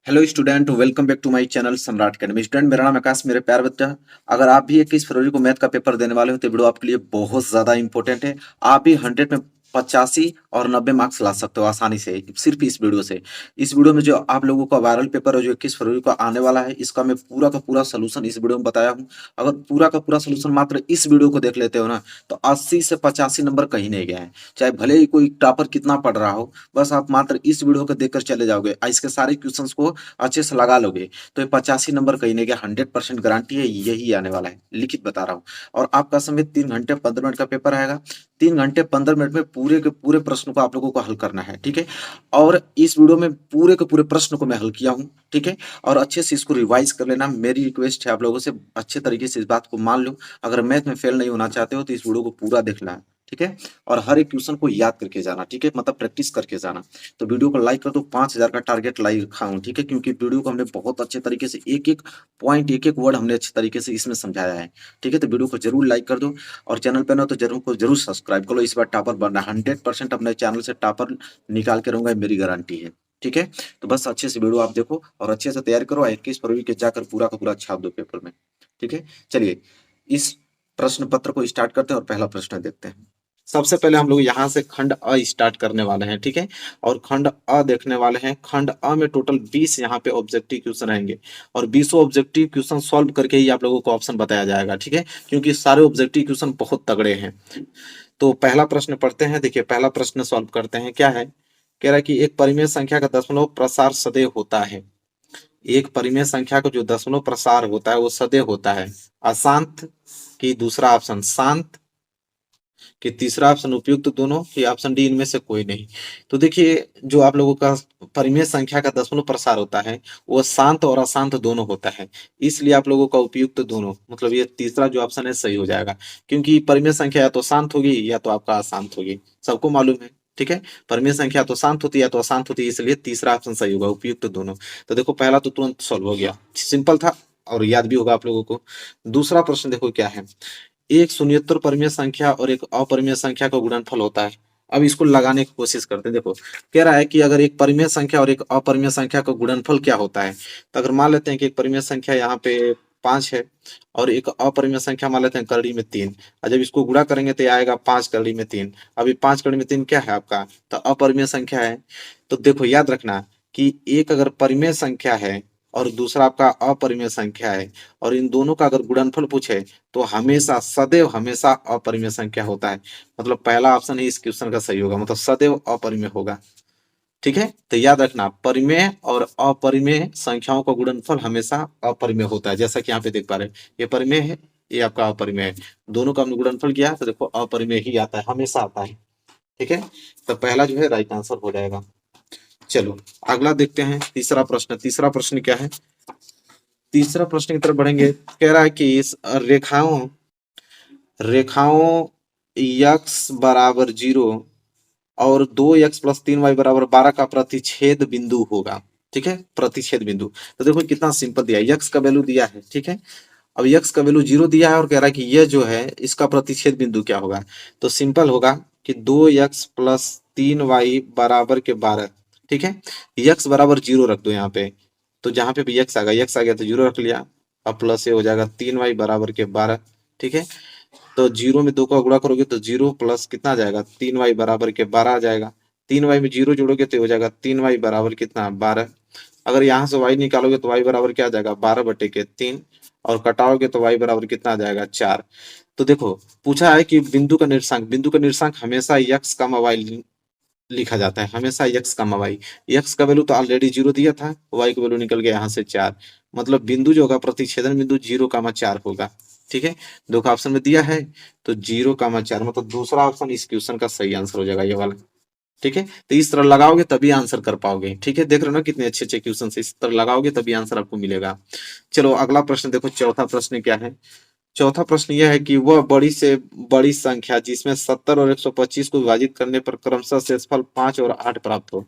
Hello student, welcome back to my channel Samrat academy. Student, मेरा नाम आकाश, मेरे प्यारे बच्चा। अगर आप भी 21 फरवरी को मैथ का पेपर देने वाले हो तो वीडियो आपके लिए बहुत ज्यादा इंपॉर्टेंट है। आप भी 100 में 85 और 90 मार्क्स ला सकते हो आसानी से सिर्फ इस वीडियो से। इस वीडियो में जो आप लोगों का वायरल पेपर है जो 21 फरवरी को आने वाला है, इसका मैं पूरा का पूरा सोल्यूशन इस वीडियो में बताया हूँ। अगर पूरा का पूरा सोल्यूशन मात्र इस वीडियो को देख लेते हो ना, तो 80 से 85 नंबर कहीं नहीं गए हैं। चाहे भले ही कोई टॉपर कितना पढ़ रहा हो, बस आप मात्र इस वीडियो को देखकर चले जाओगे, इसके सारे क्वेश्चंस को अच्छे से लगा लोगे तो ये 85 नंबर कहीं नहीं गया। 100% गारंटी है, यही आने वाला है, लिखित बता रहा हूँ। और आपका समय 3 घंटे 15 मिनट का पेपर आएगा। 3 घंटे 15 मिनट में पूरे के पूरे प्रश्न को आप लोगों को हल करना है, ठीक है। और इस वीडियो में पूरे के पूरे प्रश्न को मैं हल किया हूँ, ठीक है। और अच्छे से इसको रिवाइज कर लेना, मेरी रिक्वेस्ट है आप लोगों से, अच्छे तरीके से इस बात को मान लो। अगर मैथ में फेल नहीं होना चाहते हो तो इस वीडियो को पूरा देखना है, ठीक है। और हर एक क्वेश्चन को याद करके जाना, ठीक है, मतलब प्रैक्टिस करके जाना। तो वीडियो को लाइक कर दो, 5000 का टारगेट लाइक रखा हूँ, ठीक है, क्योंकि वीडियो को हमने बहुत अच्छे तरीके से एक एक पॉइंट एक एक वर्ड हमने अच्छे तरीके से इसमें समझाया है, ठीक है। तो वीडियो को जरूर लाइक कर दो और चैनल पर ना तो जरूर सब्सक्राइब करो। इस बार टॉपर बनना 100% अपने चैनल से टॉपर निकाल के रहूंगा, मेरी गारंटी है, ठीक है। तो बस अच्छे से वीडियो आप देखो और अच्छे से तैयारी करो। 21 फरवरी के जाकर पूरा का पूरा छाप दो पेपर में, ठीक है। चलिए इस प्रश्न पत्र को स्टार्ट करते हैं और पहला प्रश्न देखते हैं। सबसे पहले हम लोग यहाँ से खंड अ स्टार्ट करने वाले हैं, ठीक है। और खंड अ देखने वाले हैं। खंड अ में टोटल 20 यहाँ पे ऑब्जेक्टिव क्वेश्चन रहेंगे और 20 ऑब्जेक्टिव क्वेश्चन सॉल्व करके ही आप लोगों को ऑप्शन बताया जाएगा, ठीक है, क्योंकि सारे ऑब्जेक्टिव क्वेश्चन बहुत तगड़े हैं। तो पहला प्रश्न पढ़ते हैं। देखिए पहला प्रश्न सॉल्व करते हैं। क्या है, कह रहा है कि एक परिमेय संख्या का दशमलव प्रसार सदैव होता है। एक परिमेय संख्या का जो दशमलव प्रसार होता है वो सदैव होता है। अशांत की दूसरा ऑप्शन शांत, कि तीसरा ऑप्शन उपयुक्त दोनों, कि ऑप्शन डी इनमें से कोई नहीं। तो देखिए जो आप लोगों का परिमेय संख्या का दशमलव प्रसार होता है वो शांत और अशांत दोनों होता है, इसलिए आप लोगों का उपयुक्त दोनों, मतलब ये तीसरा जो ऑप्शन है सही हो जाएगा। क्योंकि परिमेय संख्या या तो शांत होगी या तो आपका अशांत होगी, सबको मालूम है, ठीक है। परिमेय संख्या तो शांत होती है या तो अशांत होती है, इसलिए तीसरा ऑप्शन सही होगा, उपयुक्त दोनों। तो देखो पहला तो तुरंत सॉल्व हो गया, सिंपल था और याद भी होगा आप लोगों को। दूसरा प्रश्न देखो क्या है। एक शून्योत्तर परिमेय संख्या और एक अपरिमेय संख्या का गुणनफल होता है। अब इसको लगाने की कोशिश करते हैं। देखो कह रहा है कि अगर एक परिमेय संख्या और एक अपरिमेय संख्या का गुणनफल क्या होता है। तो अगर मान लेते हैं कि एक परिमेय संख्या यहाँ पे 5 है और एक अपरिमेय संख्या मान लेते हैं करड़ी में 3, और जब इसको गुणा करेंगे तो ये आएगा 5 करड़ी में 3। अभी 5 करड़ी में 3 क्या है आपका, तो अपरिमेय संख्या है। तो देखो याद रखना कि एक अगर परिमेय संख्या है और दूसरा आपका अपरिमेय संख्या है और इन दोनों का अगर गुणनफल पूछे तो हमेशा सदैव हमेशा अपरिमेय संख्या होता है। मतलब पहला ऑप्शन ही इस क्वेश्चन का सही होगा, मतलब सदैव अपरिमेय होगा, ठीक है। तो याद रखना परिमेय और अपरिमेय संख्याओं का गुणनफल हमेशा अपरिमेय होता है। जैसा कि यहाँ पे देख पा रहे हैं ये परिमेय है, ये आपका अपरिमेय है, दोनों का हमने गुणनफल किया तो देखो अपरिमेय ही आता है, हमेशा आता है, ठीक है। तो पहला जो है राइट आंसर हो जाएगा। चलो अगला देखते हैं। तीसरा प्रश्न, तीसरा प्रश्न क्या है। तीसरा प्रश्न की तरफ बढ़ेंगे। कह रहा है कि इस रेखाओं रेखाओं यक्स बराबर 0 और 2x + 3y = 12 का प्रतिच्छेद बिंदु होगा, ठीक है, प्रतिच्छेद बिंदु। तो देखो कितना सिंपल दिया है, यक्स का वैल्यू दिया है, ठीक है। अब यक्स का वैल्यू 0 दिया है और कह रहा है कि यह जो है इसका प्रतिच्छेद बिंदु क्या होगा। तो सिंपल होगा कि 2x + 3y = 12, ठीक है। यक्स बराबर 0 रख दो यहाँ पे, तो जहां पे भी यक्स आ गया तो 0 रख लिया। अब प्लस ये हो जाएगा 3y = 12, ठीक है। तो 0 में 2 का गुणा करोगे तो 0 प्लस कितना आ जाएगा 3y = 12 आ जाएगा। 3y में 0 जोड़ोगे तो हो जाएगा 3y बराबर कितना 12। अगर यहाँ से y निकालोगे तो y बराबर क्या आ जाएगा 12/3, और कटाओगे तो y बराबर कितना आ जाएगा 4। तो देखो पूछा है कि बिंदु का निर्देशांक, बिंदु का निर्देशांक हमेशा x, y लिखा जाता है, हमेशा x, y। x का वैल्यू तो ऑलरेडी 0 दिया था, y का वैल्यू निकल गया यहाँ से 4। मतलब बिंदु जो होगा प्रतिच्छेदन बिंदु 0, 4 होगा, ठीक है। दो का ऑप्शन में दिया है तो 0, 4, मतलब दूसरा ऑप्शन इस क्वेश्चन का सही आंसर हो जाएगा, ये वाला, ठीक है। तो इस तरह लगाओगे तभी आंसर कर पाओगे, ठीक है। देख रहे हो ना कितने अच्छे अच्छे क्वेश्चन इस तरह लगाओगे तभी आंसर आपको मिलेगा। चलो अगला प्रश्न देखो, चौथा प्रश्न क्या है। चौथा प्रश्न यह है कि वह बड़ी से बड़ी संख्या जिसमें 70 और 125 को विभाजित करने पर क्रमशः शेषफल 5 और 8 प्राप्त हो।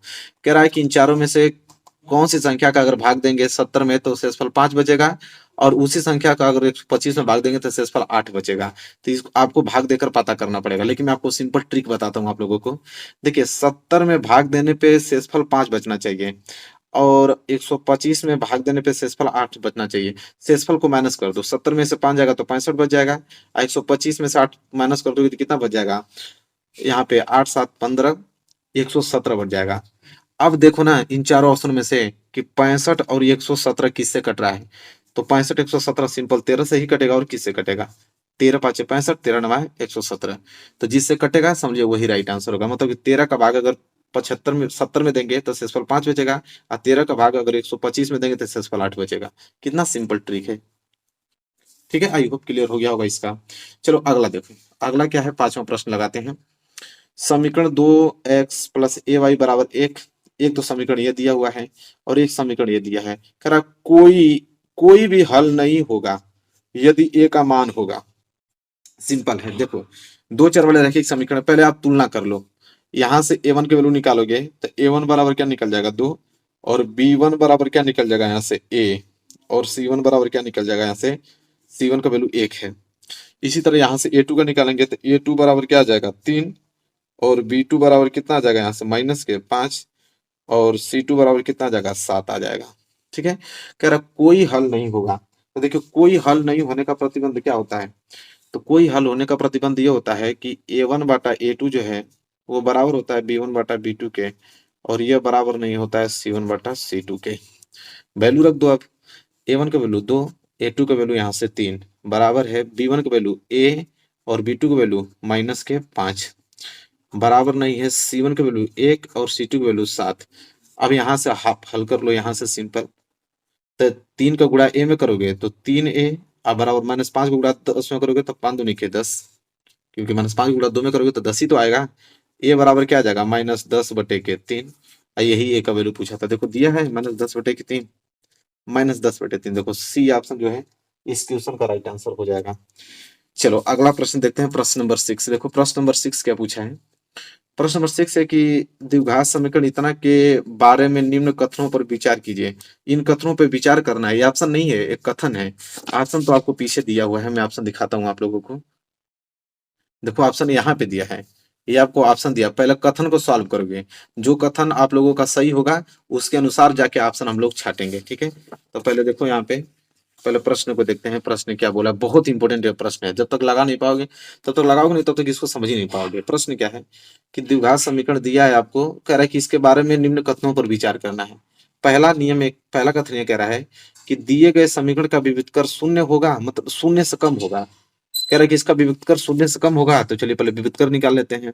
कह रहा है कि इन चारों में से कौन सी संख्या का अगर भाग देंगे 70 में तो शेषफल 5 बचेगा, और उसी संख्या का अगर 125 में भाग देंगे तो शेषफल 8 बचेगा। तो इसको आपको भाग देकर पता करना पड़ेगा, लेकिन मैं आपको सिंपल ट्रिक बताता हूँ आप लोगों को। देखिए 70 में भाग देने पे शेषफल 5 बचना चाहिए और 125 में भाग देने पे शेषफल 8 बचना चाहिए। शेषफल को माइनस कर दो, 70 में से 5 जाएगा तो 65 बच जाएगा, 125 में से 8 माइनस कर दोगे तो कितना बच जाएगा, यहाँ पे 8 7 15, 117 बच जाएगा। अब देखो ना इन चारों ऑप्शन में से कि 65 और 117 किससे कट रहा है, तो 65 117 सिंपल 13 से ही कटेगा, और किससे कटेगा, 13 5 65, 13 9 117, तो जिससे कटेगा समझिए वही राइट आंसर होगा। मतलब कि 13 का भाग अगर 75 में 70 में देंगे तो शेषफल 5 बचेगा, और 13 का भाग अगर 125 में देंगे तो शेषफल 8 बचेगा। कितना सिंपल ट्रिक है, ठीक है। आई होप क्लियर हो गया होगा इसका। चलो अगला देखो, अगला क्या है, पांचवा प्रश्न लगाते हैं। समीकरण 2x प्लस ए वाई बराबर एक, एक तो समीकरण ये दिया हुआ है और एक समीकरण ये दिया है, कह रहा कोई भी हल नहीं होगा यदि ए का मान होगा। सिंपल है, देखो दो चर वाले रैखिक समीकरण, पहले आप तुलना कर लो। यहां से a1 के वैल्यू निकालोगे तो a1 बराबर क्या निकल जाएगा 2, और b1 बराबर क्या निकल जाएगा यहाँ से a, और c1 बराबर क्या निकल जाएगा यहाँ से c1 का वैल्यू 1 है। इसी तरह यहाँ से a2 का निकालेंगे तो a2 बराबर क्या आ जाएगा 3, और b2 बराबर कितना आ जाएगा यहाँ से माइनस के 5, और c2 बराबर कितना आ जाएगा 7 आ जाएगा। ठीक है, कह रहा कोई हल नहीं होगा। तो देखिए कोई हल नहीं होने का प्रतिबंध क्या होता है, तो कोई हल होने का प्रतिबंध ये होता है कि a1 बाटा a2 जो है वो बराबर होता है b1 बाटा b2 के, और ये बराबर नहीं होता है c1 बाटा c2 के। वैल्यू रख दो, अब a1 का वैल्यू 2, a2 का वैल्यू यहाँ से 3 बराबर है b1 का वैल्यू a और b2 का वैल्यू माइनस के 5 बराबर नहीं है c1 का वैल्यू 1 और c2 का वैल्यू 7। अब यहाँ से हाफ हल कर लो, यहाँ से सिंपल, तो 3 का गुणा a में करोगे तो 3a, अब बराबर माइनस 5 का गुणा 10 में करोगे तो 5 दूनी के 10, क्योंकि माइनस 5 गुणा 2 में करोगे तो 10 ही तो आएगा। ए बराबर क्या आ जाएगा माइनस 10 बटे के 3, यही ए का वैल्यू पूछा था, देखो दिया है माइनस 10 बटे के 3, माइनस 10 बटे 3, देखो सी ऑप्शन जो है इस क्वेश्चन का राइट आंसर हो जाएगा। चलो अगला प्रश्न देखते हैं, प्रश्न नंबर 6। देखो प्रश्न नंबर 6 क्या पूछा है, प्रश्न नंबर 6 है कि द्विघात समीकरण इतना के बारे में निम्न कथनों पर विचार कीजिए। इन कथनों पर विचार करना है, ये ऑप्शन नहीं है, एक कथन है। ऑप्शन तो आपको पीछे दिया हुआ है, मैं ऑप्शन दिखाता हूँ आप लोगों को। देखो ऑप्शन यहाँ पे दिया है, ये आपको ऑप्शन दिया, पहले कथन को सॉल्व करोगे, जो कथन आप लोगों का सही होगा उसके अनुसार जाके ऑप्शन हम लोग छाटेंगे। ठीक है, तो पहले देखो यहाँ पे, पहले प्रश्न को देखते हैं, प्रश्न क्या बोला, बहुत इंपॉर्टेंट प्रश्न है, जब तक लगा नहीं पाओगे तब तक लगाओगे नहीं, तब तक इसको समझ ही नहीं पाओगे। प्रश्न क्या है कि द्विघात समीकरण दिया है आपको, कह रहा है कि इसके बारे में निम्न कथनों पर विचार करना है। पहला नियम, एक पहला कथन ये कह रहा है कि दिए गए समीकरण का विविधकर शून्य होगा, मतलब शून्य से कम होगा। कह रहा है कि इसका विविधकर शून्य से कम होगा, तो चलिए पहले विविधकर निकाल लेते हैं।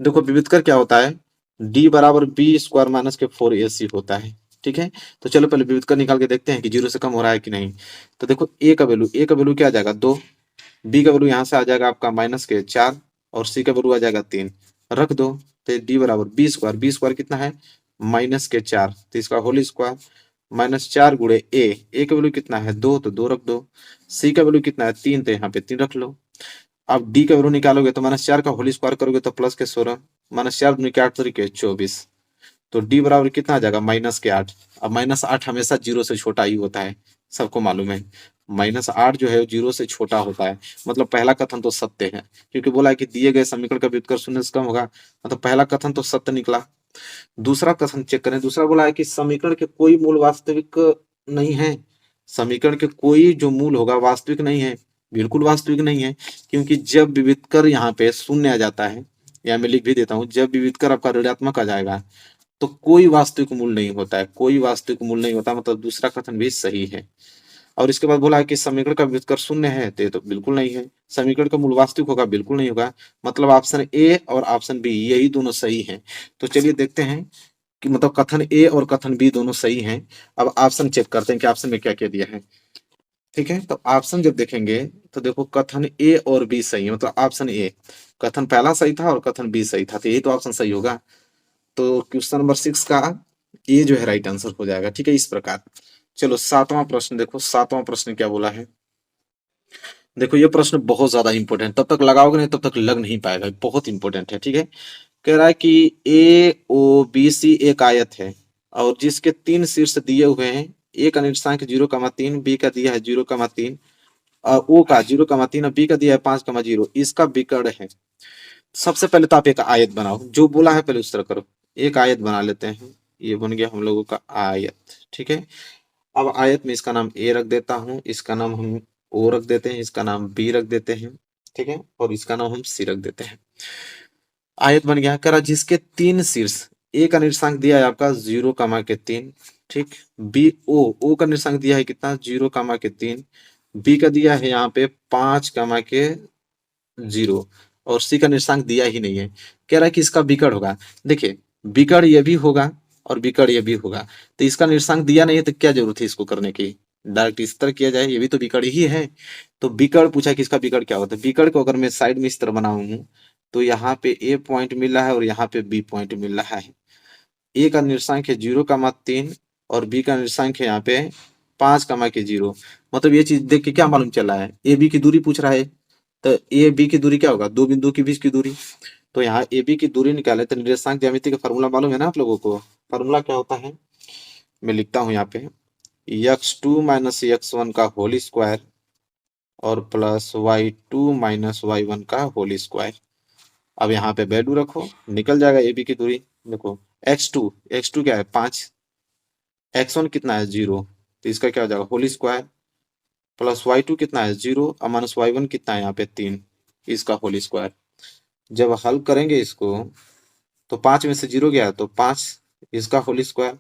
देखो विविधकर क्या होता है, डी बराबर बी स्क्वायर माइनस के 4ac होता है। ठीक है, तो चलो पहले विविधकर निकाल के देखते हैं कि 0 से कम हो रहा है कि नहीं। तो देखो ए का वैल्यू क्या आ जाएगा 2, बी का वैल्यू यहाँ से आ जाएगा आपका माइनस के 4, और सी का वैल्यू आ जाएगा 3, रख दो। तो डी बराबर बी स्क्वायर कितना है माइनस के 4, तो इसका होल स्क्वायर माइनस 4 गुणे ए का वैल्यू कितना है 2, तो 2 रख दो। सी का वैल्यू कितना है 3, तो यहाँ पे 3 रख लो। अब डी का वैल्यू निकालोगे तो माइनस 4 का होल स्क्वायर करोगे तो प्लस के 16, माइनस 4 दूनी के 8 तरीके 24, तो डी बराबर कितना आ जाएगा माइनस के 8। अब माइनस 8 हमेशा 0 से छोटा ही होता है, सबको मालूम है, माइनस 8 जो है 0 से छोटा होता है। मतलब पहला कथन तो सत्य है, क्योंकि बोला है कि दिए गए समीकरण का व्युत्क्रम शून्य से कम होगा, मतलब पहला कथन तो सत्य निकला। दूसरा कथन चेक करें, दूसरा बोला है कि समीकरण के कोई मूल वास्तविक नहीं है। समीकरण के कोई जो मूल होगा वास्तविक नहीं है, बिल्कुल वास्तविक नहीं है, क्योंकि जब विविधकर यहाँ पे शून्य आ जाता है, या मैं लिख भी देता हूं, जब विविधकर आपका ऋणात्मक आ जाएगा तो कोई वास्तविक मूल नहीं होता है, कोई वास्तविक मूल नहीं होता, मतलब दूसरा कथन भी सही है। और इसके बाद बोला है कि समीकरण का व्युत्क्रम शून्य है, तो ये तो बिल्कुल नहीं है। समीकरण का मूल वास्तविक होगा, बिल्कुल नहीं होगा, मतलब ऑप्शन ए और ऑप्शन बी यही दोनों सही हैं। तो चलिए देखते हैं कि मतलब कथन ए और कथन बी दोनों सही हैं। अब ऑप्शन चेक करते हैं कि ऑप्शन में क्या क्या दिया है। ठीक है, तो ऑप्शन जब देखेंगे तो देखो कथन ए और बी सही है, मतलब ऑप्शन ए, कथन पहला सही था और कथन बी सही था, तो यही तो ऑप्शन सही होगा। तो क्वेश्चन नंबर 6 का ए जो है राइट आंसर हो जाएगा। ठीक है, इस प्रकार। चलो सातवां प्रश्न देखो, सातवां प्रश्न क्या बोला है। देखो ये प्रश्न बहुत ज्यादा इंपॉर्टेंट, तब तक लगाओगे नहीं तब तक लग नहीं पाएगा, बहुत इंपॉर्टेंट है। ठीक है, कह रहा है कि ए ओ बी सी एक आयत है और जिसके 3 शीर्ष दिए हुए हैं, ए का निर्देशांक 0,3, बी का दिया है 0,3, ओ का 0,3 और बी का दिया है 5,0, इसका विकर्ण है। सबसे पहले तो आप एक आयत बनाओ, जो बोला है पहले उस तरह करो, एक आयत बना लेते हैं। ये बन गया हम लोगों का आयत। ठीक है, अब आयत में इसका नाम ए रख देता हूँ, इसका नाम हम ओ रख देते हैं, इसका नाम बी रख देते हैं। ठीक है, और इसका नाम हम सी रख देते हैं। आयत बन गया। करा जिसके तीन शीर्ष, ए का निर्देशांक दिया है आपका 0,3। ठीक, बी ओ का निर्देशांक दिया है कितना 0,3। बी का दिया है यहाँ पे 5,0 और सी का निर्देशांक दिया ही नहीं है। कह रहा है कि इसका विकर्ण होगा। देखिए, विकर्ण ये भी होगा और विकर्ण ये भी होगा, तो इसका निर्देशांक दिया नहीं है तो क्या जरूरत है इसको करने की, डायरेक्ट इस तरह किया जाए, ये भी तो विकर्ण ही है। तो विकर्ण पूछा कि इसका विकर्ण क्या होता है। विकर्ण को अगर मैं साइड में इस तरह बनाऊं तो यहाँ पे ए पॉइंट मिल रहा है और यहाँ पे बी पॉइंट मिल रहा है। ए का निर्देशांक है 0,3 और बी का निर्देशांक है यहाँ पे 5,0। मतलब ये चीज देख के क्या मालूम चला है, ए बी की दूरी पूछ रहा है, तो ए बी की दूरी क्या होगा, दो बिंदु के बीच की दूरी। तो यहाँ ए बी की दूरी निकाले तो निर्देशांक ज्यामिति का फॉर्मूला मालूम है ना आप लोगों को। फॉर्मूला क्या होता है, मैं लिखता हूँ यहाँ पे, x2 माइनस x1 का होल स्क्वायर और प्लस y2 माइनस y1 का होल स्क्वायर। अब यहाँ पे वैल्यू रखो, निकल जाएगा ए बी की दूरी। देखो x2 क्या है 5, x1 कितना है 0, तो इसका क्या हो जाएगा होल स्क्वायर, प्लस y2 कितना है 0 और माइनस y1 कितना है यहाँ पे 3, इसका होल स्क्वायर। जब हल करेंगे इसको तो 5 में से 0 गया तो 5 इसका होल स्क्वायर,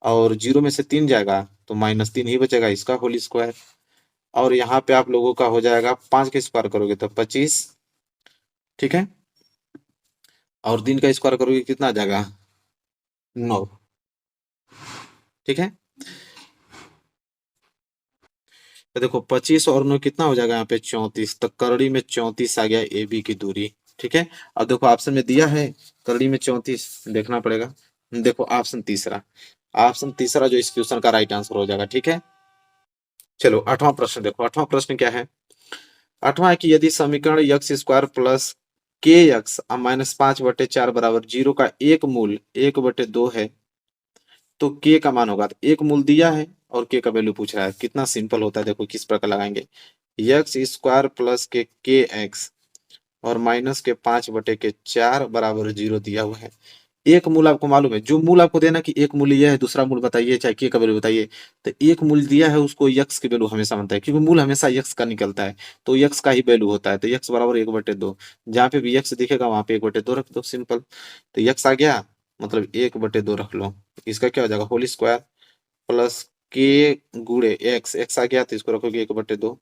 और 0 में से 3 जाएगा तो -3 ही बचेगा, इसका होल स्क्वायर। और यहाँ पे आप लोगों का हो जाएगा 5 का स्क्वायर करोगे तो 25। ठीक है, और 3 का स्क्वायर करोगे कितना आ जाएगा 9। ठीक है, तो देखो 25 और 9 कितना हो जाएगा यहाँ पे 34, तो करड़ी में 34 आ गया ए बी की दूरी। ठीक है, अब देखो ऑप्शन में दिया है करड़ी में 34, देखना पड़ेगा। देखो ऑप्शन तीसरा, ऑप्शन तीसरा जो इस क्वेश्चन का राइट आंसर हो जाएगा। ठीक है, चलो आठवां प्रश्न देखो। आठवां प्रश्न क्या है, आठवां है कि यदि समीकरण एक्स स्क्वायर प्लस के एक्स -5/4 बराबर 0 का एक मूल 1/2 है तो के का मान होगा। तो एक मूल दिया है और के का वैल्यू पूछ रहा है, कितना सिंपल होता है। देखो किस प्रकार लगाएंगे, एक्स स्क्वायर प्लस के एक्स और माइनस के 5/4 बराबर 0 दिया हुआ है। एक मूल आपको मालूम है, जो मूल आपको देना कि एक मूल यह है, दूसरा मूल बताइए, चाहे के का वैल्यू बताइए, तो एक मूल दिया है उसको यक्स की वैल्यू हमेशा बनता है, क्योंकि मूल हमेशा यक्स का निकलता है, तो यक्स का ही वैल्यू होता है। तो यक्स बराबर 1/2, जहाँ पे भी यक्स दिखेगा वहां पे 1/2 रख दो, सिंपल। तो यक्स आ गया, मतलब 1/2 रख लो, इसका क्या हो जाएगा होल स्क्वायर प्लस के गुड़े एक्स, एक्स आ गया तो इसको रखोगे 1/2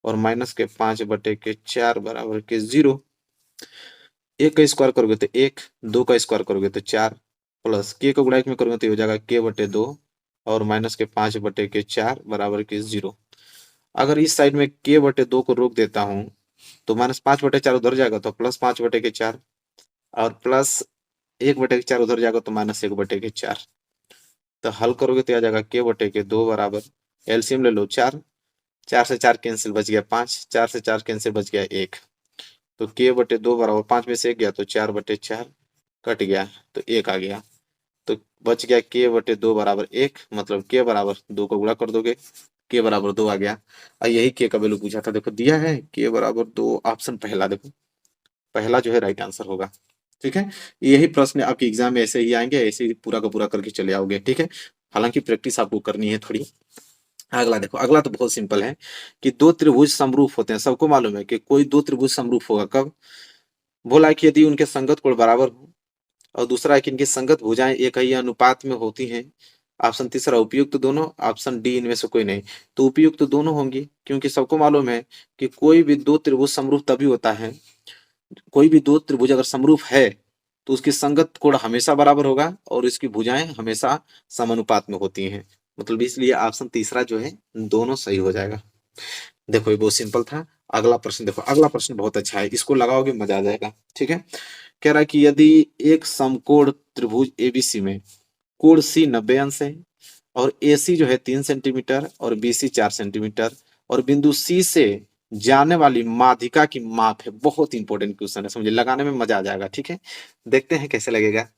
और माइनस के 5/4 बराबर के 0। एक का स्क्वायर करोगे तो 1, 2 का स्क्वायर करोगे तो 4, प्लस के को गुणा एक में करोगे तो हो जाएगा k/2 और माइनस के 5/4 बराबर के 0। अगर इस साइड में k/2 को रोक देता हूँ तो -5/4 उधर जाएगा तो +5/4 और प्लस 1/4 उधर जाएगा तो -1/4। तो हल करोगे तो आ जाएगा k/2 बराबर, एलसीएम ले लो 4, 4 से 4 कैंसिल बच गया 5, 4 से 4 कैंसिल बच गया 1, तो k/2 बराबर 5 में से 1 गया तो 4/4 कट गया तो 1 आ गया, तो बच गया k/2 बराबर 1, मतलब k बराबर 2 को गुणा कर दोगे, k बराबर 2 आ गया। और यही k का वैल्यू पूछा था, देखो दिया है k बराबर 2, ऑप्शन पहला, देखो पहला जो है राइट आंसर होगा। ठीक है, यही प्रश्न आपके एग्जाम में ऐसे ही आएंगे, ऐसे ही पूरा का पूरा करके चले आओगे। ठीक है, हालांकि प्रैक्टिस आपको करनी है थोड़ी। अगला देखो, अगला तो बहुत सिंपल है कि दो त्रिभुज समरूप होते हैं। सबको मालूम है कि कोई दो त्रिभुज समरूप होगा कब, बोला कि यदि उनके संगत कोण बराबर हो, और दूसरा है कि इनकी संगत भुजाएं एक ही अनुपात में होती हैं। ऑप्शन तीसरा उपयुक्त दोनों, ऑप्शन डी इनमें से कोई नहीं। तो उपयुक्त दोनों होंगी, क्योंकि सबको मालूम है कि कोई भी दो त्रिभुज समरूप तभी होता है, कोई भी दो त्रिभुज अगर समरूप है तो उसकी संगत कोण हमेशा बराबर होगा और इसकी भुजाएं हमेशा समानुपात में होती हैं। मतलब इसलिए ऑप्शन तीसरा जो है दोनों सही हो जाएगा। देखो ये बहुत सिंपल था। अगला प्रश्न देखो, अगला प्रश्न बहुत अच्छा है, इसको लगाओगे मजा आ जाएगा। ठीक है, कह रहा है कि यदि एक समकोण त्रिभुज एबीसी में कोण सी 90 अंश है और एसी जो है 3 सेंटीमीटर और बीसी 4 सेंटीमीटर और बिंदु सी से जाने वाली माध्यिका की माप है। बहुत इंपॉर्टेंट क्वेश्चन है, समझे, लगाने में मजा आ जाएगा। ठीक है, देखते हैं कैसे लगेगा।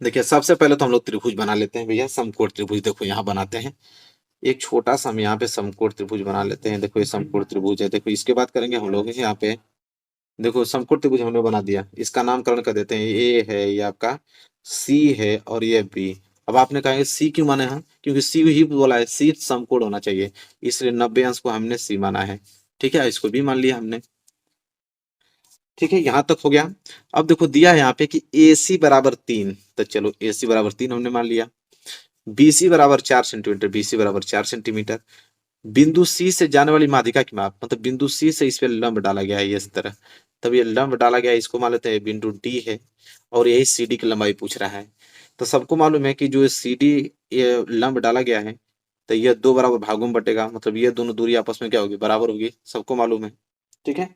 देखिए सबसे पहले तो हम लोग त्रिभुज बना लेते हैं भैया, समकोण त्रिभुज। देखो यहाँ बनाते हैं एक छोटा सा, हम यहाँ पे समकोण त्रिभुज बना लेते हैं। देखो ये समकोण त्रिभुज है। देखो इसके बाद करेंगे हम लोग यहाँ पे, देखो समकोण त्रिभुज हमने बना दिया, इसका नामकरण कर देते हैं, ये है ये आपका सी है और ये बी। अब आपने कहा सी क्यों माने हैं, क्योंकि सी ही बोला है, सी समकोण होना चाहिए, इसलिए 90 अंश को हमने सी माना है। ठीक है, इसको भी मान लिया हमने। ठीक है, यहां तक हो गया। अब देखो दिया है यहाँ पे कि ए सी बराबर 3, तो चलो ए सी बराबर 3 हमने मान लिया। बी सी बराबर 4 सेंटीमीटर, बी सी बराबर 4 सेंटीमीटर। बिंदु सी से जाने वाली माध्यिका की माप, मतलब बिंदु सी से इस पे लंब डाला गया है इस तरह, तब ये लंब डाला गया है, इसको मान लेते हैं बिंदु डी है, और यही सी डी की लंबाई पूछ रहा है। तो सबको मालूम है कि जो सी डी ये लंब डाला गया है, तो ये दो बराबर भागों में बटेगा, मतलब ये दोनों दूरी आपस में क्या होगी, बराबर होगी, सबको मालूम है। ठीक है,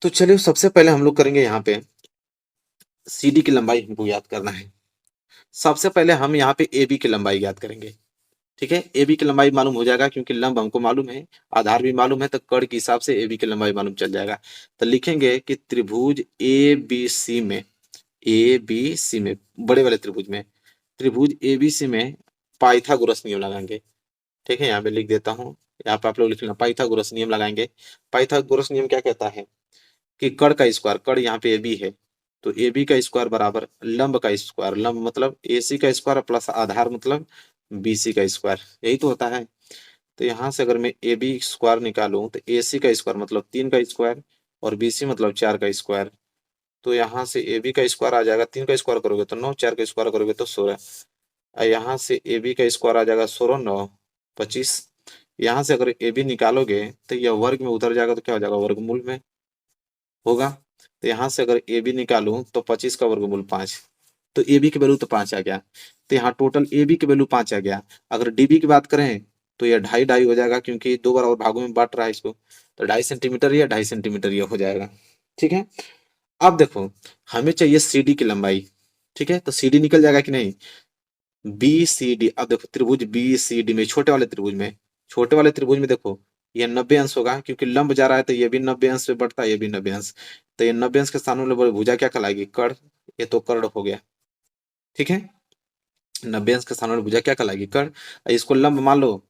तो चलिए सबसे पहले हम लोग करेंगे यहाँ पे सी डी की लंबाई हमको याद करना है। सबसे पहले हम यहाँ पे ए बी की लंबाई याद करेंगे। ठीक है, ए बी की लंबाई मालूम हो जाएगा क्योंकि लंब हमको मालूम है, आधार भी मालूम है, तो कर्ण के हिसाब से ए बी की लंबाई मालूम चल जाएगा। तो लिखेंगे कि त्रिभुज ए बी सी में, ए बी सी में, बड़े वाले त्रिभुज में, त्रिभुज ए बी सी में पाइथागोरस नियम लगाएंगे। ठीक है, यहाँ पे लिख देता हूँ, यहाँ पे आप लोग लिख लेना, पाइथागोरस नियम लगाएंगे। पाइथागोरस नियम क्या कहता है कि कर्ण का स्क्वायर, कर्ण यहाँ पे ए बी है, तो ए बी का स्क्वायर बराबर लंब का स्क्वायर, लंब मतलब ए सी का स्क्वायर प्लस आधार मतलब बी सी का स्क्वायर, यही तो होता है। तो यहाँ से अगर मैं ए बी स्क्वायर निकालूं तो ए सी का स्क्वायर मतलब 3 का स्क्वायर, और बी सी मतलब 4 का स्क्वायर। तो यहाँ से ए बी का स्क्वायर आ जाएगा, 3 का स्क्वायर करोगे तो 9, 4 का स्क्वायर करोगे तो 16। और यहाँ से ए बी का स्क्वायर आ जाएगा 16, 9, 25। यहाँ से अगर ए बी निकालोगे तो यह वर्ग में उतर जाएगा, तो क्या हो जाएगा, वर्गमूल में होगा। तो यहाँ से अगर ए बी निकालूं तो 25 का वर्गमूल 5, तो ए बी की वैल्यू तो 5 आ गया। तो यहाँ टोटल ए बी की वैल्यू 5 आ गया। अगर डी बी की बात करें तो यह 2.5 हो जाएगा, क्योंकि दो बराबर भागों में बांट रहा है इसको, तो 2.5 सेंटीमीटर या 2.5 सेंटीमीटर ये हो जाएगा। ठीक है, अब देखो हमें चाहिए सी डी की लंबाई। ठीक है, तो सी डी निकल जाएगा कि नहीं, बी सी डी। अब देखो त्रिभुज बी सी डी में, छोटे वाले त्रिभुज में, छोटे वाले त्रिभुज में देखो ये 90 अंश होगा, क्योंकि लंब जा रहा है तो ये भी 90 अंश पे बढ़ता है, ये भी 90 अंश। तो ये 90 अंश के सामने वाली भुजा क्या कहलाएगी, कर्ण। ये तो कर्ण हो गया। ठीक है, 90 अंश के सामने वाली भुजा क्या कहलाएगी, कर्ण। इसको लंब मान लो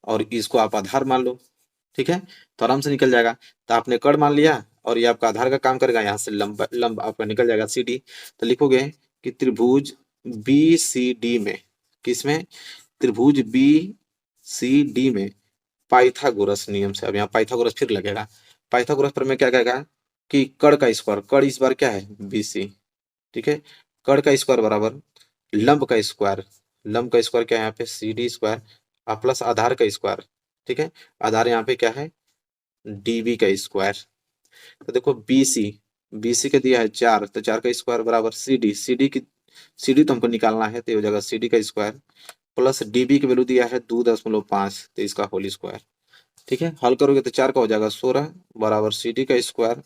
और इसको आप आधार मान लो। ठीक है, तो आराम से निकल जाएगा। तो आपने कर्ण मान लिया और ये आपका आधार का काम करेगा, यहाँ से लंब लंब आपका निकल जाएगा सी डी। तो लिखोगे कि त्रिभुज बी सी डी में, किसमें, त्रिभुज बी सी डी में पाइथागोरस नियम से, अब यहाँ पाइथागोरस फिर लगेगा। पाइथागोरस पर मैं क्या कहेगा कि कर्ण का स्क्वायर, कर्ण इस बार क्या है बी सी। ठीक है, कर्ण का स्क्वायर बराबर लंब का स्क्वायर, लंब का स्क्वायर क्या है यहाँ पे सी डी स्क्वायर, प्लस आधार का स्क्वायर। ठीक है, आधार यहाँ पे क्या है डीबी का स्क्वायर। तो देखो बीसी, बीसी का दिया है 4, तो 4 का स्क्वायर बराबर सी डी, सी डी की, सी डी तो हमको निकालना है, तो ये हो जाएगा सी डी का स्क्वायर प्लस डीबी की वैल्यू दिया है 2.5, तो इसका होल स्क्वायर। ठीक है, हल करोगे तो 4 का हो जाएगा 16 बराबर सी डी का स्क्वायर,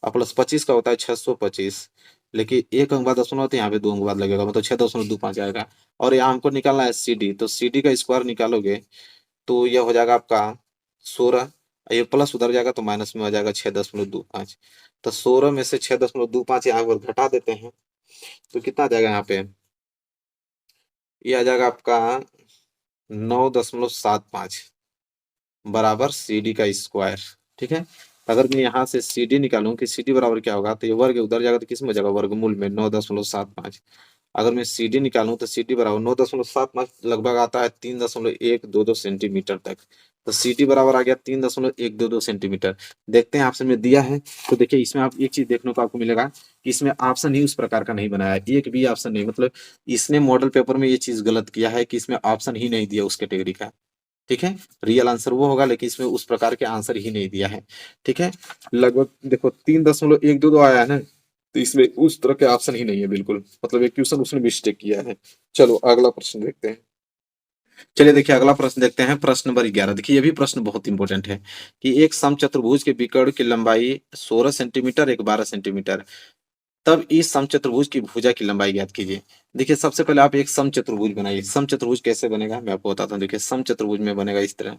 और प्लस 25 का होता है 625। लेकिन एक अंक बाद दशमलव होता है, यहाँ पे 2 अंक बाद लगेगा, मतलब 6.25 आएगा। और यहाँ हमको निकालना है सी डी, तो सी डी का स्क्वायर निकालोगे तो यह हो जाएगा आपका 16, ये प्लस उधर जाएगा तो माइनस में हो जाएगा 6.25। तो 16 में से 6.25 यहाँ पर घटा देते हैं, तो कितना आ जाएगा यहाँ पे, ये आ जाएगा आपका 9.75 बराबर सी डी का स्क्वायर। ठीक है, अगर मैं यहाँ से सी डी निकालूं कि सी डी बराबर क्या होगा, तो ये वर्ग उधर जाएगा तो किस में हो जाएगा, वर्गमूल में 9.75। अगर मैं सी डी निकालूं तो सी डी बराबर 9.75 लगभग आता है 3.122 सेंटीमीटर तक। तो सी डी बराबर आ गया 3.122 सेंटीमीटर। देखते हैं ऑप्शन में दिया है, तो देखिए इसमें आप एक चीज देखने को आपको मिलेगा कि इसमें ऑप्शन ही उस प्रकार का नहीं बनाया है, एक भी ऑप्शन नहीं, मतलब इसने मॉडल पेपर में ये चीज गलत किया है कि इसमें ऑप्शन ही नहीं दिया उस कैटेगरी का। ठीक है, रियल आंसर वो होगा, लेकिन इसमें उस प्रकार के आंसर ही नहीं दिया है। ठीक है, लगभग देखो 3.122 आया है ना, तो इसमें उस तरह के ऑप्शन ही नहीं है बिल्कुल, मतलब एक क्वेश्चन उसने मिस्टेक किया है। चलो अगला प्रश्न देखते हैं। चलिए देखिए अगला प्रश्न देखते हैं, प्रश्न नंबर 11। देखिए ये भी प्रश्न बहुत इंपॉर्टेंट है कि एक समचतुर्भुज के विकर्ण की लंबाई 16 सेंटीमीटर, एक 12 सेंटीमीटर, तब इस समचतुर्भुज की भुजा की लंबाई ज्ञात कीजिए। देखिए सबसे पहले आप एक समचतुर्भुज बनाइए। समचतुर्भुज कैसे बनेगा मैं आपको बताता हूँ। देखिए समचतुर्भुज में बनेगा इस तरह,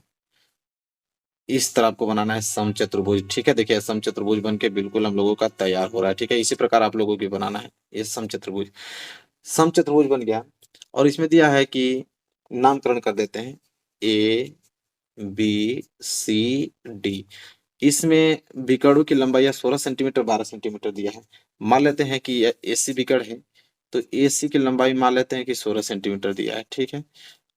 इस तरह आपको बनाना है समचतुर्भुज। ठीक है, देखिए समचतुर्भुज बन के बिल्कुल हम लोगों का तैयार हो रहा है। ठीक है, इसी प्रकार आप लोगों को बनाना है ये समचतुर्भुज। समचतुर्भुज बन गया और इसमें दिया है कि नामकरण कर देते हैं ए बी सी डी। इसमें विकर्णों की लंबाई 16 सेंटीमीटर, 12 सेंटीमीटर दिया है। मान लेते हैं कि यह एसी विकर्ण है, तो AC की लंबाई मान लेते हैं कि 16 सेंटीमीटर दिया है, ठीक है।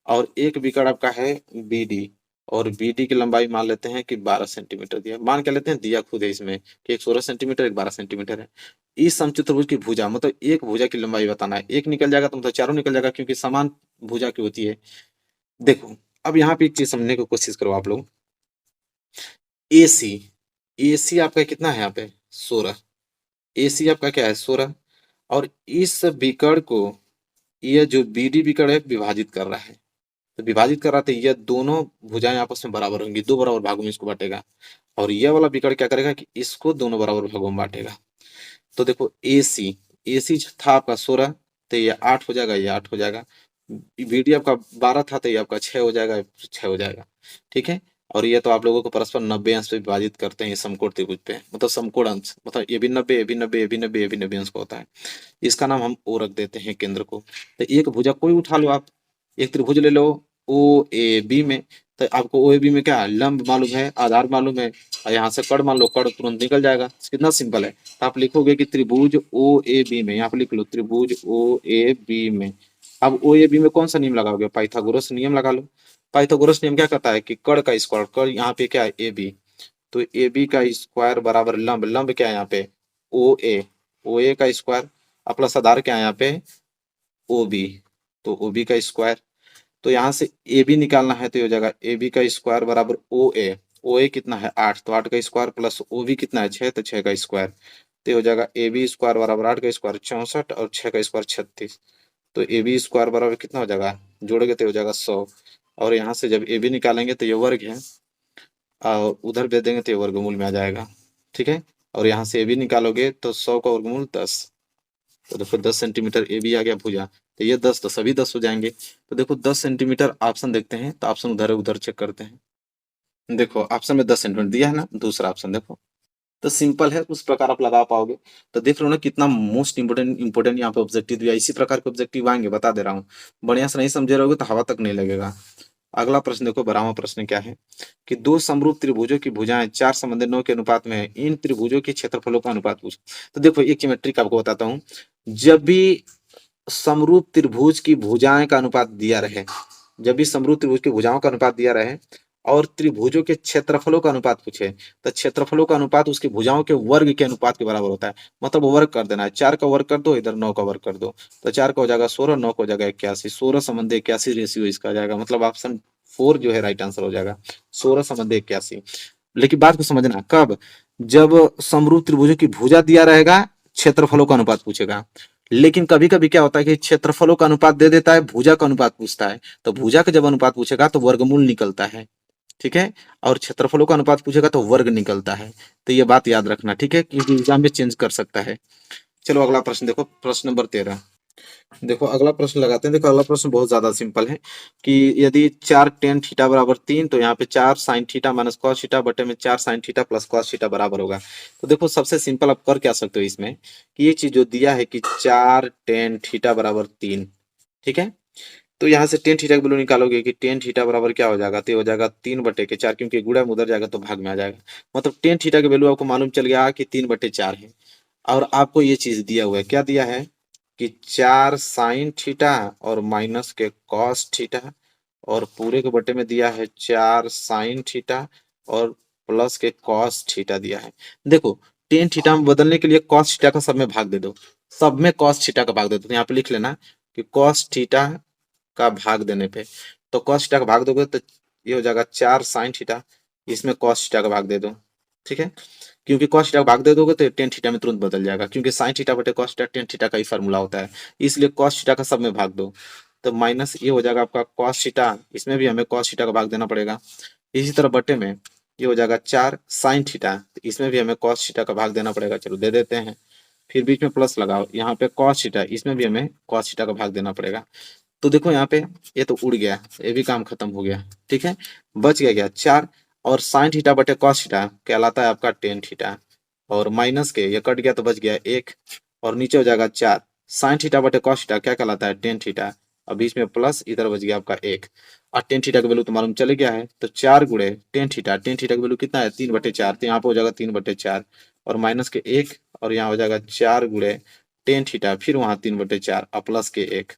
और एक विकर्ण आपका है BD, और BD की लंबाई मान लेते हैं कि 12 सेंटीमीटर दिया है। मान के लेते हैं दिया खुद है इसमें कि एक 16 सेंटीमीटर, एक 12 सेंटीमीटर है। इस समचतुर्भुज की भुजा मतलब एक भुजा की लंबाई बताना है। एक निकल जाएगा तो मतलब चारों निकल जाएगा, क्योंकि समान भुजा की होती है। देखो अब यहाँ पे एक चीज समझने की कोशिश करो आप लोग। AC, AC आपका कितना है यहाँ पे 16, AC आपका क्या है 16, और इस विकर्ण को ये जो BD विकर्ण है विभाजित कर रहा है। तो विभाजित कर रहा था, ये दोनों भुजाएं आपस में बराबर होंगी, दो बराबर भागों में इसको बांटेगा। और यह वाला विकर्ण क्या करेगा कि इसको दोनों बराबर भागों में बांटेगा। तो देखो AC, AC था आपका 16, तो ये 8 हो जाएगा, ये 8 हो जाएगा। BD आपका 12 था, तो ये आपका 6 हो जाएगा, 6 हो जाएगा, ठीक है। और ये तो आप लोगों को परस्पर 90 अंश पे विभाजित करते हैं समकोण त्रिभुज पे, मतलब समकोण अंश, मतलब ये भी 90, ये भी 90, ये भी 90, ये भी 90 अंश का होता है। इसका नाम हम O रख देते हैं केंद्र को। तो एक भुजा कोई उठा लो आप, एक त्रिभुज ले लो OAB में। तो आपको OAB में क्या है, लंब मालूम है, आधार मालूम है, और यहाँ से कड़ मान लो, कड़ तुरंत निकल जाएगा। कितना सिंपल है। तो आप लिखोगे कि त्रिभुज OAB में, यहाँ पे लिख लो त्रिभुज OAB में। अब OAB में कौन सा नियम लगाओगे, पाइथागोरस नियम लगा लो। पाइथागोरस नियम क्या कहता है कि कड़ का स्क्वायर, कड़ यहाँ पे क्या है AB, तो AB का स्क्वायर बराबर लंब, लंब क्या है यहाँ पे OA, OA का स्क्वायर, और प्लस आधार क्या है यहाँ पे OB, तो OB का स्क्वायर। तो यहाँ से AB निकालना है, तो ये हो जाएगा AB का स्क्वायर बराबर OA, OA कितना है 8, तो 8 का स्क्वायर प्लस OB कितना है 6, तो 6 का स्क्वायर। तो ये हो जाएगा AB स्क्वायर बराबर 8 का स्क्वायर 64, और 6 का स्क्वायर 36। तो AB स्क्वायर बराबर कितना हो जाएगा, जोड़ोगे तो हो जाएगा 100। और यहाँ से जब AB निकालेंगे तो ये वर्ग है, और उधर भेज देंगे तो ये वर्गमूल में आ जाएगा, ठीक है। और यहाँ से AB निकालोगे तो 100 का वर्गमूल 10, तो देखो 10 सेंटीमीटर AB आ गया भुजा। तो ये 10 तो सभी 10 हो जाएंगे। तो देखो 10 सेंटीमीटर ऑप्शन देखते हैं, तो ऑप्शन उधर है, उधर चेक करते हैं। देखो ऑप्शन में 10 सेंटीमीटर दिया है ना, दूसरा ऑप्शन देखो। तो सिंपल है, उस प्रकार आप लगा पाओगे। तो देख रहे हो ना कितना मोस्ट इंपोर्टेंट यहाँ पे ऑब्जेक्टिव दिया। इसी प्रकार के ऑब्जेक्टिव आएंगे, बता दे रहा हूँ। बढ़िया से नहीं समझे रहोगे तो हवा तक नहीं लगेगा। अगला प्रश्न देखो, 12वां प्रश्न क्या है कि दो समरूप त्रिभुजों की भुजाएं 4 संबंधी 9 के अनुपात में है, इन त्रिभुजों के क्षेत्रफलों का अनुपात पूछ। तो देखो एक ज्योमेट्रिक आपको बताता हूँ। जब भी समरूप त्रिभुज की भुजाएं का अनुपात दिया रहे, जब भी समरूप त्रिभुज की भुजाओं का अनुपात दिया रहे और त्रिभुजों के क्षेत्रफलों का अनुपात पूछे, तो क्षेत्रफलों का अनुपात उसकी भुजाओं के वर्ग के अनुपात के बराबर होता है। मतलब वर्ग कर देना है, 4 का वर्ग कर दो, इधर 9 का वर्ग कर दो, तो 4 का हो जाएगा 16, 9 का हो जाएगा 81, 16 संबंधी 81 रेशियो इसका आ जाएगा। मतलब ऑप्शन 4 जो है राइट आंसर हो जाएगा, 16 संबंधी 81। लेकिन बात को समझना, कब, जब समरूप त्रिभुजों की भुजा दिया रहेगा, क्षेत्रफलों का अनुपात पूछेगा। लेकिन कभी कभी क्या होता है कि क्षेत्रफलों का अनुपात दे देता है, भुजा का अनुपात पूछता है। तो भुजा का जब अनुपात पूछेगा तो वर्गमूल निकलता है, ठीक है। और क्षेत्रफलों का अनुपात पूछेगा तो वर्ग निकलता है। तो ये बात याद रखना, ठीक है, क्योंकि एग्जाम में चेंज कर सकता है। चलो अगला प्रश्न देखो, प्रश्न नंबर 13। देखो अगला प्रश्न लगाते हैं। देखो अगला प्रश्न बहुत ज्यादा सिंपल है कि यदि 4 टेन थीटा बराबर 3, तो यहाँ पे 4 sine theta minus cos theta बटे में 4 sine theta plus cos theta बराबर होगा। तो देखो सबसे सिंपल आप कर क्या सकते हो इसमें कि ये चीज जो दिया है कि 4 टेन थीटा बराबर 3, ठीक है। तो यहाँ से टेन थीटा की वैल्यू निकालोगे कि टेन थीटा बराबर क्या हो जाएगा, तो हो जाएगा 3/4, क्योंकि गुणा में उधर जाएगा तो भाग में आ जाएगा। मतलब टेन थीटा की वैल्यू आपको मालूम चल गया कि 3/4 है। और आपको ये चीज दिया हुआ है, क्या दिया है कि 4 साइन थीटा और माइनस के कॉस थीटा, और पूरे के बटे में दिया है 4 साइन थीटा और प्लस के कॉस थीटा दिया है। देखो टेन थीटा में बदलने के लिए कॉस थीटा का सब में भाग दे दो, सब में कॉस थीटा का भाग दे दो। तो यहाँ पे लिख लेना कि कॉस थीटा का भाग देने पे, तो कॉस थीटा का भाग दोगे तो ये हो जाएगा 4 साइन थीटा, इसमें कॉस थीटा का भाग दे दो, ठीक है। क्योंकि कॉस थीटा का भाग दे दोगे तो टेन थीटा में तुरंत बदल जाएगा, क्योंकि साइन थीटा बटे कॉस थीटा टेन थीटा का ही फॉर्मूला होता है। इसलिए कॉस थीटा का सब में भाग दो, तो माइनस ये हो जाएगा आपका कॉस थीटा, इसमें भी हमें कॉस थीटा का भाग देना पड़ेगा। इसी तरह बटे में ये हो जाएगा 4 साइन थीटा, इसमें भी हमें कॉस थीटा का भाग देना पड़ेगा। चलो दे देते हैं। फिर बीच में प्लस लगाओ, यहाँ पे कॉस थीटा, इसमें भी हमें कॉस थीटा का भाग देना पड़ेगा। तो देखो यहाँ पे ये तो उड़ गया, ये भी काम खत्म हो गया, ठीक है। बच गया क्या 4, और साइन थीटा बटे कॉस थीटा कहलाता है आपका टेन थीटा, और माइनस के ये कट गया तो बच गया 1, और नीचे हो जाएगा 4 साइन थीटा बटे कॉस थीटा क्या कहलाता है टेन थीटा, और बीच में प्लस, इधर बच गया आपका 1। और टेन थीटा का वैल्यू तो मालूम चले गया है, तो 4 गुणे टेन थीटा, टेन थीटा का वैल्यू कितना है 3/4, तो यहाँ पे हो जाएगा 3/4, और माइनस के 1, और यहाँ हो जाएगा 4 गुणे टेन थीटा, फिर वहां 3/4 और प्लस के 1,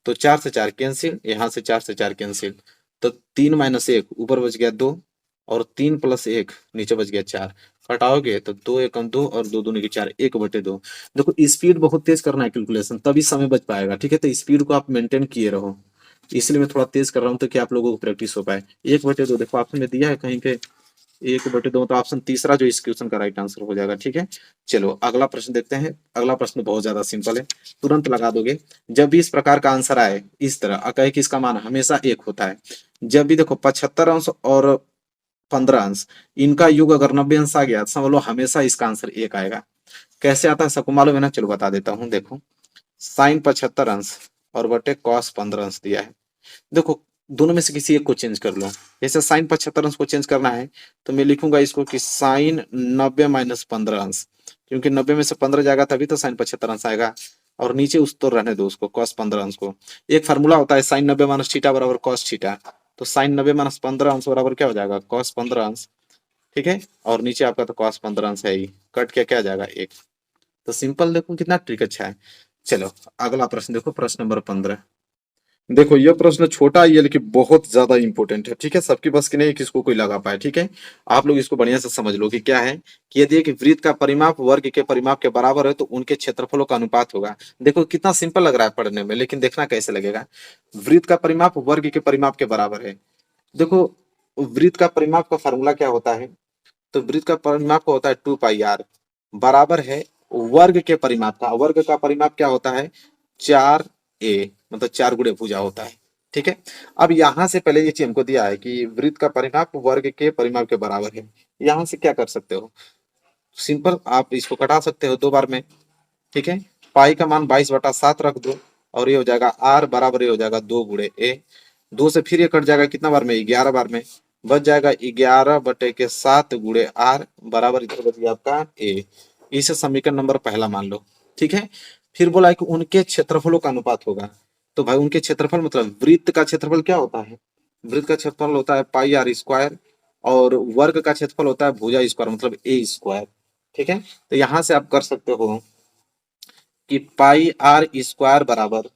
तो 4 से 4 कैंसिल, यहाँ से 4 से 4 कैंसिल, तो 3 माइनस 1 ऊपर बच गया 2, और 3 प्लस 1 नीचे बच गया 4, घटाओगे तो 2 एकम 2 और 2 दूनी की 4, 1/2। देखो स्पीड बहुत तेज करना है कैलकुलेशन, तभी समय बच पाएगा, ठीक है। तो स्पीड को आप मेंटेन किए रहो, इसलिए मैं थोड़ा तेज कर रहा हूँ ताकि आप लोगों को प्रैक्टिस हो पाए। 1/2 देखो ऑप्शन में दिया है कहीं पे 1/2, तो ऑप्शन तीसरा जो इस क्वेश्चन का राइट आंसर हो जाएगा, ठीक है। चलो अगला प्रश्न देखते हैं। अगला प्रश्न बहुत ज्यादा सिंपल है, तुरंत लगा दोगे। जब भी इस प्रकार का आंसर आए इस तरह, कहे कि इसका मान हमेशा 1 होता है, जब भी देखो 75 अंश और 15 अंश, इनका योग अगर 90 अंश आ गया तो समझ लो हमेशा इसका आंसर 1 आएगा। कैसे आता है सबको मालूम है ना, चलो बता देता हूँ। देखो साइन 75 अंश और बटे कॉस 15 अंश दिया है। देखो दोनों में से किसी एक को चेंज कर लो। जैसे साइन 75 अंश को चेंज करना है तो मैं लिखूंगा इसको कि साइन 90 माइनस 15 अंश, क्योंकि 90 में से 15 जाएगा तभी तो साइन 75 अंश आएगा। और नीचे उस तो रहने दो उसको, कॉस 15 अंश को। एक फार्मूला होता है साइन 90 माइनस थीटा बराबर कॉस थीटा, तो साइन 90 माइनस 15 अंश बराबर क्या हो जाएगा, कॉस 15 अंश, ठीक है। और नीचे आपका तो कॉस 15 अंश है ही, कट के क्या आ जाएगा 1। तो सिंपल, देखो कितना ट्रिक अच्छा है। चलो अगला प्रश्न देखो, प्रश्न नंबर 15। देखो यह प्रश्न छोटा ही है लेकिन बहुत ज्यादा इंपॉर्टेंट है, ठीक है। सबकी बस की नहीं किसको कोई लगा पाए, ठीक है। आप लोग इसको बढ़िया से समझ लो कि क्या है कि यदि एक वृत्त का परिमाप वर्ग के परिमाप के बराबर है तो उनके क्षेत्रफलों का अनुपात होगा। देखो कितना सिंपल लग रहा है पढ़ने में, लेकिन देखना कैसे लगेगा। वृत्त का परिमाप वर्ग के परिमाप के बराबर है। देखो वृत्त का परिमाप का फॉर्मूला क्या होता है, तो वृत्त का परिमाप होता है 2 पाई आर, बराबर है वर्ग के परिमाप का। वर्ग का परिमाप क्या होता है, 4a, मतलब 4 गुणे भुजा होता है, ठीक है। अब यहां से पहले ये चीज हमको दिया है कि वृत्त का परिमाप वर्ग के परिमाप के बराबर है। यहां से क्या कर सकते हो, सिंपल आप इसको कटा सकते हो 2 बार में, ठीक है। पाई का मान 22/7 रख दो, और ये हो जाएगा आर बराबर, ये हो जाएगा 2 गुणे ए। 2 से फिर ये कट जाएगा कितना बार में, 11 बार में, बच जाएगा 11/7 गुणे आर बराबर, इधर बच गया आपका ए। इसे समीकरण नंबर पहला मान लो, ठीक है। फिर बोला है कि उनके क्षेत्रफलों का अनुपात होगा। तो भाई उनके क्षेत्रफल मतलब वृत्त का क्षेत्रफल क्या होता है, वृत्त का क्षेत्रफल होता है पाई आर स्क्वायर, और वर्ग का क्षेत्रफल होता है भुजा स्क्वायर मतलब ए स्क्वायर, ठीक है। तो यहां से आप कर सकते हो कि पाई आर स्क्वायर बराबर,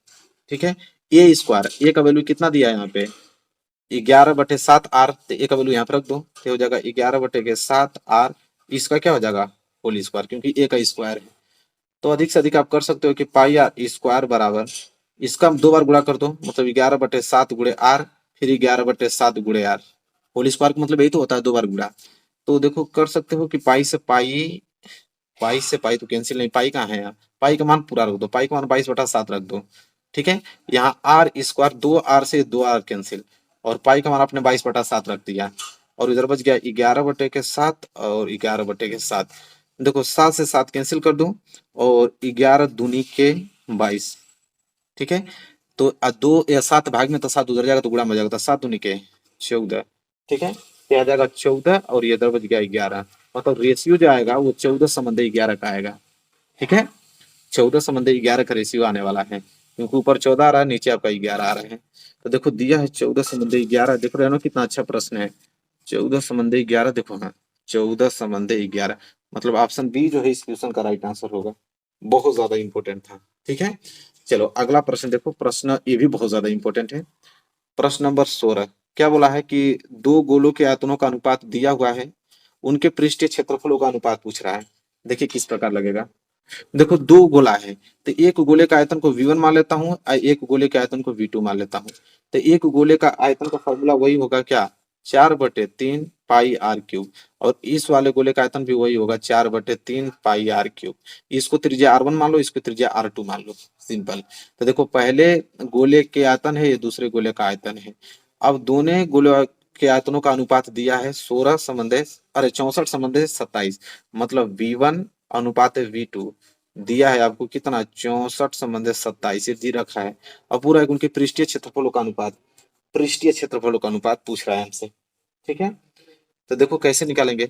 ठीक है, ए स्क्वायर, ए का वैल्यू कितना दिया है यहाँ पे 11/7 आर, तो ए का वैल्यू यहाँ पे रख दो, तो हो जाएगा 11/7 आर, इसका क्या हो जाएगा होल स्क्वायर, क्योंकि ए का स्क्वायर है। तो अधिक से अधिक आप कर सकते हो कि पाई आर स्क्वायर बराबर, इसका 2 बार गुणा कर दो, मतलब 11/7 गुणे आर, फिर 11/7 गुणे आर, होल स्क्वायर का मतलब यही तो होता है 2 बार गुणा। तो देखो कर सकते हो कि पाई से पाई, पाई से पाई तो कैंसिल नहीं, पाई कहाँ है यहाँ, पाई का मान पूरा रख दो, पाई का मान 22/7 रख दो, ठीक है। यहाँ आर स्क्वायर, 2 आर से 2 आर कैंसिल, और पाई का मान आपने 22/7 रख दिया, और इधर बच गया 11/7 और 11/7। देखो 7 से 7 कैंसिल कर दो, और 11 दूनी के 22, ठीक है। तो 2 या 7 भाग में तो 7 उधर जाएगा तो गुणा में हो जाएगा, तो 7 दूनी के 14, ठीक है। तो आ जाएगा 14, और ये इधर बच गया 11, मतलब रेशियो जो आएगा वो 14:11 का आएगा, ठीक है। 14:11 का रेशियो आने वाला है, क्योंकि ऊपर 14 आ रहा है, नीचे आपका 11 आ रहा है। तो देखो दिया है 14:11, देखो रहे ना कितना अच्छा प्रश्न है। 14:11, देखो हाँ 14:11, मतलब ऑप्शन बी जो है इस क्वेश्चन का राइट आंसर होगा। बहुत ज्यादा इंपॉर्टेंट था, ठीक है। चलो अगला प्रश्न देखो, प्रश्न ये भी बहुत ज्यादा इंपॉर्टेंट है। प्रश्न नंबर 16, क्या बोला है कि दो गोलों के आयतनों का अनुपात दिया हुआ है, उनके पृष्ठीय क्षेत्रफलों का अनुपात पूछ रहा है। देखिए किस प्रकार लगेगा। देखो 2 गोला है, तो एक गोले का आयतन को V1 मान लेता हूँ और एक गोले के आयतन को V2 मान लेता हूँ। तो एक गोले का आयतन का फॉर्मूला वही होगा क्या, 4/3 पाई r क्यूब, और इस वाले गोले का आयतन भी वही होगा 4/3 पाई r क्यूब। इसको त्रिज्या R1 मान लो, इसको त्रिज्या R2 मान लो, सिंपल। तो देखो पहले गोले के आयतन है, ये दूसरे गोले का आयतन है। अब दोनों गोले के आयतनों का अनुपात दिया है 64:27, मतलब V1 अनुपात V2 दिया है आपको कितना 64:27 दी रखा है। अब पूरा एक उनके पृष्ठीय क्षेत्रफलों का अनुपात, पृष्ठीय क्षेत्रफलों का अनुपात पूछ रहा है हमसे, ठीक है। तो देखो कैसे निकालेंगे,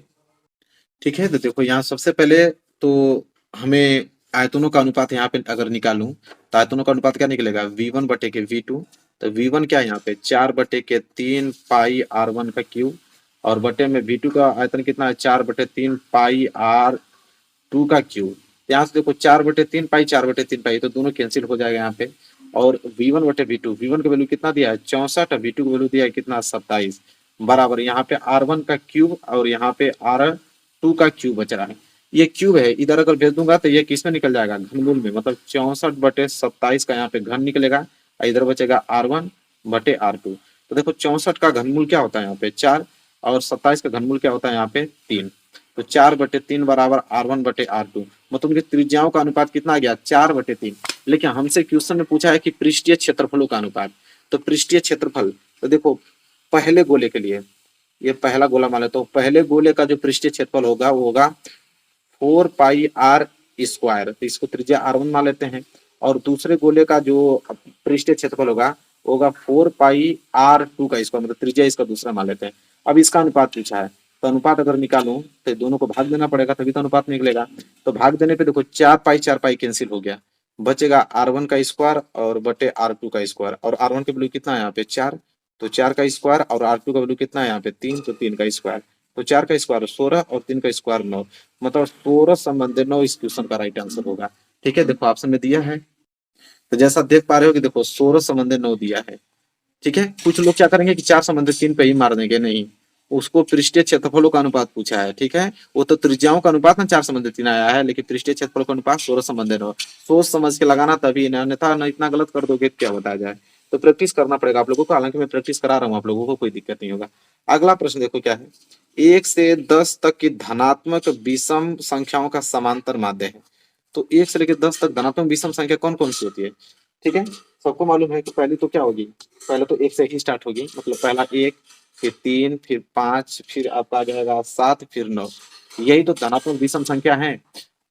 ठीक है। तो देखो यहाँ सबसे पहले तो हमें आयतनों का अनुपात यहाँ पे अगर निकालूं तो आयतनों का अनुपात क्या निकलेगा, V1/V2। तो V1 क्या है यहाँ पे 4/3 पाई R1 का क्यूब, और बटे में V2 का आयतन कितना है 4/3 पाई R2 का क्यूब, यहाँ से देखो 4/3 पाई 4/3 पाई, तो दोनों कैंसिल हो जाएगा यहाँ पे। और V1/V2, V1 का वैल्यू कितना दिया है 64 और V2 का वैल्यू दिया है कितना 27, बराबर यहाँ पे R1 का क्यूब और यहाँ पे R2 का क्यूब बच रहा है। ये क्यूब है, इधर अगर भेज दूंगा तो ये किस में निकल जाएगा, घनमूल में, मतलब 64/27 का यहाँ पे घन निकलेगा और इधर बचेगा R1/R2। तो देखो 64 का घनमूल क्या होता है यहाँ पे 4 और 27 का घनमूल क्या होता है यहाँ पे 3। तो 4/3 बराबर R1/R2, मतलब उनकी त्रिज्याओं का अनुपात कितना आ गया 4/3। लेकिन हमसे क्वेश्चन में पूछा है कि पृष्ठीय क्षेत्रफलों का अनुपात। तो पृष्ठीय क्षेत्रफल, तो देखो पहले गोले के लिए, ये पहला गोला मान लेते, तो पहले गोले का जो पृष्ठीय क्षेत्रफल होगा वो होगा 4πr², तो इसको त्रिज्या R1 मान लेते हैं। और दूसरे गोले का जो पृष्ठीय क्षेत्रफल होगा वो होगा 4πr² का स्क्वायर, मतलब त्रिज्या इसका दूसरा मान लेते हैं। अब इसका अनुपात पूछा है, तो अनुपात अगर निकालूं तो दोनों को भाग देना पड़ेगा तभी तो अनुपात निकलेगा। तो भाग देने पे देखो 4π कैंसिल हो गया, बचेगा R1 का स्क्वायर और बटे R2 का स्क्वायर। और R1 का वैल्यू कितना है यहाँ पे 4, तो 4 का स्क्वायर, और R2 का वैल्यू कितना है यहाँ पे 3, तो 3 का स्क्वायर। तो 4 का स्क्वायर 16 और 3 का स्क्वायर 9, मतलब 16 संबंधित 9 इस क्वेश्चन का राइट आंसर होगा। ठीक है, देखो ऑप्शन में दिया है, तो जैसा देख पा रहे हो कि देखो 16 संबंधित 9 दिया है। ठीक है, कुछ लोग क्या करेंगे कि 4 संबंधित 3 पे ही मार देंगे, नहीं, उसको पृष्ठीय क्षेत्रफलों का अनुपात पूछा है। ठीक है, वो तो त्रिज्याओं का अनुपात ना 4 संबंधित 3 आया है, लेकिन पृष्ठीय क्षेत्रफलों का अनुपात 16 संबंधित 9। सोच समझ के लगाना तभी, अन्यथा इतना गलत कर दोगे क्या बताया जाए। तो प्रैक्टिस करना पड़ेगा आप लोगों को, हालांकि मैं प्रैक्टिस करा रहा हूँ आप लोगों को, कोई दिक्कत नहीं होगा। अगला प्रश्न देखो क्या है, 1 से 10 तक की धनात्मक विषम संख्याओं का समांतर माध्य है। तो 1 से लेकर 10 तक धनात्मक विषम संख्या कौन कौन सी होती है। ठीक है, सबको मालूम है कि पहली तो क्या होगी, पहले तो 1 से ही स्टार्ट होगी, मतलब पहला 1, फिर 3, फिर 5, फिर आपका आ जाएगा 7, फिर 9, यही तो धनात्मक विषम संख्या है।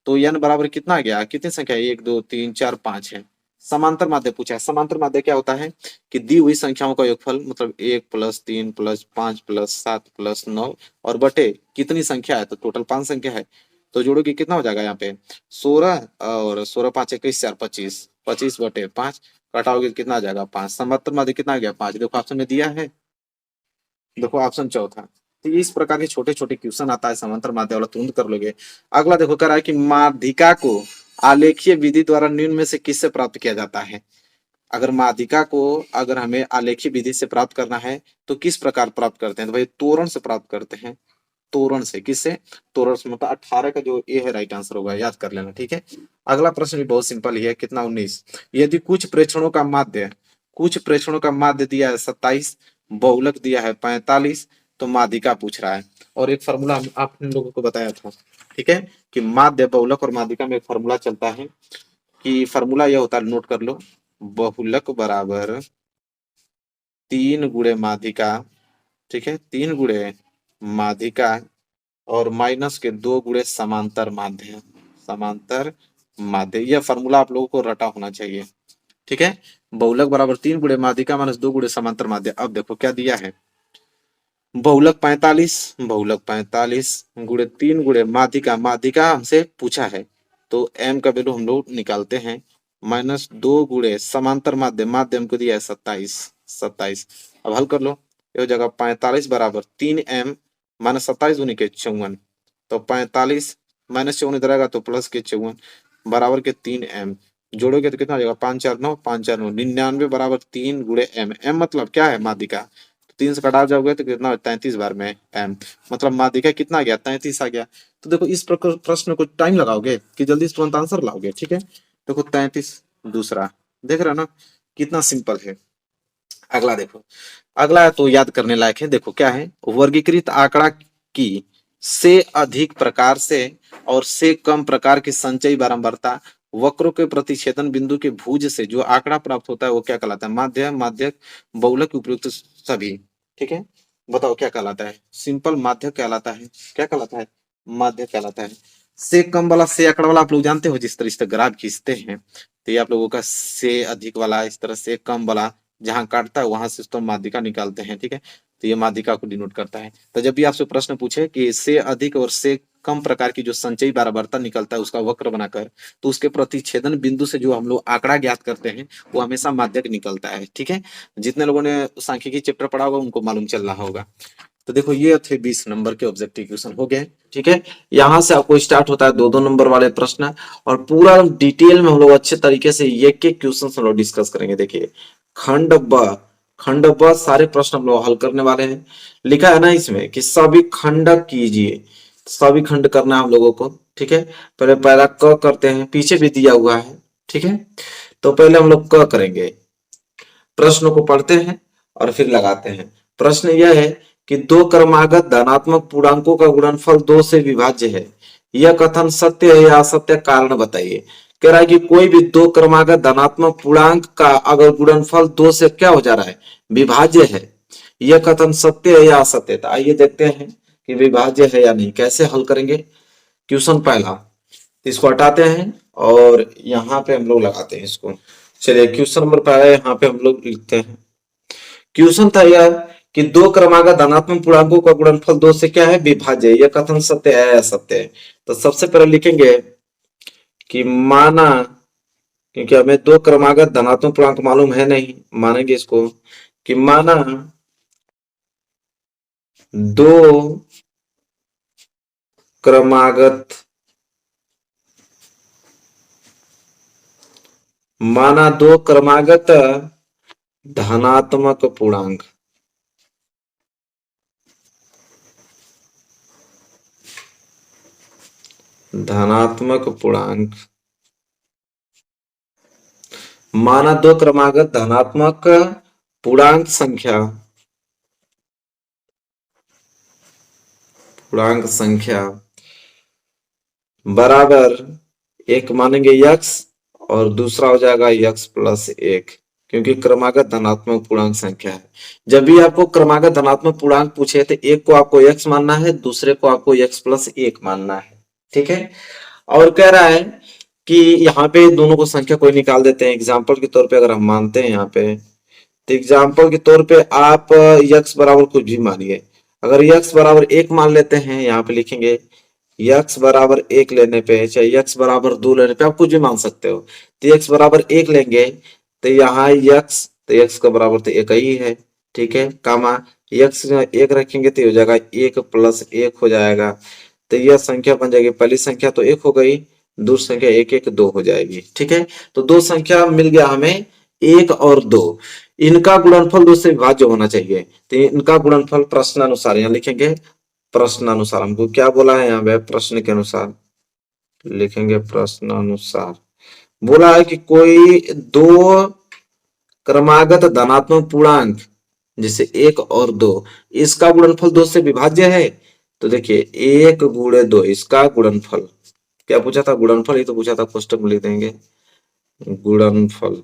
तो n बराबर कितना आ गया, कितनी संख्या है 1 2 3 4 5 है। समांतर माध्य पूछा है, समांतर माध्य क्या होता है कि दी हुई संख्याओं का योगफल, मतलब 1 + 3 + 5 + 7 + 9 और बटे कितनी संख्या है, तो टोटल 5 संख्या है। तो जोड़ोगे कितना हो जाएगा यहाँ पे 16, और 16 5 21 4 25, 25/5 कटाओगे कितना आ जाएगा 5। समांतर माध्य कितना आ गया 5, देखो ऑप्शन में दिया है, देखो ऑप्शन चौथा। तो इस प्रकार के छोटे छोटे क्वेश्चन आता है समांतर माध्य वाला, तुरंत कर लोगे। अगला देखो कह रहा है कि माध्यिका को आलेखीय विधि द्वारा निम्न में से किससे प्राप्त किया जाता है। अगर माध्यिका को अगर हमें आलेखीय विधि से प्राप्त करना है तो किस प्रकार प्राप्त करते हैं, तो भाई तोरण से प्राप्त करते हैं। तोरण से, किससे, तोरण से, मतलब 18 का जो ए है राइट आंसर होगा, याद कर लेना। ठीक है, अगला प्रश्न भी बहुत सिंपल ही है, कितना 19, यदि कुछ प्रेक्षणों का माध्य, कुछ प्रेक्षणों का माध्य दिया है 27, बहुलक दिया है 45, तो माध्यिका पूछ रहा है। और एक फॉर्मूला आप लोगों को बताया था, ठीक है, कि माध्य बहुलक और माध्यिका में एक फॉर्मूला चलता है, कि फॉर्मूला यह होता है, नोट कर लो, बहुलक बराबर 3 गुणे माध्यिका, ठीक है, 3 गुणे माध्यिका और माइनस के 2 गुणे समांतर माध्य, समांतर माध्य। यह फॉर्मूला आप लोगों को रटा होना चाहिए। ठीक है, बहुलक बराबर 3 गुणे माध्यिका माइनस 2 गुणे समांतर माध्य। अब देखो क्या दिया है, बहुलक 45, बहुलक 45 गुणे 3 गुणे माध्यिका, माध्यिका हमसे पूछा है, तो m का वैल्यू हम लोग निकालते हैं, माइनस 2 गुणे समांतर माध्य, माध्य हमको दिया है 27, 27। अब हल कर लो, ये हो जाएगा 45 बराबर 3m माइनस 27 दूनी के 54, तो 45 माइनस 54 इधर आएगा तो प्लस के 54 बराबर के 3m, जोड़ोगे तो कितना हो जाएगा 5 4 9, 5 4 9, 99 बराबर 3 गुणे m। m मतलब क्या है माध्यिका, 3 से कटा जाओगे तो कितना 33 बार में m, मतलब माध्यिका कितना आ गया 33 आ गया। तो देखो इस प्रश्न को टाइम लगाओगे कि जल्दी तुरंत आंसर लाओगे। ठीक है, देखो 33 दूसरा, देख रहे हो ना कितना सिंपल है। अगला देखो, अगला तो याद करने लायक है, देखो क्या है, वर्गीकृत आंकड़ा की से अधिक प्रकार से और से कम प्रकार की संचयी बारंबारता वक्रों के प्रतिच्छेदन बिंदु के भुज से जो आंकड़ा प्राप्त होता है वो क्या कहलाता है, माध्य, माध्यक, बहुलक, उपयुक्त सभी। ठीक है, बताओ क्या कहलाता है, सिंपल माध्यक कहलाता है, क्या कहलाता है, माध्यक कहलाता है। से कम वाला, से आंकड़ा वाला आप लोग जानते हो, जिस तरह से ग्राफ खींचते हैं, तो ये आप लोगों का से अधिक वाला, इस तरह से कम वाला जहां काटता है वहां से तो माध्यिका निकालते हैं। ठीक है, तो ये माध्यिका को डिनोट करता है। तो जब भी आपसे प्रश्न पूछे कि से अधिक और से कम प्रकार की जो संचयी बारंबारता निकलता है उसका वक्र बनाकर, तो उसके प्रतिच्छेदन बिंदु से जो हम लोग आंकड़ा ज्ञात करते हैं वो हमेशा माध्यक निकलता है। ठीक है, जितने लोगों ने सांख्यिकी चैप्टर पढ़ा होगा उनको मालूम चल रहा होगा। तो देखो ये थे 20 नंबर के ऑब्जेक्टिव क्वेश्चन हो गए। ठीक है, यहाँ से आपको स्टार्ट होता है 2-2 नंबर वाले प्रश्न, और पूरा डिटेल में हम लोग अच्छे तरीके से एक एक क्वेश्चन हम लोग डिस्कस करेंगे। देखिए खंड ब सारे प्रश्न हम लोग हल करने वाले हैं। लिखा है ना इसमें कि सभी खंड कीजिए, सभी खंड करना है हम लोगों को। ठीक है, पहले पहला क करते हैं, पीछे भी दिया हुआ है। ठीक है, तो पहले हम लोग क करेंगे, प्रश्न को पढ़ते हैं और फिर लगाते हैं। प्रश्न यह है कि दो क्रमागत धनात्मक पूर्णांकों का गुणनफल 2 से विभाज्य है, यह कथन सत्य है या असत्य, कारण बताइए। कह रहा है कि कोई भी दो क्रमागत धनात्मक पूर्णांक का अगर गुणनफल 2 से क्या हो जा रहा है, विभाज्य है, यह कथन सत्य है या असत्य। तो आइए देखते हैं कि विभाज्य है या नहीं। कैसे हल करेंगे? क्वेश्चन पहला, इसको हटाते हैं और यहाँ पे हम लोग लगाते हैं इसको। चलिए क्वेश्चन नंबर पहला यहाँ पे हम लोग लिखते हैं। क्वेश्चन था यह कि दो क्रमागत धनात्मक पूर्णांकों का गुणनफल 2 से क्या है, विभाज्य है, यह कथन सत्य है या असत्य है। तो सबसे पहले लिखेंगे कि माना, क्योंकि हमें दो क्रमागत धनात्मक पूर्णांक मालूम है नहीं, मानेंगे इसको कि माना दो क्रमागत धनात्मक पूर्णांक, माना दो क्रमागत धनात्मक पूर्णांक संख्या बराबर एक मानेंगे यक्स और दूसरा हो जाएगा यक्स प्लस एक, क्योंकि क्रमागत धनात्मक पूर्णांक संख्या है। जब भी आपको क्रमागत धनात्मक पूर्णांक पूछे तो एक को आपको x मानना है, दूसरे को आपको x प्लस एक मानना है। ठीक है, और कह रहा है कि यहाँ पे दोनों को संख्या कोई निकाल देते हैं। एग्जाम्पल के तौर पे अगर हम मानते हैं यहाँ पे, तो एग्जाम्पल के तौर पे आप x बराबर कुछ भी मानिए। अगर x बराबर एक मान लेते हैं, यहाँ पे लिखेंगे x बराबर एक लेने पे, चाहे x बराबर 2 लेने पे, आप कुछ भी मान सकते हो। तो x बराबर एक लेंगे तो यहाँ x, तो x का बराबर तो एक ही है। ठीक है, कामा x एक रखेंगे तो हो जाएगा एक प्लस एक हो जाएगा। तो यह संख्या बन जाएगी, पहली संख्या तो एक हो गई, दूसरी संख्या एक एक दो हो जाएगी। ठीक है, तो दो संख्या मिल गया हमें, एक और दो, इनका गुणनफल 2 से विभाज्य होना चाहिए। तो इनका गुणनफल प्रश्नानुसार यहाँ लिखेंगे, प्रश्नानुसार हमको क्या बोला है यहाँ पे, प्रश्न के अनुसार लिखेंगे, प्रश्नानुसार बोला है कि कोई दो क्रमागत धनात्मक पूर्णांक जैसे एक और दो, इसका गुणनफल 2 से विभाज्य है। तो देखिए एक गुणे दो, इसका गुणनफल क्या पूछा था, गुणनफल ही तो पूछा था, कोष्टक में लिख देंगे गुणनफल।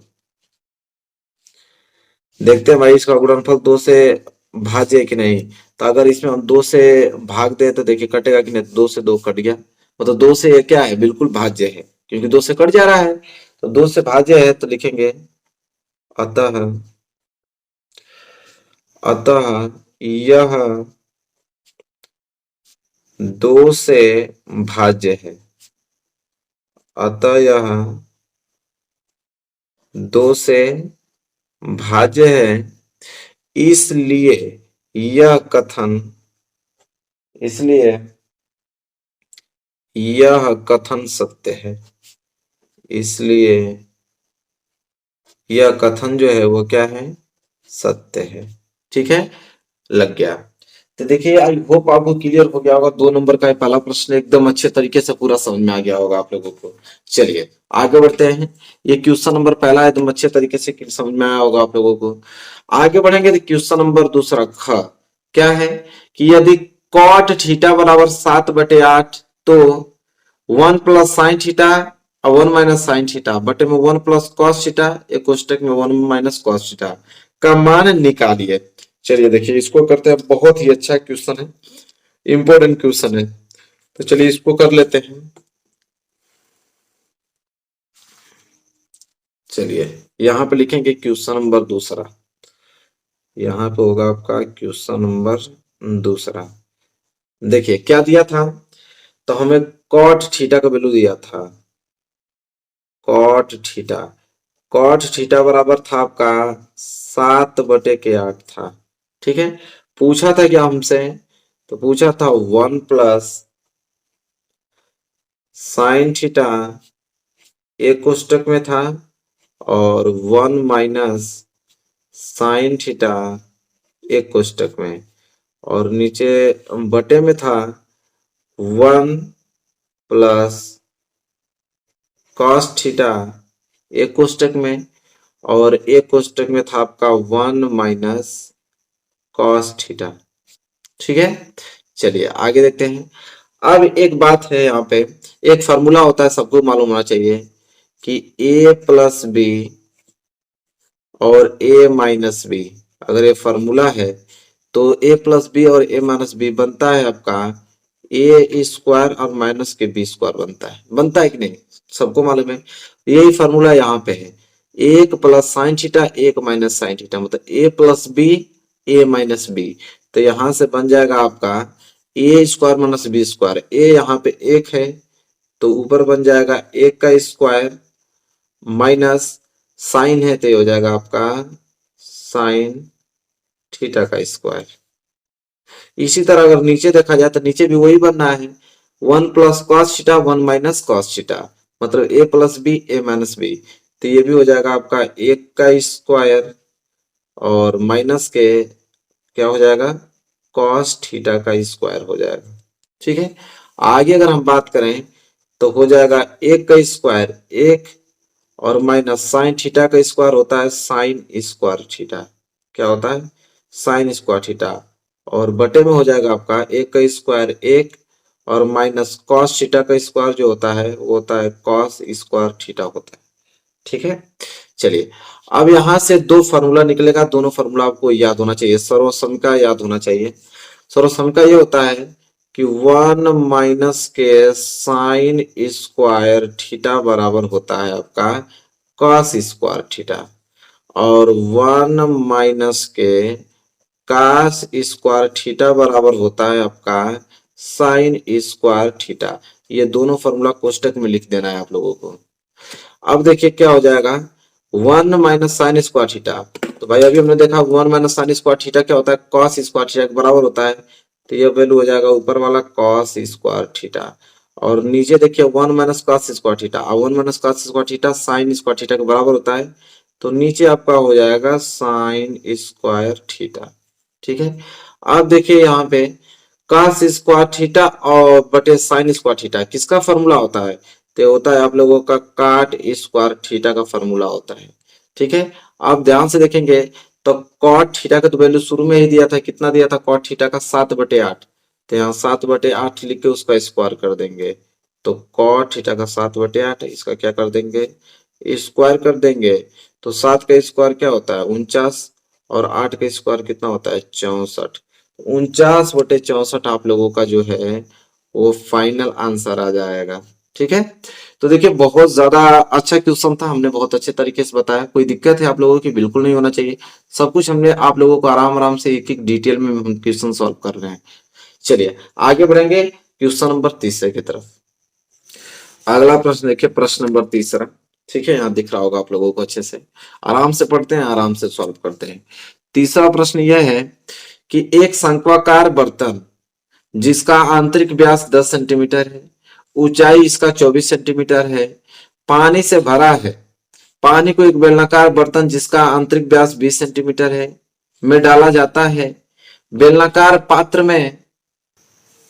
देखते हैं भाई इसका गुणनफल 2 से भाज्य है कि नहीं। तो अगर इसमें हम 2 से भाग दे तो देखिए कटेगा कि नहीं, 2 से 2 कट गया, मतलब 2 से क्या है, बिल्कुल भाज्य है, क्योंकि 2 से कट जा रहा है। तो 2 से भाज्य है, तो लिखेंगे अतः यह 2 से भाज्य है, अतः यह 2 से भाज्य है, इसलिए यह कथन सत्य है। इसलिए यह कथन जो है वो क्या है, सत्य है। ठीक है, लग गया। तो देखिए आई होप आपको क्लियर हो गया होगा। 2 नंबर का पहला प्रश्न एकदम अच्छे तरीके से पूरा समझ में आ गया होगा आप लोगों को। चलिए आगे बढ़ते हैं। ये क्वेश्चन नंबर पहला एकदम अच्छे तरीके से समझ में आया होगा आप लोगों को। आगे बढ़ेंगे तो क्वेश्चन नंबर दूसरा ख क्या है कि यदि कॉट थीटा बराबर 7/8 तो 1 प्लस साइन थीटा और 1 माइनस साइन थीटा बटे में 1 प्लस कॉस थीटा, एक कोष्टक में 1 माइनस कॉस थीटा का मान निकालिए। चलिए देखिए इसको करते हैं, बहुत ही अच्छा क्वेश्चन है, इंपॉर्टेंट क्वेश्चन है। तो चलिए इसको कर लेते हैं। चलिए यहाँ पे लिखेंगे क्वेश्चन नंबर दूसरा, यहाँ पे होगा आपका क्वेश्चन नंबर दूसरा। देखिए क्या दिया था, तो हमें कॉट थीटा का वैल्यू दिया था, कॉट थीटा बराबर था आपका 7/8 था। ठीक है, पूछा था क्या हमसे, तो पूछा था 1 प्लस साइन थीटा एक कोष्टक में था और 1 माइनस साइन थीटा एक कोष्टक में, और नीचे बटे में था 1 प्लस कॉस थीटा एक कोष्टक में, और एक कोष्टक में था आपका 1 माइनस कॉस थीटा। ठीक है, चलिए आगे देखते हैं। अब एक बात है, यहाँ पे एक फॉर्मूला होता है, सबको मालूम होना चाहिए कि a प्लस बी और a माइनस बी, अगर ये फॉर्मूला है तो a प्लस बी और a माइनस बी बनता है आपका a स्क्वायर और माइनस के बी स्क्वायर बनता है कि नहीं, सबको मालूम है। यही फॉर्मूला यहाँ पे है, एक प्लस साइन थीटा एक माइनस साइन थीटा, मतलब a plus B a minus B. तो यहाँ से बन जाएगा आपका a square minus B square, a यहाँ पे एक है तो ऊपर बन जाएगा एक का स्क्वायर माइनस साइन है तो ये हो जाएगा आपका साइन थीटा का स्क्वायर। इसी तरह अगर नीचे देखा जाए तो नीचे भी वही बनना है, 1 plus cos theta 1 minus cos theta, मतलब a plus B a minus B. तो ये भी हो जाएगा आपका एक का स्क्वायर और माइनस के क्या हो जाएगा कॉस थीटा का स्क्वायर हो जाएगा। ठीक है, आगे अगर हम बात करें तो हो जाएगा एक का स्क्वायर एक और माइनस साइन थीटा का स्क्वायर होता है साइन स्क्वायर थीटा, क्या होता है साइन स्क्वायर थीटा, और बटे में हो जाएगा आपका एक का स्क्वायर एक और माइनस कॉस थीटा का स्क्वायर जो होता है वो होता है कॉस स्क्वायर थीटा होता है। ठीक है, चलिए अब यहां से दो फॉर्मूला निकलेगा, दोनों फॉर्मूला आपको याद होना चाहिए, सर्वसम का याद होना चाहिए। सर्वसम का ये होता है कि 1 माइनस के साइन स्क्वायर थीटा बराबर होता है आपका कॉस स्क्वायर थीटा, और 1 माइनस के कॉस स्क्वायर थीटा बराबर होता है आपका साइन स्क्वायर थीटा। ये दोनों फॉर्मूला कोष्टक में लिख देना है आप लोगों को। अब देखिए क्या हो जाएगा 1 माइनस साइन स्क्वायर थीटा, तो भाई अभी हमने देखा 1 माइनस साइन स्क्वायर थीटा क्या होता है कॉस स्क्वायर थीटा के बराबर होता है, तो ये वैल्यू हो जाएगा ऊपर वाला कॉस स्क्वायर थीटा, और नीचे देखिए 1 minus cos square theta, 1 minus cos square theta sine square theta के बराबर होता है, तो नीचे आपका हो जाएगा साइन स्क्वायर थीटा। ठीक है, अब देखिए यहाँ पे कॉस स्क्वायर थीटा और बटे साइन स्क्वायर थीटा किसका फॉर्मूला होता है, तो होता है आप लोगों का काट स्क्वायर थीटा का फॉर्मूला होता है। ठीक है, आप ध्यान से देखेंगे तो कॉट थीटा का तो वैल्यू शुरू में ही दिया था, कितना दिया था कॉट थीटा का 7/8, तो यहाँ 7/8 लिख के उसका स्क्वायर कर देंगे, तो कॉट थीटा का 7/8 इसका क्या कर देंगे स्क्वायर कर देंगे, तो 7 का स्क्वायर क्या होता है 49 और 8 का स्क्वायर कितना होता है 64, 49/64 आप लोगों का जो है वो फाइनल आंसर आ जाएगा। ठीक है, तो देखिए बहुत ज्यादा अच्छा क्वेश्चन था, हमने बहुत अच्छे तरीके से बताया, कोई दिक्कत है आप लोगों की बिल्कुल नहीं होना चाहिए, सब कुछ हमने आप लोगों को आराम आराम से एक एक डिटेल में हम क्वेश्चन सॉल्व कर रहे हैं। चलिए आगे बढ़ेंगे क्वेश्चन नंबर तीसरे की तरफ। अगला प्रश्न देखिए, प्रश्न नंबर तीसरा। ठीक है, यहाँ दिख रहा होगा आप लोगों को अच्छे से, आराम से पढ़ते हैं आराम से सॉल्व करते हैं। तीसरा प्रश्न यह है कि एक शंक्वाकार बर्तन जिसका आंतरिक व्यास 10 सेंटीमीटर है, ऊंचाई इसका 24 सेंटीमीटर है, पानी से भरा है। पानी को एक बेलनाकार बर्तन जिसका आंतरिक व्यास 20 सेंटीमीटर है में डाला जाता है। बेलनाकार पात्र में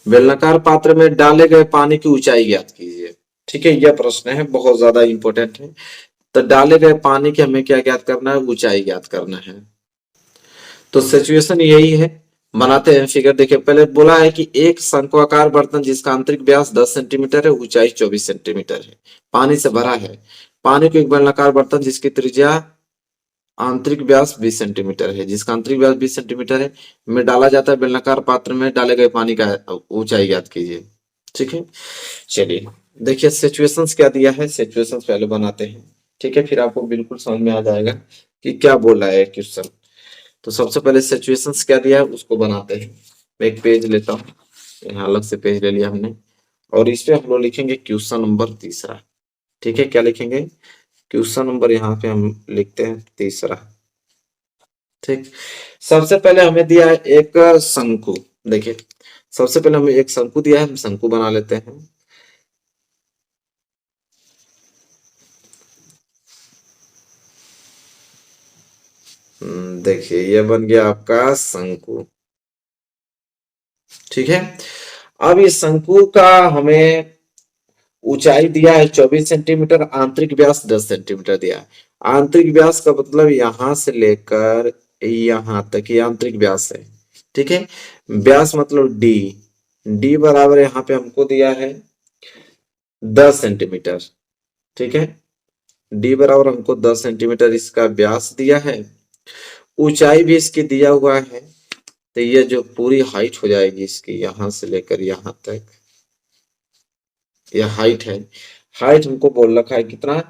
बेलनाकार पात्र में डाले गए पानी की ऊंचाई ज्ञात कीजिए। ठीक है, यह प्रश्न है, बहुत ज्यादा इंपॉर्टेंट है। तो डाले गए पानी की हमें क्या ज्ञात करना है, ऊंचाई ज्ञात करना है। तो सिचुएशन यही है, बनाते हैं फिगर। देखिए पहले बोला है कि एक शंक्वाकार बर्तन जिसका आंतरिक व्यास 10 सेंटीमीटर है, ऊंचाई 24 सेंटीमीटर है, पानी से भरा है। पानी को एक बेलनाकार बर्तन जिसकी त्रिज्या आंतरिक व्यास 20 सेंटीमीटर है, जिसका आंतरिक व्यास 20 सेंटीमीटर है में डाला जाता है। बेलनाकार पात्र में डाले गए पानी का ऊंचाई ज्ञात कीजिए। ठीक है, चलिए देखिए सिचुएशंस क्या दिया है, सिचुएशंस पहले बनाते हैं। ठीक है, फिर आपको बिल्कुल समझ में आ जाएगा कि क्या बोल रहा है क्वेश्चन। तो सबसे पहले सिचुएशंस क्या दिया है उसको बनाते हैं। मैं एक पेज लेता हूँ, यहाँ अलग से पेज ले लिया हमने, और इस पे हम लोग लिखेंगे क्वेश्चन नंबर तीसरा। ठीक है, क्या लिखेंगे क्वेश्चन नंबर यहाँ पे हम लिखते हैं तीसरा। ठीक, सबसे पहले हमें दिया है एक शंकु। देखिए, सबसे पहले हमें एक शंकु दिया है, हम शंकु बना लेते हैं। देखिए ये बन गया आपका शंकु। ठीक है, अब इस शंकु का हमें ऊंचाई दिया है 24 सेंटीमीटर, आंतरिक व्यास 10 सेंटीमीटर दिया है। आंतरिक व्यास का मतलब यहां से लेकर यहां तक ये आंतरिक व्यास है। ठीक है, व्यास मतलब डी, डी बराबर यहाँ पे हमको दिया है 10 सेंटीमीटर। ठीक है, डी बराबर हमको 10 सेंटीमीटर इसका व्यास दिया है। ऊंचाई भी इसकी दिया हुआ है, तो ये जो पूरी हाइट हो जाएगी इसकी यहां से लेकर यहां तक, ये हाइट है। हाइट हमको बोल रखा है कितना,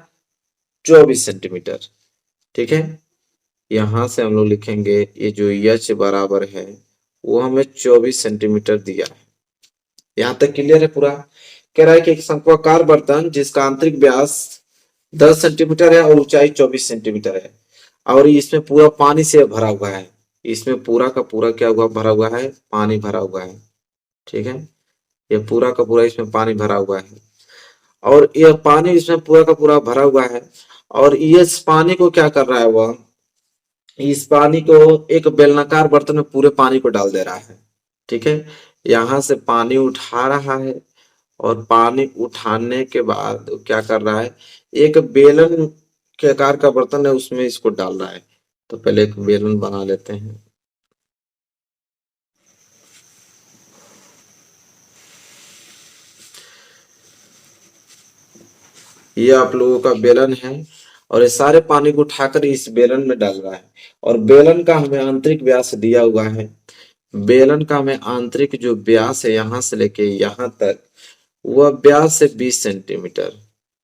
24 सेंटीमीटर। ठीक है, यहां से हम लोग लिखेंगे ये जो एच बराबर है वो हमें 24 सेंटीमीटर दिया है। यहां तक क्लियर है पूरा। कह रहा है कि एक शंक्वाकार बर्तन जिसका आंतरिक व्यास 10 सेंटीमीटर है और ऊंचाई 24 सेंटीमीटर है, और इसमें पूरा पानी से भरा हुआ है। इसमें पूरा का पूरा क्या हुआ, भरा हुआ है, पानी भरा हुआ है। ठीक है, ये पूरा का पूरा इसमें पानी भरा हुआ है, और यह पानी इसमें पूरा का पूरा भरा हुआ है, और ये इस पानी को क्या कर रहा है, वह इस पानी को एक बेलनाकार बर्तन में पूरे पानी को डाल दे रहा है। ठीक है, यहां से पानी उठा रहा है, और पानी उठाने के बाद वो क्या कर रहा है, एक बेलन के आकार का बर्तन है उसमें इसको डाल रहा है। तो पहले एक बेलन बना लेते हैं। ये आप लोगों का बेलन है, और ये सारे पानी को उठाकर इस बेलन में डाल रहा है, और बेलन का हमें आंतरिक व्यास दिया हुआ है। बेलन का हमें आंतरिक जो व्यास है यहां से लेके यहां तक, वह व्यास है 20 सेंटीमीटर।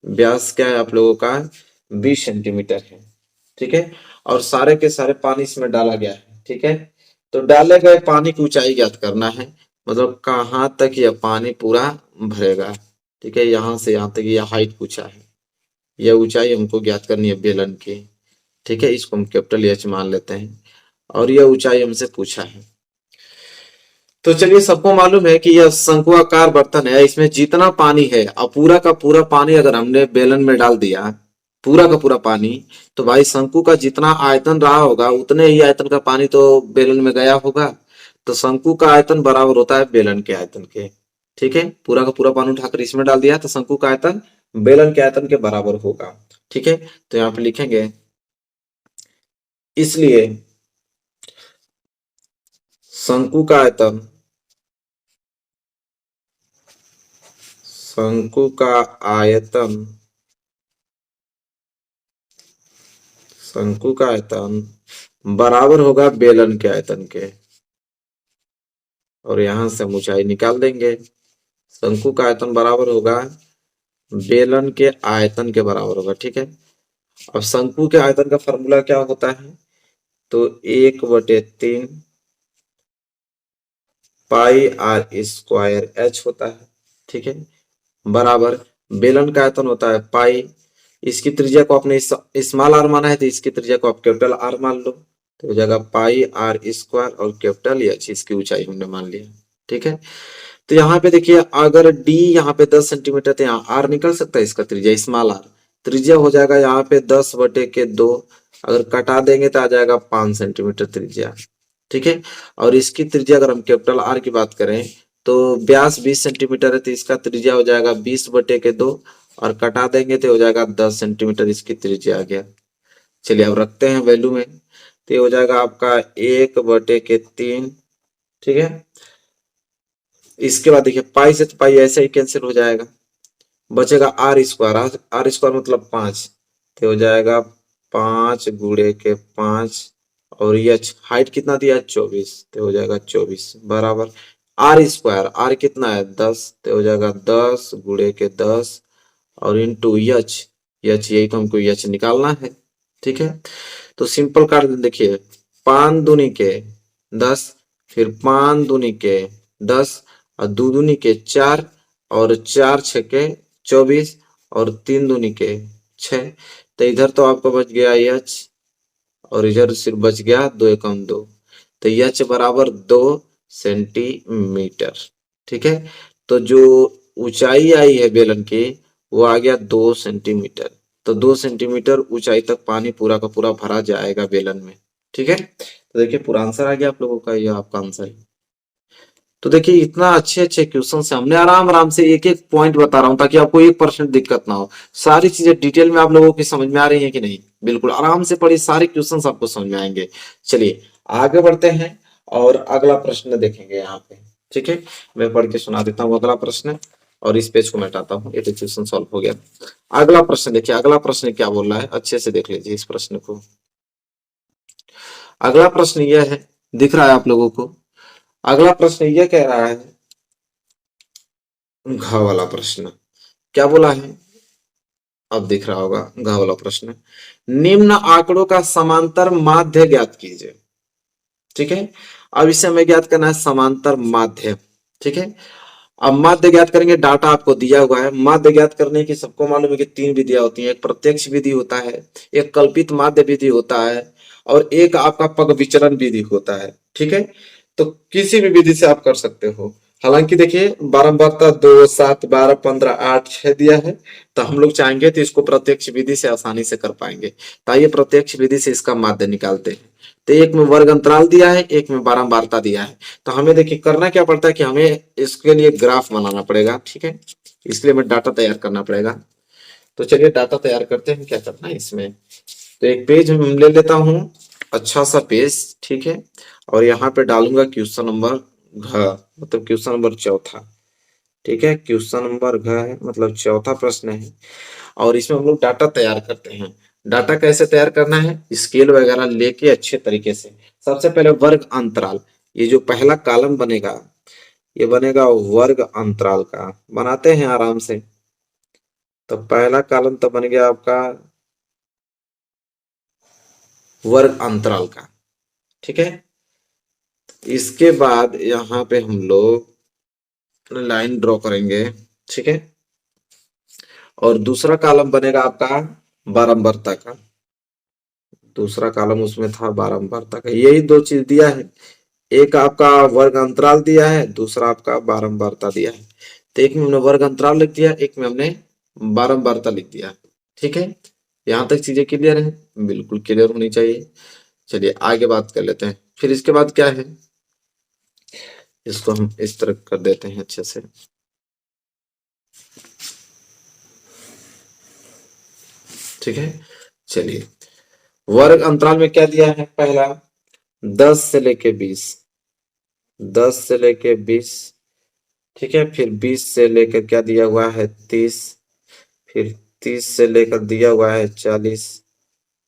व्यास क्या है आप लोगों का, 20 सेंटीमीटर है। ठीक है, और सारे के सारे पानी इसमें डाला गया है। ठीक है, तो डाले गए पानी की ऊंचाई ज्ञात करना है, मतलब कहाँ तक यह पानी पूरा भरेगा। ठीक है, यहाँ से यहाँ तक यह हाइट पूछा है, यह ऊंचाई हमको ज्ञात करनी है बेलन की। ठीक है, इसको हम कैपिटल एच मान लेते हैं, और यह ऊंचाई हमसे पूछा है। तो चलिए, सबको मालूम है कि यह शंकुआकार बर्तन है, इसमें जितना पानी है और पूरा का पूरा पानी अगर हमने बेलन में डाल दिया, पूरा का पूरा पानी, तो भाई शंकु का जितना आयतन रहा होगा उतने ही आयतन का पानी तो बेलन में गया होगा। तो शंकु का आयतन बराबर होता है बेलन के आयतन के। ठीक है, पूरा का पूरा पानी उठाकर इसमें डाल दिया तो शंकु का आयतन बेलन के आयतन के बराबर होगा। ठीक है, तो यहाँ पे लिखेंगे, इसलिए शंकु का आयतन, शंकु का आयतन, शंकु का आयतन बराबर होगा बेलन के आयतन के, और यहां से हम ऊंचाई निकाल देंगे। शंकु का आयतन बराबर होगा बेलन के आयतन के बराबर होगा। ठीक है, अब शंकु के आयतन का फॉर्मूला क्या होता है, तो 1/3 पाई आर स्क्वायर एच होता है। ठीक है, बराबर बेलन का आयतन होता है पाई, इसकी त्रिज्या को आपने स्मॉल आर माना है तो इसकी त्रिज्या को आप कैपिटल आर मान लो, तो हो जाएगा पाई आर स्क्वायर और कैपिटल एच, इसकी ऊंचाई हमने मान लिया। ठीक है, तो यहाँ पे देखिए, अगर डी यहाँ पे 10 सेंटीमीटर, तो यहाँ आर निकल सकता है, इसका त्रिज्या स्मॉल आर, त्रिज्या हो जाएगा यहाँ पे 10/2, अगर कटा देंगे तो आ जाएगा 5 सेंटीमीटर त्रिज्या। ठीक है, और इसकी त्रिज्या अगर हम कैपिटल आर की बात करें तो व्यास 20 सेंटीमीटर है, तो इसका त्रिज्या हो जाएगा 20/2, और कटा देंगे तो हो जाएगा 10 सेंटीमीटर इसकी त्रिज्या आ गया। चलिए अब रखते हैं वैल्यू में, तो ये हो जाएगा आपका 1/3। ठीक है, इसके बाद देखिए पाई से तो पाई ऐसे ही कैंसिल हो जाएगा, बचेगा आर स्क्वायर, आर स्क्वायर मतलब 5, तो हो जाएगा 5 × 5, और एच हाइट कितना दिया है 24, तो हो जाएगा 24 बराबर आर स्क्वायर, आर कितना है 10, तो हो जाएगा 10 × 10, और इंटू एच, एच यही तो हमको एच निकालना है। ठीक है, तो सिंपल कर देखिए, 5 दूनी के 10, फिर 5 दूनी के 10, और 2 दूनी के 4, और 4 छके 24, और 3 दूनी के 6, तो इधर तो आपको बच गया एच, और इधर सिर्फ बच गया 2 एकम 2, तो h बराबर 2 सेंटीमीटर। ठीक है, तो जो ऊंचाई आई है बेलन की वो आ गया 2 सेंटीमीटर। तो 2 सेंटीमीटर ऊंचाई तक पानी पूरा का पूरा भरा जाएगा बेलन में। ठीक है, तो देखिए पूरा आंसर आ गया आप लोगों का, ये आपका आंसर है। तो देखिए इतना अच्छे अच्छे क्वेश्चन से हमने आराम आराम से एक एक पॉइंट बता रहा हूं ताकि आपको 1% दिक्कत ना हो। सारी चीजें डिटेल में आप लोगों की समझ में आ रही है कि नहीं? बिल्कुल आराम से पढ़िए, सारे क्वेश्चन आपको समझ में आएंगे। चलिए आगे बढ़ते हैं और अगला प्रश्न देखेंगे यहाँ पे। ठीक है, मैं पढ़ के सुना देता हूँ अगला प्रश्न और इस पेज को मिटाता हूँ। ये तो क्वेश्चन सॉल्व हो गया। अगला प्रश्न देखिए, अगला प्रश्न क्या बोल रहा है, अच्छे से देख लीजिए इस प्रश्न को। अगला प्रश्न यह है, दिख रहा है आप लोगों को? अगला प्रश्न यह कह रहा है, घ वाला प्रश्न क्या बोला है, अब दिख रहा होगा घ वाला प्रश्न। निम्न आंकड़ों का समांतर माध्य ज्ञात कीजिए। ठीक है, अब इसे हमें ज्ञात करना है समांतर माध्य। ठीक है, अब माध्य ज्ञात करेंगे, डाटा आपको दिया हुआ है। माध्य ज्ञात करने की सबको मालूम है कि 3 विधियां होती हैं, एक प्रत्यक्ष विधि होता है, एक कल्पित माध्य विधि होता है और एक आपका पग विचरण विधि होता है। ठीक है, तो किसी भी विधि से आप कर सकते हो। हालांकि देखिए बारंबारता 2, 7, 12, 15, 8, 6 दिया है, तो हम लोग चाहेंगे तो इसको प्रत्यक्ष विधि से आसानी से कर पाएंगे। तो आइए प्रत्यक्ष विधि से इसका माध्य निकालते हैं। तो एक में वर्ग अंतराल दिया है, एक में बारंबारता दिया है। तो हमें देखिए करना क्या पड़ता है कि हमें इसके लिए ग्राफ बनाना पड़ेगा। ठीक है, इसलिए हमें डाटा तैयार करना पड़ेगा। तो चलिए डाटा तैयार करते हैं, क्या करना है इसमें। तो एक पेज हम ले लेता हूं, अच्छा सा पेज। ठीक है, और यहाँ पे डालूंगा क्वेश्चन नंबर घ, मतलब क्वेश्चन नंबर चौथा। ठीक है, क्वेश्चन नंबर घ है, मतलब चौथा प्रश्न है और इसमें हम लोग डाटा तैयार करते हैं। डाटा कैसे तैयार करना है, स्केल वगैरह लेके अच्छे तरीके से। सबसे पहले वर्ग अंतराल, ये जो पहला कॉलम बनेगा ये बनेगा वर्ग अंतराल का। बनाते हैं आराम से। तो पहला कॉलम तो बन गया आपका वर्ग अंतराल का। ठीक है, इसके बाद यहाँ पे हम लोग लाइन ड्रॉ करेंगे। ठीक है, और दूसरा कॉलम बनेगा आपका बारंबारता का। दूसरा कॉलम उसमें था बारंबारता का। यही 2 चीज दिया है, एक आपका वर्ग अंतराल दिया है, दूसरा आपका बारंबारता दिया है। तो एक में हमने वर्ग अंतराल लिख दिया, एक में हमने बारंबारता लिख दिया। ठीक है, यहां तक चीजें क्लियर है? बिल्कुल क्लियर होनी चाहिए। चलिए आगे बात कर लेते हैं। फिर इसके बाद क्या है, इसको हम इस तरह कर देते हैं अच्छे से। ठीक है, चलिए वर्ग अंतराल में क्या दिया है, पहला 10 से लेके 20, 10 से लेके 20। ठीक है, फिर 20 से लेकर क्या दिया हुआ है 30, फिर 30 से लेकर दिया हुआ है 40।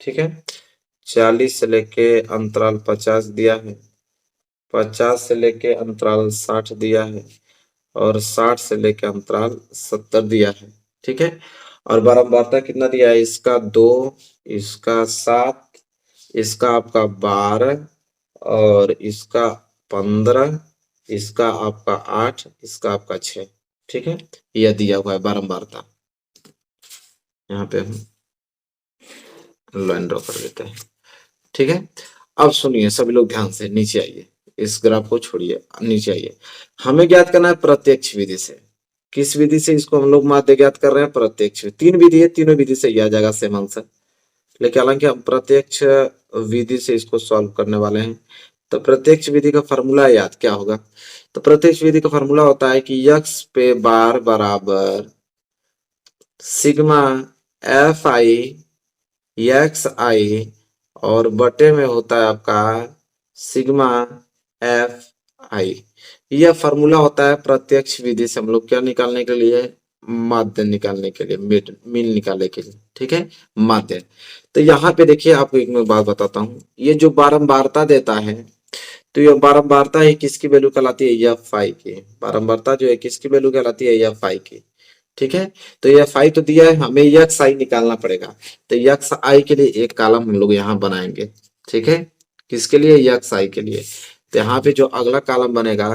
ठीक है, 40 से लेके अंतराल 50 दिया है, 50 से लेके अंतराल 60 दिया है और 60 से लेके अंतराल 70 दिया है। ठीक है, और बारंबारता कितना दिया है, इसका 2, इसका 7, इसका आपका 12 और इसका 15, इसका आपका 8, इसका आपका 6। ठीक है, यह दिया हुआ है बारंबारता। यहाँ पे हम लाइन ड्रॉ कर देते हैं। ठीक है, अब सुनिए सभी लोग ध्यान से, नीचे आइए, इस ग्राफ को छोड़िए, नीचे आइए। हमें ज्ञात करना है प्रत्यक्ष विधि से। किस विधि से इसको हम लोग माध्य ज्ञात कर रहे हैं, प्रत्यक्ष। 3 विधि है, तीनों विधि से यह आ जाएगा सेम आंसर, लेकिन हालांकि हम प्रत्यक्ष विधि से इसको सॉल्व करने वाले हैं। तो प्रत्यक्ष विधि का फॉर्मूला याद क्या होगा, तो प्रत्यक्ष विधि का फॉर्मूला होता है कि यक्स पे बार बराबर सिग्मा एफ आई एक्स आई और बटे में होता है आपका सिग्मा एफ आई। यह फॉर्मूला होता है प्रत्यक्ष विधि से हम लोग क्या निकालने के लिए, माध्य निकालने के लिए, मीन निकालने के लिए। ठीक है, माध्य। तो यहाँ पे देखिए आपको एक मैं बात बताता हूँ, ये जो बारंबारता देता है, तो ये बारंबारता है किसकी वैल्यू कहलाती है, एफ आई की। बारंबारता जो है किसकी वैल्यू कहलाती है, एफ आई की। ठीक है, तो एफ आई तो दिया है, हमें एक्स आई निकालना पड़ेगा। तो एक्स आई के लिए एक कॉलम हम लोग यहाँ बनाएंगे। ठीक है, किसके लिए, एक्स आई के लिए। तो यहाँ पे जो अगला कॉलम बनेगा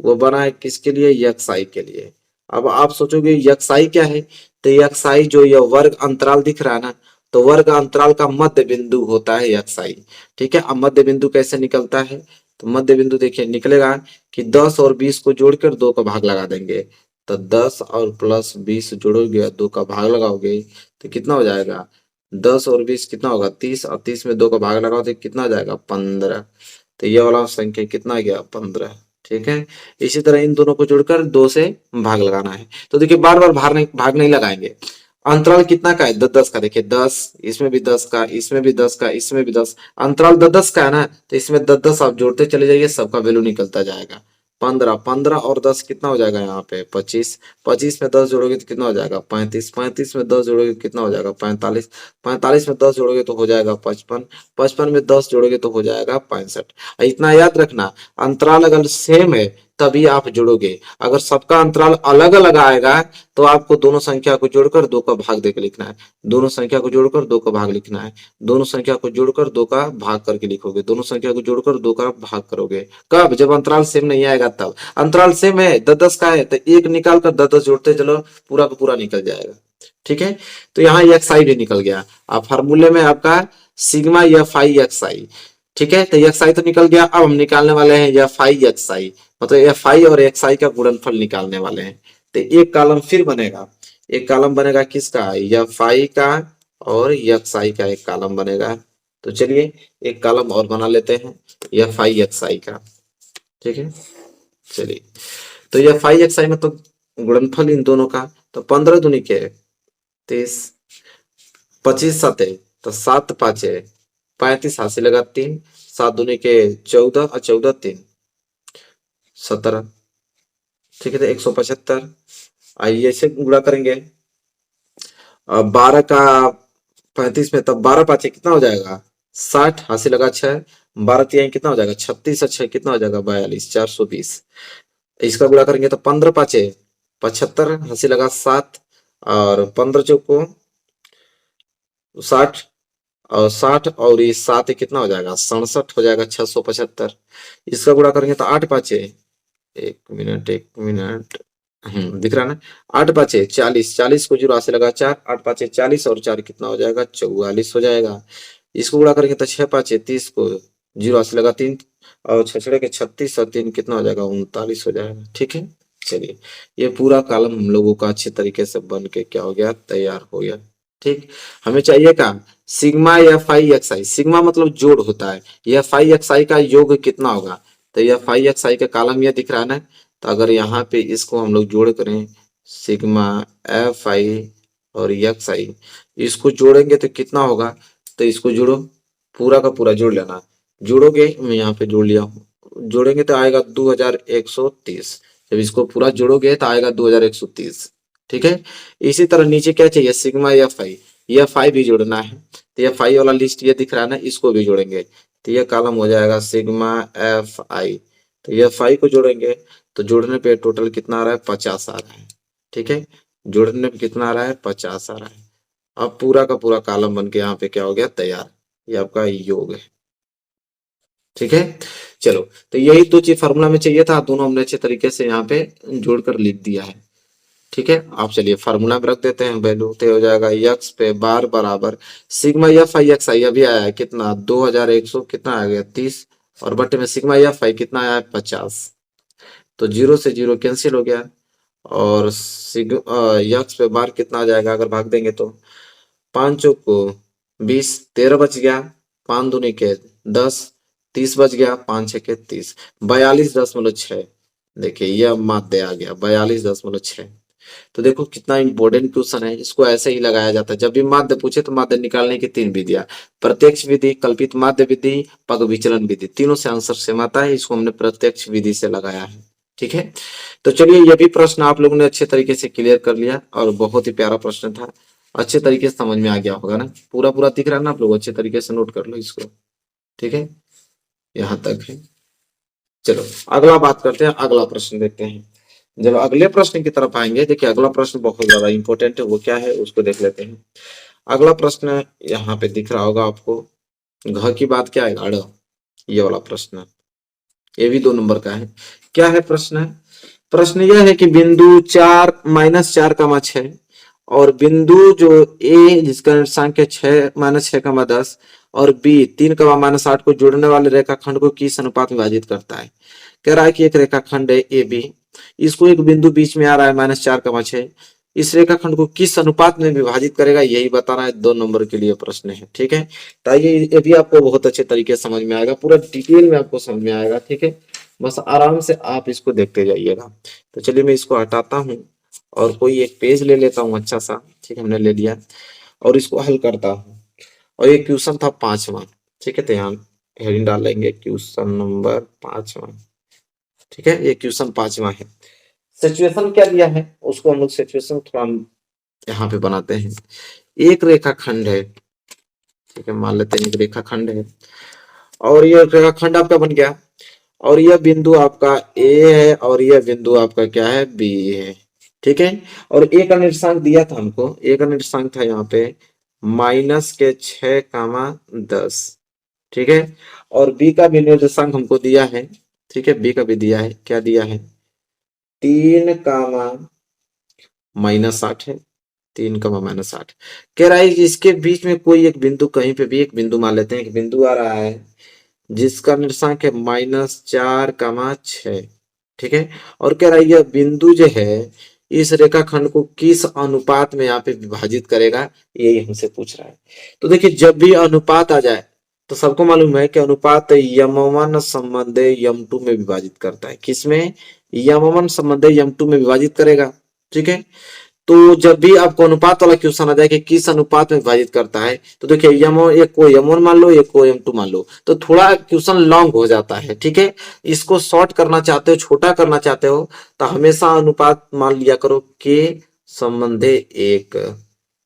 वो बना है किसके लिए, एक्स आई के लिए। अब आप सोचोगे एक्स आई क्या है, तो एक्स आई जो ये वर्ग अंतराल दिख रहा है ना, तो वर्ग अंतराल का मध्य बिंदु होता है xi। ठीक है, अब मध्य बिंदु कैसे निकलता है, तो मध्य बिंदु देखिए निकलेगा कि 10 और 20 को जोड़कर 2 का भाग लगा देंगे, तो 10 और प्लस 20 जोड़ोगे 2 का भाग लगाओगे तो कितना हो जाएगा, 10 और 20 कितना होगा 30, और 30 में 2 का भाग लगाओ तो कितना हो जाएगा 15। तो ये वाला संख्या कितना आ गया 15। ठीक है, इसी तरह इन दोनों को जोड़कर 2 से भाग लगाना है। तो देखिए बार बार भाग नहीं लगाएंगे। अंतराल कितना का है 10 10 का, देखिए 10, इसमें भी 10 का, इसमें भी 10 का, इसमें भी 10, अंतराल 10 10 का है ना, तो इसमें 10 10 आप जोड़ते चले जाइए, सबका वैल्यू निकलता जाएगा। 15 15 और 10 कितना हो जाएगा यहाँ पे 25, 25 में 10 जोड़ोगे तो कितना हो जाएगा 35, 35 में 10 जोड़ोगे तो कितना हो जाएगा 45, 45 में 10 जोड़ोगे तो हो जाएगा 55, 55 में 10 जोड़ोगे तो हो जाएगा 65। इतना याद रखना, अंतराल अगर सेम है तभी आप जोड़ोगे, अगर सबका अंतराल अलग अलग आएगा तो आपको दोनों संख्या को जोड़कर 2 का भाग देकर लिखना है, दोनों संख्या को जोड़कर 2 का भाग लिखना है, दोनों संख्या को जोड़कर 2 का भाग करके लिखोगे, दोनों संख्या को जोड़कर 2 का भाग करोगे। कब, जब अंतराल सेम नहीं आएगा तब। अंतराल सेम है 10 10 का है तो एक निकाल कर 10 10 जोड़ते चलो, पूरा का पूरा निकल जाएगा। ठीक है, तो यहाँ xi भी निकल गया। अब फार्मूले में आपका सिग्मा fi xi, ठीक है, तो xi तो निकल गया। अब हम निकालने वाले हैं fi xi, मतलब fi और xi का गुणनफल निकालने वाले हैं। तो एक कॉलम फिर बनेगा, एक कॉलम बनेगा किसका, fi का और xi का एक कॉलम बनेगा। तो चलिए एक कॉलम और बना लेते हैं fi xi का। ठीक है, चलिए तो fi xi मतलब गुणनफल इन दोनों का, तो 15 दूनी के 30, 25 साते तो 7 पाँचे 35, हासिल लगा 3, 7 दूनी के 14 और 14 3 17। ठीक है, तो 175। आइए इसे गुणा करेंगे, 12 का 35 में, तब 12 पाँचे कितना हो जाएगा 60, हासिल लगा 6, 12 तिहाई कितना हो जाएगा 36, अच्छा कितना हो जाएगा 42, 420। इसका गुणा करेंगे तो 15 पाँचे 75, हासिल लगा 7, और 15 चौको 60, और 60 और ये 7 कितना हो जाएगा 67 हो जाएगा 675। इसका गुणा करेंगे तो 8 पाँचे, एक मिनट दिख रहा ना, 8 पाँचे 40, 40 को जीरो से लगा 4, 8 पाँचे 40 और 4 कितना हो जाएगा 44 हो जाएगा। इसको गुणा करेंगे तो 6 पाँचे 30 को जीरो से लगा 3, और 6 के 36 और 3 कितना हो जाएगा 39 हो जाएगा। ठीक है, चलिए ये पूरा कॉलम हम लोगों का अच्छे तरीके से बन के क्या हो गया, तैयार हो गया। ठीक, हमें चाहिए का सिग्मा fi xi, सिग्मा मतलब जोड़ होता है, fi xi का योग कितना होगा, तो fi xi का कॉलम ये दिख रहा है ना, तो अगर यहाँ पे इसको हम लोग जोड़ करें सिग्मा fi और xi, इसको जोड़ेंगे तो कितना होगा, तो इसको जोड़ो, पूरा का पूरा जोड़ लेना, जोड़ोगे मैं यहाँ पे जोड़ लिया हूँ, जोड़ेंगे तो आएगा 2130, जब इसको पूरा जोड़ोगे तो आएगा 2130। ठीक है, इसी तरह नीचे क्या चाहिए सिग्मा fi भी जोड़ना है, तो fi वाला लिस्ट ये दिख रहा है ना, इसको भी जोड़ेंगे, तो ये कॉलम हो जाएगा सिग्मा fi, तो fi को जोड़ेंगे तो जोड़ने पे टोटल कितना आ रहा है 50 आ रहा है। ठीक है, जोड़ने पे कितना आ रहा है 50 आ रहा है। अब पूरा का पूरा कॉलम बन के यहाँ पे क्या हो गया तैयार, ये आपका योग है। ठीक है, चलो तो यही दो चीज फार्मूला में चाहिए था, दोनों हमने अच्छे तरीके से यहाँ पे जोड़कर लिख दिया है। ठीक है, आप चलिए फार्मूला में रख देते हैं वैल्यू, तो हो जाएगा x पे बार बराबर सिग्मा fi xi, अभी आया है कितना 2100 कितना आ गया 30, और बटे में सिग्मा fi कितना आया है 50, तो 0 से 0 कैंसिल हो गया, और x पे बार कितना आ जाएगा अगर भाग देंगे तो 5 को 20, 13 बच गया, 5 दूनी के 10, 30 बच गया, 5 छः के 30, 42.6। देखिए यह माध्य आ गया 42.6। तो देखो कितना इंपॉर्टेंट क्वेश्चन है, इसको ऐसे ही लगाया जाता है, जब भी माध्य पूछे तो माध्य निकालने की 3 विधियां, प्रत्यक्ष विधि, कल्पित माध्य विधि, पग विचलन विधि, तीनों से आंसर सेम आता है, इसको हमने प्रत्यक्ष विधि से लगाया है। ठीक है, तो चलिए ये भी प्रश्न आप लोगों ने अच्छे तरीके से क्लियर कर लिया, और बहुत ही प्यारा प्रश्न था, अच्छे तरीके से समझ में आ गया होगा ना, पूरा पूरा दिख रहा है ना, आप लोग अच्छे तरीके से नोट कर लो इसको। ठीक है, यहाँ तक है। चलो अगला बात करते हैं, अगला प्रश्न देखते हैं। जब अगले प्रश्न की तरफ आएंगे, देखिए अगला प्रश्न बहुत ज्यादा इंपॉर्टेंट है, वो क्या है उसको देख लेते हैं। अगला प्रश्न यहाँ पे दिख रहा होगा आपको, घ की बात क्या है अड़, ये वाला प्रश्न, ये भी 2 नंबर का है। क्या है प्रश्न, प्रश्न यह है कि बिंदु 4 -4 6 और बिंदु जो ए जिसका निर्देशांक है 6 माइनस 6, 10 और बी 3, -8 को जोड़ने वाले रेखाखंड को किस अनुपात में विभाजित करता है। कह रहा है कि एक रेखाखंड है ए बी, इसको एक बिंदु बीच में आ रहा है -4, 6, इस रेखाखंड को किस अनुपात में विभाजित करेगा यही बताना है। 2 नंबर के लिए प्रश्न है, ठीक है। तो आइए ये भी आपको बहुत अच्छे तरीके से समझ में आएगा, पूरा डिटेल में आपको समझ में आएगा, ठीक है। बस आराम से आप इसको देखते जाइएगा। तो चलिए मैं इसको हटाता हूँ और कोई एक पेज ले लेता हूँ अच्छा सा, ठीक है, हमने ले लिया और इसको हल करता हूँ। और ये क्वेश्चन था 5वां, ठीक है। तो यहाँ हेडिंग डालेंगे क्वेश्चन नंबर 5वां, ठीक है। ये क्वेश्चन 5वां है। सिचुएशन क्या दिया है उसको हम लोग सिचुएशन थोड़ा यहाँ पे बनाते हैं। एक रेखाखंड है, ठीक है, मान लेते हैं एक रेखाखंड है और ये रेखाखंड आपका बन गया और यह बिंदु आपका ए है और यह बिंदु आपका क्या है बी है, ठीक है। और ए का निर्देशांक दिया था हमको, ए का निर्देशांक था यहाँ पे -6, 10, ठीक है। और बी का भी निर्देशांक हमको दिया है, ठीक है, बी का भी दिया है, क्या दिया है 3, -8 है, 3, -8 कह रहा है कि इसके बीच में कोई एक बिंदु, कहीं पे भी एक बिंदु मान लेते हैं, एक बिंदु आ रहा है जिसका निर्देशांक है -4, 6, ठीक है। और कह रहा है यह बिंदु जो है इस रेखाखंड को किस अनुपात में यहाँ पे विभाजित करेगा, यही हमसे पूछ रहा है। तो देखिए जब भी अनुपात आ जाए तो सबको मालूम है कि अनुपात यम1 संबंधे यम2 में विभाजित करता है। किसमें? यम1 संबंधे यम2 में विभाजित करेगा, ठीक है। तो जब भी आपको अनुपात वाला क्वेश्चन आ जाए कि किस अनुपात में विभाजित करता है, तो देखिए एक को m1 मान लो, एक को m2 मान लो, तो थोड़ा क्वेश्चन लॉन्ग हो जाता है, ठीक है। इसको शॉर्ट करना चाहते हो, छोटा करना चाहते हो, तो हमेशा अनुपात मान लिया करो के संबंधे 1।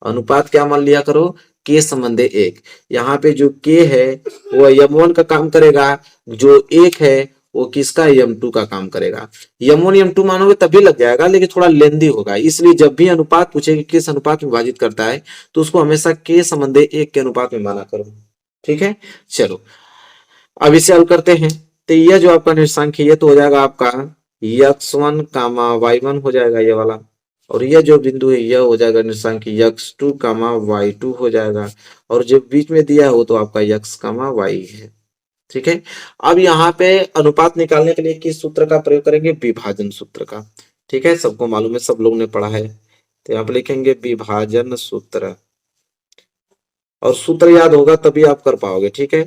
अनुपात क्या मान लिया करो? के संबंधे 1। यहाँ पे जो के है वो m1 का काम करेगा, जो 1 है वो किसका? m2 का काम करेगा। m1 m2 मानोगे तभी लग जाएगा, लेकिन थोड़ा लेंदी होगा, इसलिए जब भी अनुपात पूछेगी किस अनुपात में विभाजित करता है तो उसको हमेशा के संबंधे 1 के अनुपात में माना करो, ठीक है। चलो अब इसे हल करते हैं। तो यह जो आपका निर्देशांक है ये तो हो जाएगा आपका x1 y1 हो जाएगा ये वाला, और यह जो बिंदु है यह हो जाएगा निर्देशांक x2 y2 हो जाएगा, और जो बीच में दिया है वो तो आपका x y है, ठीक है। अब यहाँ पे अनुपात निकालने के लिए किस सूत्र का प्रयोग करेंगे? विभाजन सूत्र का, ठीक है। सबको मालूम है, सब लोग ने पढ़ा है। तो यहाँ पे लिखेंगे विभाजन सूत्र, और सूत्र याद होगा तभी आप कर पाओगे, ठीक है।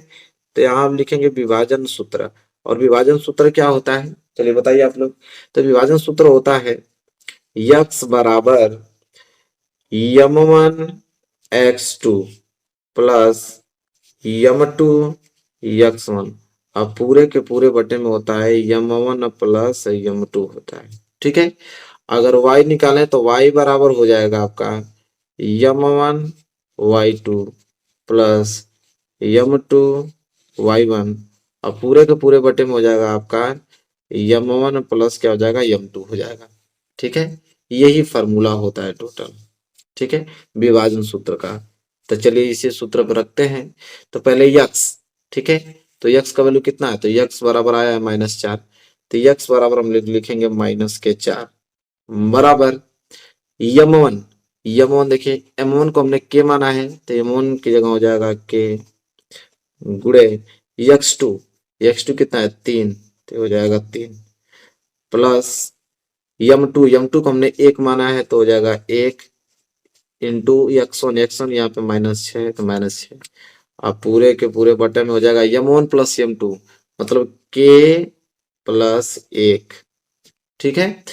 तो यहाँ हम लिखेंगे विभाजन सूत्र, और विभाजन सूत्र क्या होता है चलिए बताइए आप लोग। तो विभाजन सूत्र होता है x बराबर m1 x2 plus m2 x1, अब पूरे के पूरे बटे में होता है m1 प्लस m2 होता है, ठीक है। अगर y निकालें तो y बराबर हो जाएगा आपका m1 y2 plus m2 y1, अब पूरे के पूरे बटे में हो जाएगा आपका m1 प्लस क्या हो जाएगा m2 हो जाएगा, ठीक है। यही फॉर्मूला होता है टोटल, ठीक है, विभाजन सूत्र का। तो चलिए इसे सूत्र पर रखते हैं। तो पहले x, ठीक है, तो x का वैल्यू कितना है? तो x बराबर आया है -4, तो x बराबर हम लिखेंगे -4 बराबर m1 देखिए m1 को हमने k माना है, तो m1 की जगह हो जाएगा k गुणे x2 कितना है 3, तो हो जाएगा 3 प्लस m2 को हमने 1 माना है तो हो जाएगा 1 इंटू x1 यहाँ पे -6 तो -6, अब पूरे के पूरे बटे में हो जाएगा m1 प्लस m2 मतलब k प्लस 1, ठीक है।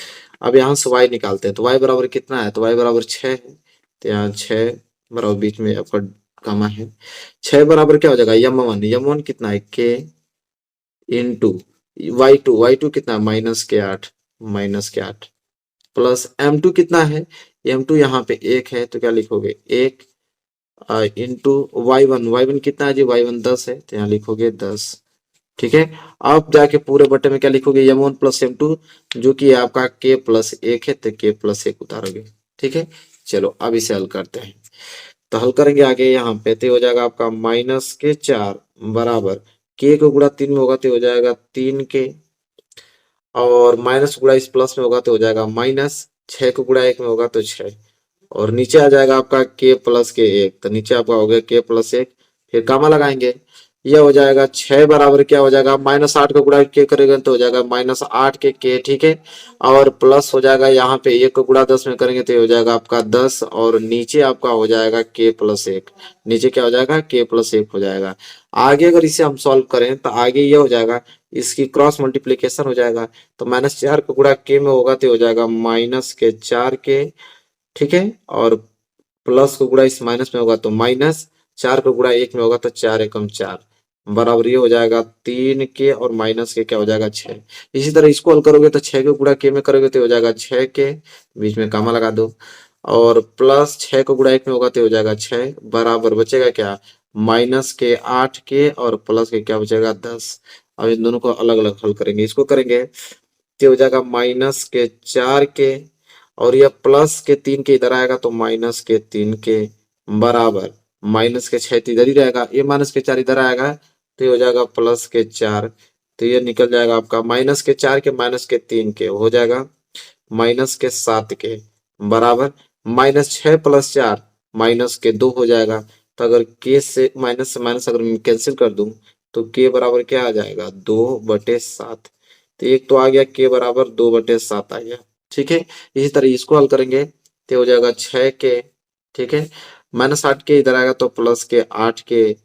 अब यहाँ से y निकालते हैं, तो y बराबर कितना है? तो y बराबर 6 है, तो यहाँ 6 बराबर बीच में आपका गामा है, 6 बराबर क्या हो जाएगा m1 कितना है k इंटू y2 कितना है -8 प्लस m2 कितना है? m2 यहाँ पे 1 है तो क्या लिखोगे 1 इंटू y1 कितना है जी? y1 10 है तो यहाँ लिखोगे 10, ठीक है। अब जाके पूरे बटे में क्या लिखोगे m1 प्लस m2 जो कि आपका k प्लस 1 है तो k प्लस 1 उतारोगे, ठीक है। चलो अब इसे हल करते हैं। तो हल करेंगे आगे यहाँ पे, तो हो जाएगा आपका -4 बराबर k को गुणा 3 में होगा तो हो जाएगा 3k, और माइनस गुणा इस प्लस में होगा तो हो जाएगा -6 को गुणा 1 में होगा तो 6, और नीचे आ जाएगा आपका के प्लस के एक, तो नीचे आपका हो गया के प्लस एक, फिर कामा लगाएंगे, यह हो जाएगा 6 बराबर क्या हो जाएगा, -8 का गुणा के करेंगे तो हो जाएगा -8 के, ठीक है। और प्लस हो जाएगा यहाँ पे 1 को गुणा 10 में करेंगे तो ये हो जाएगा आपका 10, और नीचे आपका हो जाएगा के प्लस एक, नीचे क्या हो जाएगा के प्लस एक हो जाएगा। आगे अगर इसे हम सॉल्व करें तो आगे ये हो जाएगा, इसकी क्रॉस मल्टीप्लीकेशन हो जाएगा, तो -4 का गुणा के में होगा तो हो जाएगा -4 के, ठीक है। और प्लस को गुणा इस माइनस में होगा तो -4 को गुणा 1 में होगा तो 4 एकम 4 बराबर ये हो जाएगा 3 के, और माइनस के क्या हो जाएगा 6। इसी तरह इसको हल करोगे तो 6 को गुणा के में करोगे तो हो जाएगा 6 के, बीच में कामा लगा दो, और प्लस 6 को गुणा 1 में होगा तो हो जाएगा 6 बराबर बचेगा क्या, -8 के, और प्लस के क्या बचेगा 10। अब इन दोनों को अलग अलग हल करेंगे, इसको करेंगे तो हो जाएगा -4 के, और यह प्लस के 3 के इधर आएगा तो -3 के बराबर माइनस के 6 तो इधर ही रहेगा, ये -4 इधर आएगा तो ये हो जाएगा +4, तो ये निकल जाएगा आपका -4 के -3 के हो जाएगा -7 के बराबर -6 + 4 -2 हो जाएगा। तो अगर के से माइनस अगर मैं कैंसिल कर दूं तो के बराबर क्या आ जाएगा 2/7, तो एक तो आ गया के बराबर 2/7 आ गया, ठीक है। इसी तरह इसको हल करेंगे तो हो जाएगा 6 के, ठीक है, -8 के इधर आएगा तो प्लस के 8 के,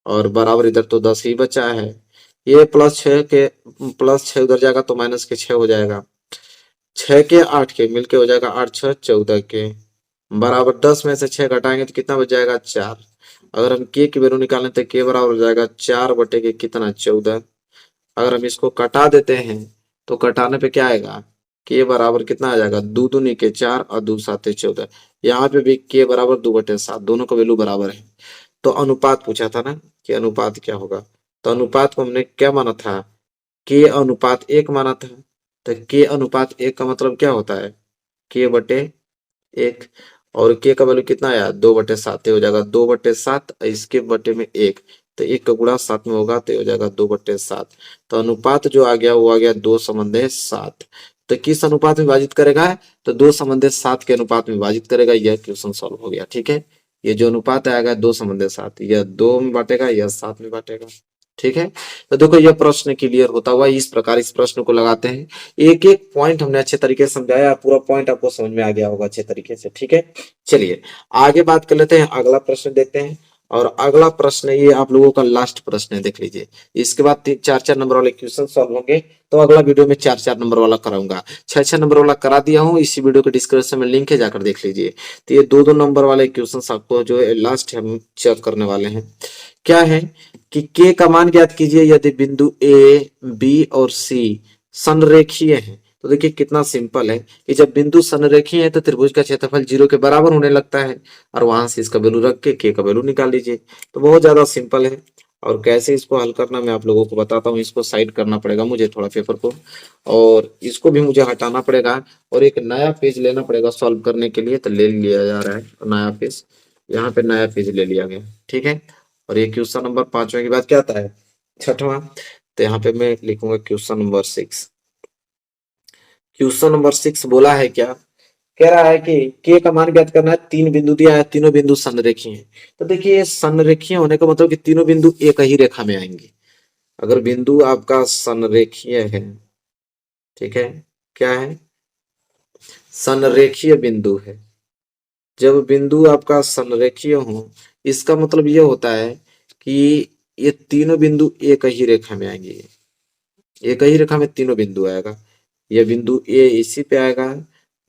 और बराबर इधर तो 10 ही बचा है, ये +6 के +6 उधर जाएगा तो -6 हो जाएगा, 6 के 8 के मिलके हो जाएगा 8 6 14 के बराबर 10 में से 6 घटाएंगे तो कितना बच जाएगा 4। अगर हम के की वैल्यू निकालें तो के बराबर हो जाएगा 4 बटे के कितना 14। अगर हम इसको कटा देते हैं तो कटाने पे क्या आएगा, के बराबर कितना आ जाएगा 2 दूनी के 4 और 2 साते 14। यहाँ पे भी के बराबर 2/7, दोनों का वैल्यू बराबर है। तो अनुपात पूछा था ना कि अनुपात क्या होगा, तो अनुपात को हमने क्या माना था, के अनुपात 1 माना था। तो के अनुपात 1 का मतलब क्या होता है, k/1, और के का वैल्यू कितना आया 2/7 हो जाएगा 2/7, इसके बटे में 1, तो 1 का गुणा 7 में होगा तो हो जाएगा 2/7। तो अनुपात जो आ गया वो आ गया 2/7। तो किस अनुपात में विभाजित करेगा, तो 2/7 के अनुपात में विभाजित करेगा। यह क्वेश्चन सॉल्व हो गया, ठीक है। ये जो अनुपात आएगा 2/7, यह 2 में बांटेगा, यह 7 में बांटेगा, ठीक है। तो देखो यह प्रश्न क्लियर होता हुआ इस प्रकार इस प्रश्न को लगाते हैं। एक एक पॉइंट हमने अच्छे तरीके से समझाया, पूरा पॉइंट आपको समझ में आ गया होगा अच्छे तरीके से, ठीक है। चलिए आगे बात कर लेते हैं, अगला प्रश्न देखते हैं। और अगला प्रश्न ये आप लोगों का लास्ट प्रश्न है, देख लीजिए। इसके बाद 4-4 नंबर वाले क्वेश्चन सॉल्व होंगे, तो अगला वीडियो में 4-4 नंबर वाला कराऊंगा। 6-6 नंबर वाला करा दिया हूँ, इसी वीडियो के डिस्क्रिप्शन में लिंक है, जाकर देख लीजिए। तो ये 2-2 नंबर वाले क्वेश्चन आपको जो है लास्ट हम चेक करने वाले हैं। क्या है कि के का मान ज्ञात कीजिए यदि बिंदु ए, बी और सी संरेखीय हैं। तो देखिए कितना सिंपल है कि जब बिंदु संरेखीय है तो त्रिभुज का क्षेत्रफल 0 के बराबर होने लगता है, और वहां से इसका वैल्यू रख के के का वैल्यू निकाल लीजिए। तो बहुत ज्यादा सिंपल है, और कैसे इसको हल करना मैं आप लोगों को बताता हूँ। इसको साइड करना पड़ेगा मुझे थोड़ा पेपर को, और इसको भी मुझे हटाना पड़ेगा, और एक नया पेज लेना पड़ेगा सॉल्व करने के लिए। तो ले लिया जा रहा है नया पेज, यहाँ पे नया पेज ले लिया गया, ठीक है। और ये क्वेश्चन नंबर 5वें के बाद क्या आता है 6वां, तो यहाँ पे मैं लिखूंगा क्वेश्चन नंबर 6। क्वेश्चन नंबर 6 बोला है क्या, कह रहा है कि के का मान ज्ञात करना है। 3 बिंदु दिया है, तीनों बिंदु संरेखीय हैं। तो देखिए संरेखीय होने का मतलब कि तीनों बिंदु एक ही रेखा में आएंगे। अगर बिंदु आपका संरेखीय है, ठीक है, क्या है संरेखीय बिंदु है। जब बिंदु आपका संरेखीय हो, इसका मतलब ये होता है कि ये तीनों बिंदु एक ही रेखा में आएंगे। एक ही रेखा में तीनों बिंदु आएगा। ये बिंदु ए इसी पे आएगा,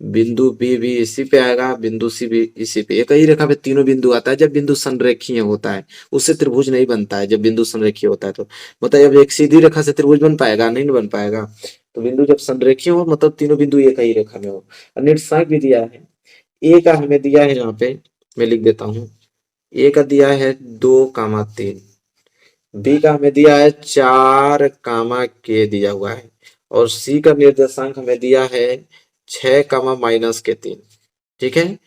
बिंदु बी भी इसी पे आएगा, बिंदु सी भी इसी पे। एक ही रेखा पे तीनों बिंदु आता है जब बिंदु संरेखीय होता है। उससे त्रिभुज नहीं बनता है जब बिंदु संरेखीय होता है। तो मतलब अब एक सीधी रेखा से त्रिभुज बन पाएगा, नहीं बन पाएगा। तो बिंदु जब संरेखीय हो मतलब तीनों बिंदु एक ही रेखा में हो। निर्देशांक भी दिया है, ए का हमें दिया है, यहाँ पे मैं लिख देता हूँ। ए का दिया है 2,3, बी का हमें दिया है 4, दिया हुआ है, और सी का निर्देशांक हमें दिया है 6, -3, ठीक है।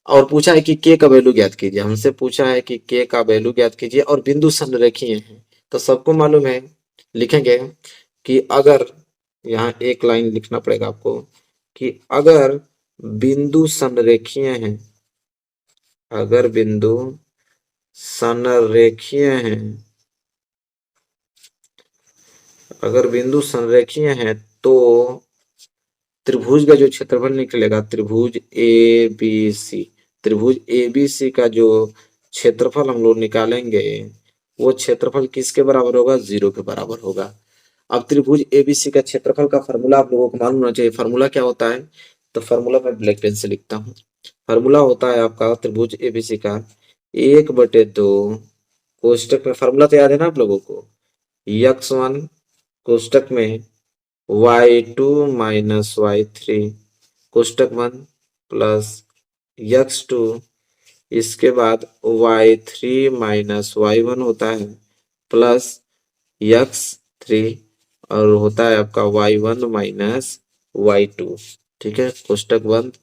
और पूछा है कि के का वैल्यू ज्ञात कीजिए, हमसे पूछा है कि के का वैल्यू ज्ञात कीजिए, और बिंदु संरेखीय है। तो सबको मालूम है, लिखेंगे कि अगर, यहाँ एक लाइन लिखना पड़ेगा आपको, कि अगर बिंदु संरेखीय है अगर बिंदु संरेखीय हैं, अगर बिंदु संरेखीय हैं तो त्रिभुज का जो क्षेत्रफल निकलेगा, त्रिभुज ए बी सी, त्रिभुज ए बी सी का जो क्षेत्रफल हम लोग निकालेंगे, वो क्षेत्रफल किसके बराबर होगा? 0 के बराबर होगा। अब त्रिभुज एबीसी का क्षेत्रफल का फॉर्मूला आप लोगों को मालूम होना चाहिए। फॉर्मूला क्या होता है? तो फॉर्मूला मैं ब्लैक पेन से लिखता हूँ। फॉर्मूला होता है आपका त्रिभुज एबीसी का 1/2 कोष्टक में, फॉर्मूला तो याद है ना आप लोगों को, x1 कोष्टक में y2 माइनस y3 कोष्टक बंद प्लस x2, इसके बाद y3 माइनस y1 होता है प्लस x3 और होता है आपका y1 माइनस y2। ठीक है, कोष्टक बंद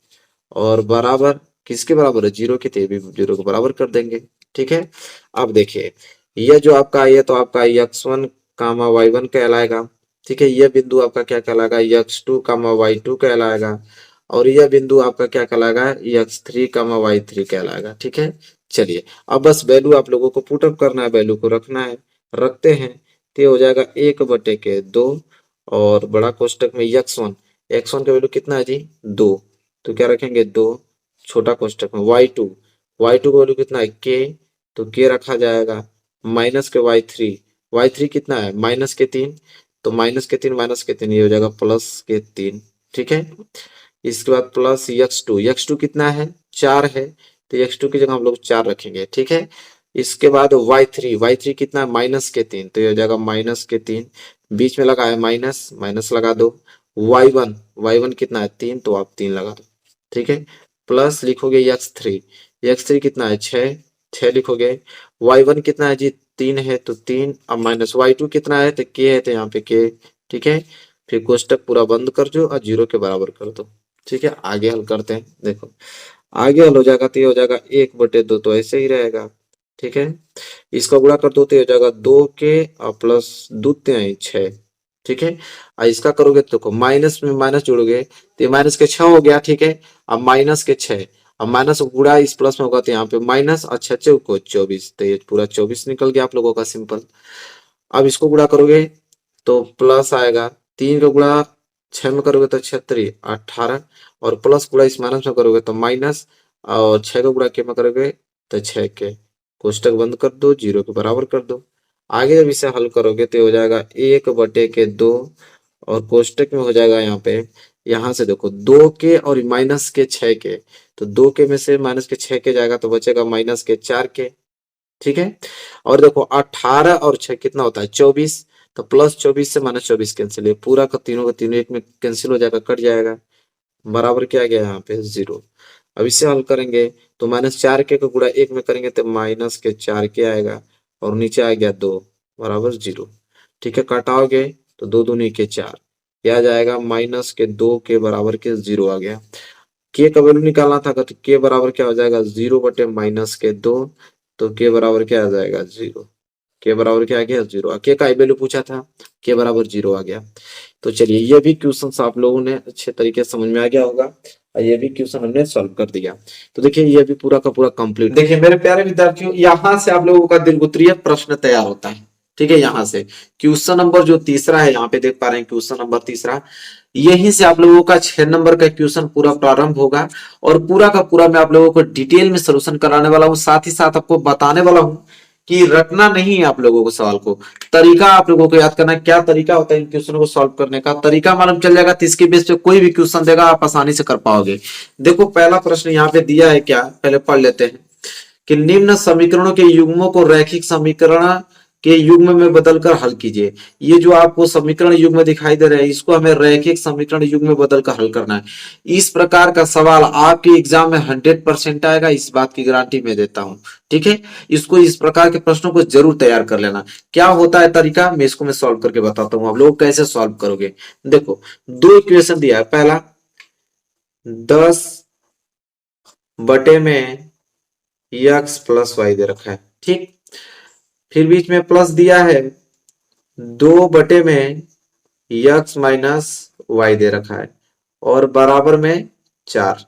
और बराबर किसके बराबर है? 0 के, तो भी 0 को बराबर कर देंगे। ठीक है, अब देखिए यह जो आपका ये तो आपका x1 कामा y1 कहलाएगा। ठीक है, यह बिंदु आपका क्या कहलाएगा? x2 कामा y2 कहलाएगा। और यह बिंदु आपका क्या कहलाएगा? x3 कामा y3 कहलाएगा। ठीक है, चलिए अब बस वैल्यू आप लोगों को पुटअप करना है, वैल्यू को रखना है, रखते हैं तो ये हो जाएगा 1/2 और बड़ा कोष्टक में x1 का वैल्यू कितना है जी? 2, तो क्या रखेंगे? 2, छोटा कोष्टक में y2 का वैल्यू कितना है? k, तो k रखा जाएगा माइनस के y3 कितना है? -3, तो -3 ये हो जाएगा +3। ठीक है, इसके बाद प्लस x2 कितना है? 4 है, तो x2 की जगह हम लोग 4 रखेंगे। ठीक है, इसके बाद y3 कितना है? -3, तो ये हो जाएगा -3, बीच में लगा है माइनस, माइनस लगा दो। y1 कितना है? 3, तो आप 3 लगा दो। ठीक है, प्लस लिखोगे x3 कितना है? 6 लिखोगे। y1 कितना है जी? 3 है, तो 3, अब माइनस y2 कितना है? तो k है, तो यहाँ पे k। ठीक है, फिर कोष्टक पूरा बंद कर दो और 0 के बराबर कर दो। ठीक है, आगे हल करते हैं। देखो आगे हल हो जाएगा तो ये हो जाएगा 1/2, तो ऐसे ही रहेगा। ठीक है, इसका गुणा कर दो तो ये हो जाएगा 2k और प्लस 2 3 6। ठीक है, और इसका करोगे तो देखो माइनस में माइनस जोड़ोगे तो ये माइनस के 6 हो गया। ठीक है, अब माइनस के 6, अब माइनस गुणा इस प्लस में होगा तो यहाँ पे माइनस और 6 को 24, तो ये पूरा 24 निकल गया आप लोगों का सिंपल। अब इसको गुणा करोगे तो प्लस आएगा, 3 का गुणा 6 में करोगे तो 6 18 और प्लस गुणा इस माइनस में करोगे तो माइनस, और 6 का गुणा के में करोगे तो 6 के, कोष्टक बंद कर दो, 0 के बराबर कर दो। आगे जब इसे हल करोगे तो हो जाएगा 1/2 और कोष्टक में हो जाएगा यहाँ पे, यहाँ से देखो 2 के और माइनस के 6 के, तो 2 के में से माइनस के 6 के जाएगा तो बचेगा माइनस के 4 के। ठीक है, और देखो 18 और 6 कितना होता है? 24, तो +24 से -24 कैंसिल है, पूरा का तीनों एक में कैंसिल हो जाएगा, कट जाएगा, बराबर क्या आ गया यहाँ पे? 0। अब इसे हल करेंगे तो -4 के का गुणा 1 में करेंगे तो -4 के आएगा और नीचे आ गया 2 बराबर 0। ठीक है, काटाओगे तो 2 दूनी के 4, क्या आ जाएगा? -2 के बराबर के 0 आ गया। के का वैल्यू निकालना था तो के बराबर क्या हो जाएगा? 0/-2, तो के बराबर क्या आ जाएगा? 0। के बराबर क्या आ गया? 0। के का वैल्यू पूछा था, के बराबर 0 आ गया। तो चलिए ये भी क्वेश्चन आप लोगों ने अच्छे तरीके से समझ में आ गया होगा और ये भी क्वेश्चन हमने सॉल्व कर दिया। तो देखिए ये भी पूरा का पूरा कंप्लीट। देखिए मेरे प्यारे विद्यार्थियों, यहाँ से आप लोगों का दीर्घोत्तरीय प्रश्न तैयार होता है। ठीक है, यहाँ से क्वेश्चन नंबर जो तीसरा है, यहाँ पे देख पा रहे हैं क्वेश्चन नंबर तीसरा, यहीं से आप लोगों का 6 नंबर का क्वेश्चन पूरा प्रारंभ होगा और पूरा का पूरा मैं आप लोगों को डिटेल में सोल्यूशन कराने वाला हूं, साथ ही साथ आपको बताने वाला हूं कि रटना नहीं है आप लोगों को सवाल को, तरीका आप लोगों को याद करना है, क्या तरीका होता है इन क्वेश्चन को सॉल्व करने का, तरीका मालूम चल जाएगा तो इसके बेस पे कोई भी क्वेश्चन देगा आप आसानी से कर पाओगे। देखो पहला प्रश्न यहाँ पे दिया है, क्या पहले पढ़ लेते हैं कि निम्न समीकरणों के युग्मों को रैखिक समीकरण के युग्म में बदलकर हल कीजिए। ये जो आपको समीकरण युग्म दिखाई दे रहे हैं इसको हमें रैखिक समीकरण युग्म में बदलकर हल करना है। इस प्रकार का सवाल आपके एग्जाम में 100% आएगा, इस बात की गारंटी मैं देता हूं। ठीक है, इसको इस प्रकार के प्रश्नों को जरूर तैयार कर लेना। क्या होता है तरीका, मैं इसको मैं सॉल्व करके बताता हूं, आप लोग कैसे सॉल्व करोगे। देखो दो इक्वेशन दिया है, पहला 10/में x प्लस वाई दे रखा है। ठीक, फिर बीच में प्लस दिया है 2/में x माइनस वाई दे रखा है और बराबर में 4।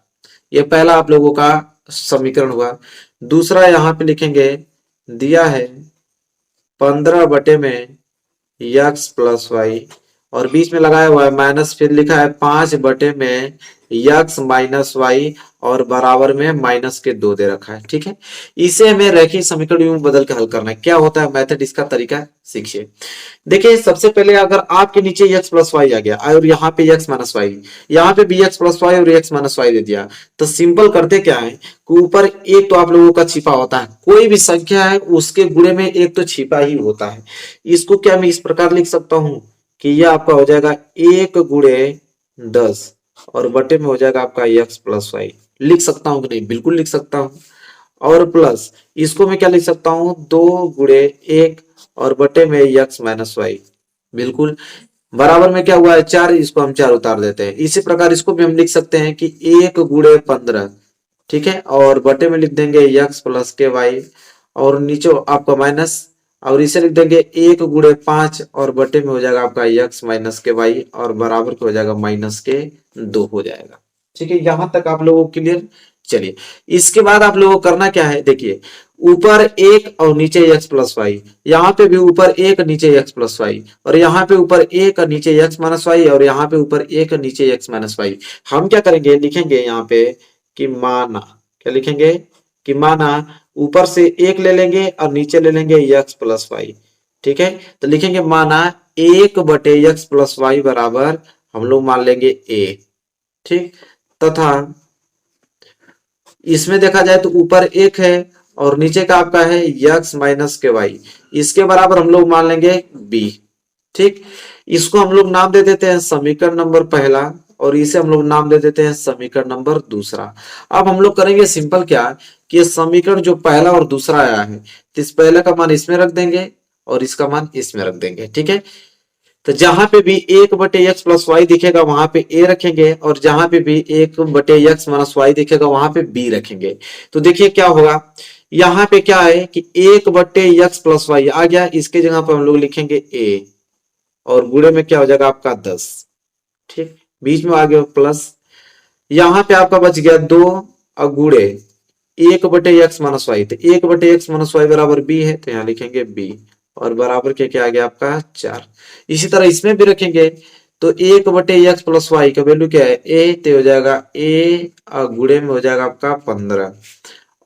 ये पहला आप लोगों का समीकरण हुआ। दूसरा यहाँ पे लिखेंगे दिया है 15 बटे में यक्स प्लस वाई और बीच में लगाया हुआ है माइनस, फिर लिखा है 5 बटे में यक्स माइनस वाई और बराबर में माइनस के 2 दे रखा है। ठीक है, इसे हमें रैखिक समीकरण में बदल के हल करना है। क्या होता है मेथड, इसका तरीका सीखिए। देखिए सबसे पहले अगर आपके नीचे x प्लस वाई आ गया और यहाँ पे x माइनस वाई, यहाँ पे भी x प्लस वाई और x माइनस वाई दे दिया, तो सिंपल करते क्या है कि ऊपर एक तो आप लोगों का छिपा होता है, कोई भी संख्या है उसके गुणे में एक तो छिपा ही होता है। इसको क्या मैं इस प्रकार लिख सकता हूं कि यह आपका हो जाएगा 1 गुणे 10 और बटे में हो जाएगा आपका x प्लस वाई। लिख सकता हूं कि नहीं? बिल्कुल लिख सकता हूं। और प्लस इसको मैं क्या लिख सकता हूं, 2 गुणे 1 और बटे में x माइनस वाई। बिल्कुल। बराबर में क्या हुआ है 4, इसको हम 4 उतार देते हैं। इसी प्रकार इसको भी हम लिख सकते हैं कि 1 गुणे 15, ठीक है, और बटे में लिख देंगे x प्लस के वाई और नीचे आपका माइनस, और इसे लिख देंगे 1 गुणे 5 और बटे में हो जाएगा आपका x माइनस के वाई और बराबर के हो जाएगा माइनस के 2 हो जाएगा। ठीक है, यहां तक आप लोगों को क्लियर। चलिए इसके बाद आप लोगों को करना क्या है, देखिए ऊपर 1 और नीचे x प्लस वाई, यहाँ पे भी ऊपर 1 नीचे x प्लस वाई और यहाँ पे ऊपर 1 नीचे x माइनस वाई और यहाँ पे ऊपर 1 नीचे x माइनस वाई। हम क्या करेंगे, लिखेंगे यहाँ पे कि माना, क्या लिखेंगे कि माना ऊपर से 1 ले लेंगे और नीचे ले लेंगे x प्लस वाई। ठीक है, तो लिखेंगे माना 1 बटे x प्लस वाई बराबर हम लोग मान लेंगे a। ठीक, तथा इसमें देखा जाए तो ऊपर 1 है और नीचे का आपका है x माइनस के वाई, इसके बराबर हम लोग मान लेंगे b। ठीक, इसको हम लोग नाम दे देते हैं समीकरण नंबर पहला और इसे हम लोग नाम दे देते हैं समीकरण नंबर दूसरा। अब हम लोग करेंगे सिंपल क्या कि ये समीकरण जो पहला और दूसरा आया है तो इस पहले का मान इसमें रख देंगे और इसका मान इसमें रख देंगे। ठीक है, तो जहां पे भी 1 बटे एक्स प्लस वाई दिखेगा वहां पे ए रखेंगे और जहां पे भी 1 बटे एक्स माइनस वाई दिखेगा वहां पे बी रखेंगे। तो देखिए क्या होगा, यहाँ पे क्या है कि 1 बटे एक्स प्लस वाई आ गया, इसके जगह पर हम लोग लिखेंगे ए और गुणे में क्या हो जाएगा आपका 10। ठीक, बीच में आ गया प्लस, यहाँ पे आपका बच गया 2 और गुणे 1 बटे एक्स माइनस वाई, तो 1 बटे एक्स माइनस वाई बराबर बी है, तो यहाँ लिखेंगे बी और बराबर के क्या आ गया आपका 4। इसी तरह इसमें भी रखेंगे तो 1 बटे एक्स प्लस वाई का वैल्यू क्या है ए, तो हो जाएगा ए और गुणे में हो जाएगा आपका 15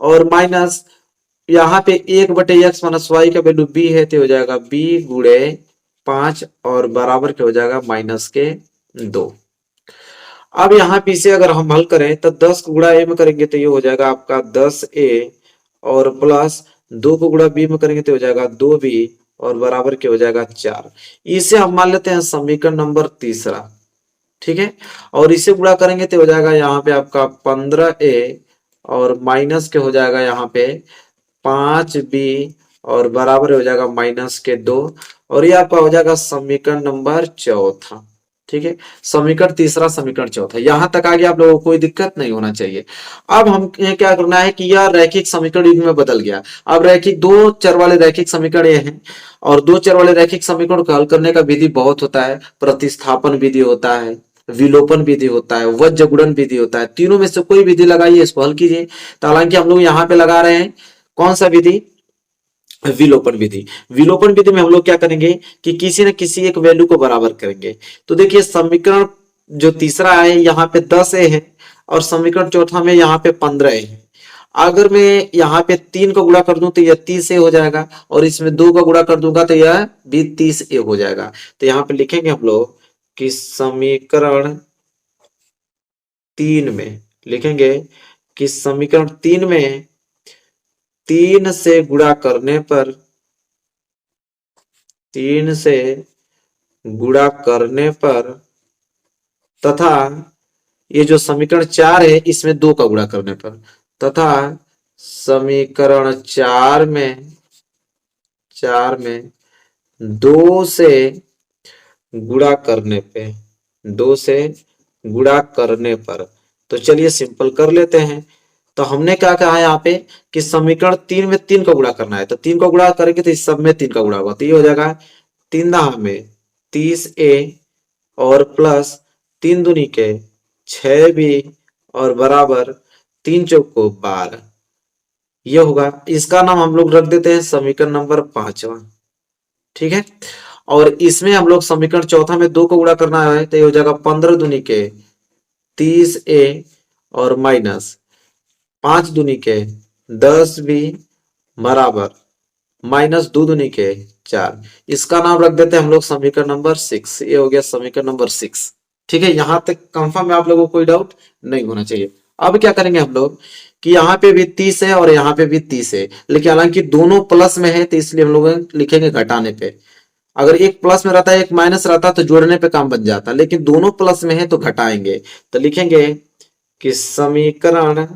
और माइनस यहाँ पे 1 बटे एक्स माइनस वाई का वैल्यू बी है, तो हो जाएगा बी गुणे 5 और बराबर के हो जाएगा माइनस के 2। अब यहाँ पे इसे अगर हम हल करें तो 10 को गुणा ए में करेंगे तो ये हो जाएगा आपका 10a और प्लस 2 को गुणा बी में करेंगे तो हो जाएगा 2b और बराबर के हो जाएगा 4। इसे हम मान लेते हैं समीकरण नंबर तीसरा। ठीक है, और इसे गुणा करेंगे तो हो जाएगा यहाँ पे आपका 15a और माइनस के हो जाएगा यहाँ पे 5b और बराबर हो जाएगा माइनस के 2 और ये आपका हो जाएगा समीकरण नंबर चौथा। ठीक है, समीकरण तीसरा समीकरण चौथा, यहां तक आगे आप लोगों को कोई दिक्कत नहीं होना चाहिए। अब हम क्या करना है कि यह रैखिक समीकरण युग में बदल गया। अब रैखिक 2 चर वाले रैखिक समीकरण ये हैं और 2 चर वाले रैखिक समीकरण को हल करने का विधि बहुत होता है। प्रतिस्थापन विधि होता है, विलोपन विधि होता है, वज्र गुणन विधि होता है। तीनों में से कोई विधि लगाइए, इसको हल कीजिए। तो हालांकि हम लोग यहाँ पे लगा रहे हैं कौन सा विधि, विलोपन विधि। विलोपन विधि में हम लोग क्या करेंगे कि किसी न किसी एक वैल्यू को बराबर करेंगे। तो देखिए समीकरण जो तीसरा है यहाँ पे 10a है और समीकरण चौथा में यहाँ पे 15a है। अगर मैं यहाँ पे 3 को गुणा कर दूं तो यह 30a हो जाएगा और इसमें 2 का गुणा कर दूंगा तो यह भी 30a हो जाएगा। तो यहाँ पे लिखेंगे हम लोग कि समीकरण 3 में लिखेंगे कि समीकरण 3 में 3 से गुणा करने पर 3 से गुणा करने पर तथा ये जो समीकरण 4 है इसमें 2 का गुणा करने पर तथा समीकरण 4 में 2 से गुणा करने पे 2 से गुणा करने पर, तो चलिए सिंपल कर लेते हैं। तो हमने क्या कहा यहाँ पे कि समीकरण 3 में 3 का गुणा करना है, तो 3 का गुणा करेंगे तो इस सब में 3 का गुणा होगा, तो ये हो जाएगा 3 दहा में 30a और प्लस 3 दूनी के 6b और बराबर 3 चौको 12, ये होगा। इसका नाम हम लोग रख देते हैं समीकरण नंबर 5वां। ठीक है, और इसमें हम लोग समीकरण चौथा में 2 को गुणा करना है, तो ये हो जाएगा 15 दूनी के 30a और माइनस 5 दूनी के 10b बराबर माइनस 2 दूनी के 4। इसका नाम रख देते हैं हम लोग समीकरण नंबर 6। ये हो गया समीकरण नंबर 6। ठीक है, यहां तक कंफर्म है, आप लोगों को कोई डाउट नहीं होना चाहिए। अब क्या करेंगे हम लोग कि यहाँ पे भी 30 है और यहाँ पे भी 30 है, लेकिन हालांकि दोनों प्लस में है, तो इसलिए हम लोग लिखेंगे घटाने पे। अगर एक प्लस में रहता है एक माइनस रहता तो जोड़ने पे काम बन जाता, लेकिन दोनों प्लस में है तो घटाएंगे। तो लिखेंगे कि समीकरण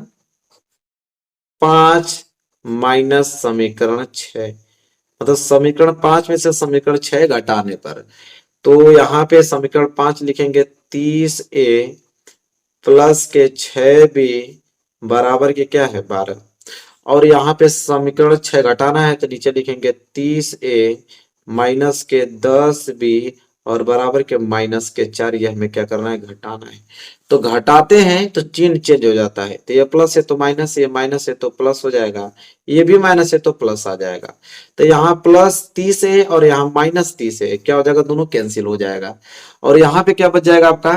5 माइनस समीकरण 6, मतलब समीकरण 5 में से समीकरण 6 घटाने पर। तो यहाँ पे समीकरण 5 लिखेंगे 30a प्लस के 6b बराबर के क्या है 12, और यहाँ पे समीकरण 6 घटाना है तो नीचे लिखेंगे 30a माइनस के 10b और बराबर के माइनस के 4। ये हमें क्या करना है, घटाना है। तो घटाते हैं तो चिन्ह चेंज हो जाता है, तो ये प्लस है तो माइनस, ये माइनस है तो प्लस हो जाएगा, ये भी माइनस है तो प्लस आ जाएगा। तो यहाँ प्लस 30 है और यहाँ माइनस 30 है, क्या हो जाएगा, दोनों कैंसिल हो जाएगा। और यहाँ पे क्या बच जाएगा आपका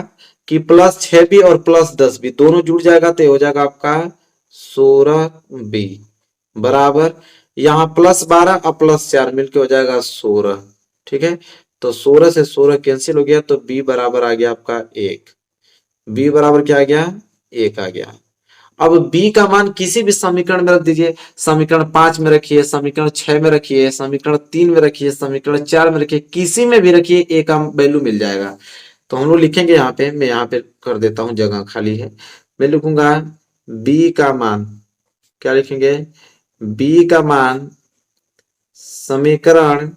कि प्लस 6b और प्लस 10b दोनों जुड़ जाएगा, तो ये हो जाएगा आपका 16b बराबर यहाँ प्लस 12 और प्लस 4 मिलके हो जाएगा 16। ठीक है, तो 16 से 16 कैंसिल हो गया, तो b बराबर आ गया आपका 1। b बराबर क्या आ गया, 1 आ गया। अब b का मान किसी भी समीकरण में रख दीजिए, समीकरण 5 में रखिए, समीकरण 6 में रखिए, समीकरण 3 में रखिए, समीकरण 4 में रखिए, किसी में भी रखिए a का वैल्यू मिल जाएगा। तो हम लोग लिखेंगे यहाँ पे, मैं यहाँ पे कर देता हूँ, जगह खाली है, मैं लिखूंगा b का मान, क्या लिखेंगे, b का मान समीकरण,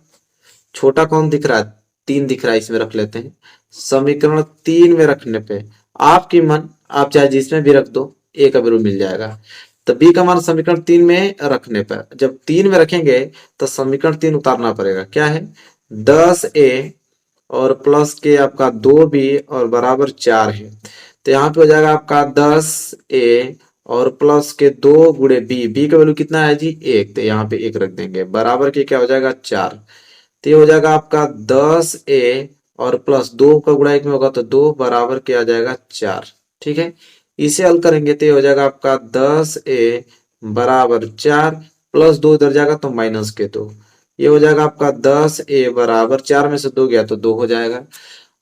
छोटा कौन दिख रहा है, 3 दिख रहा है, इसमें रख लेते हैं। समीकरण 3 में रखने पे आपकी मन, आप चाहे जिसमें भी रख दो, ए का वैल्यू मिल जाएगा। तो बी का मान समीकरण 3 में रखने पर, जब 3 में रखेंगे तो समीकरण 3 उतारना पड़ेगा, क्या है 10a और प्लस के आपका 2b और बराबर 4 है। तो यहाँ पे हो जाएगा आपका 10a और प्लस के 2 गुणे b का वैल्यू कितना है जी 1, तो यहाँ पे 1 रख देंगे, बराबर के क्या हो जाएगा 4। तो ये हो जाएगा आपका 10a और प्लस 2 का गुणा 1 में होगा तो 2 बराबर के आ जाएगा 4। ठीक है, इसे हल करेंगे तो ये हो जाएगा आपका 10a बराबर 4 प्लस 2 इधर जाएगा तो माइनस के 2, ये हो जाएगा आपका 10a बराबर 4 में से 2 गया तो 2 हो जाएगा।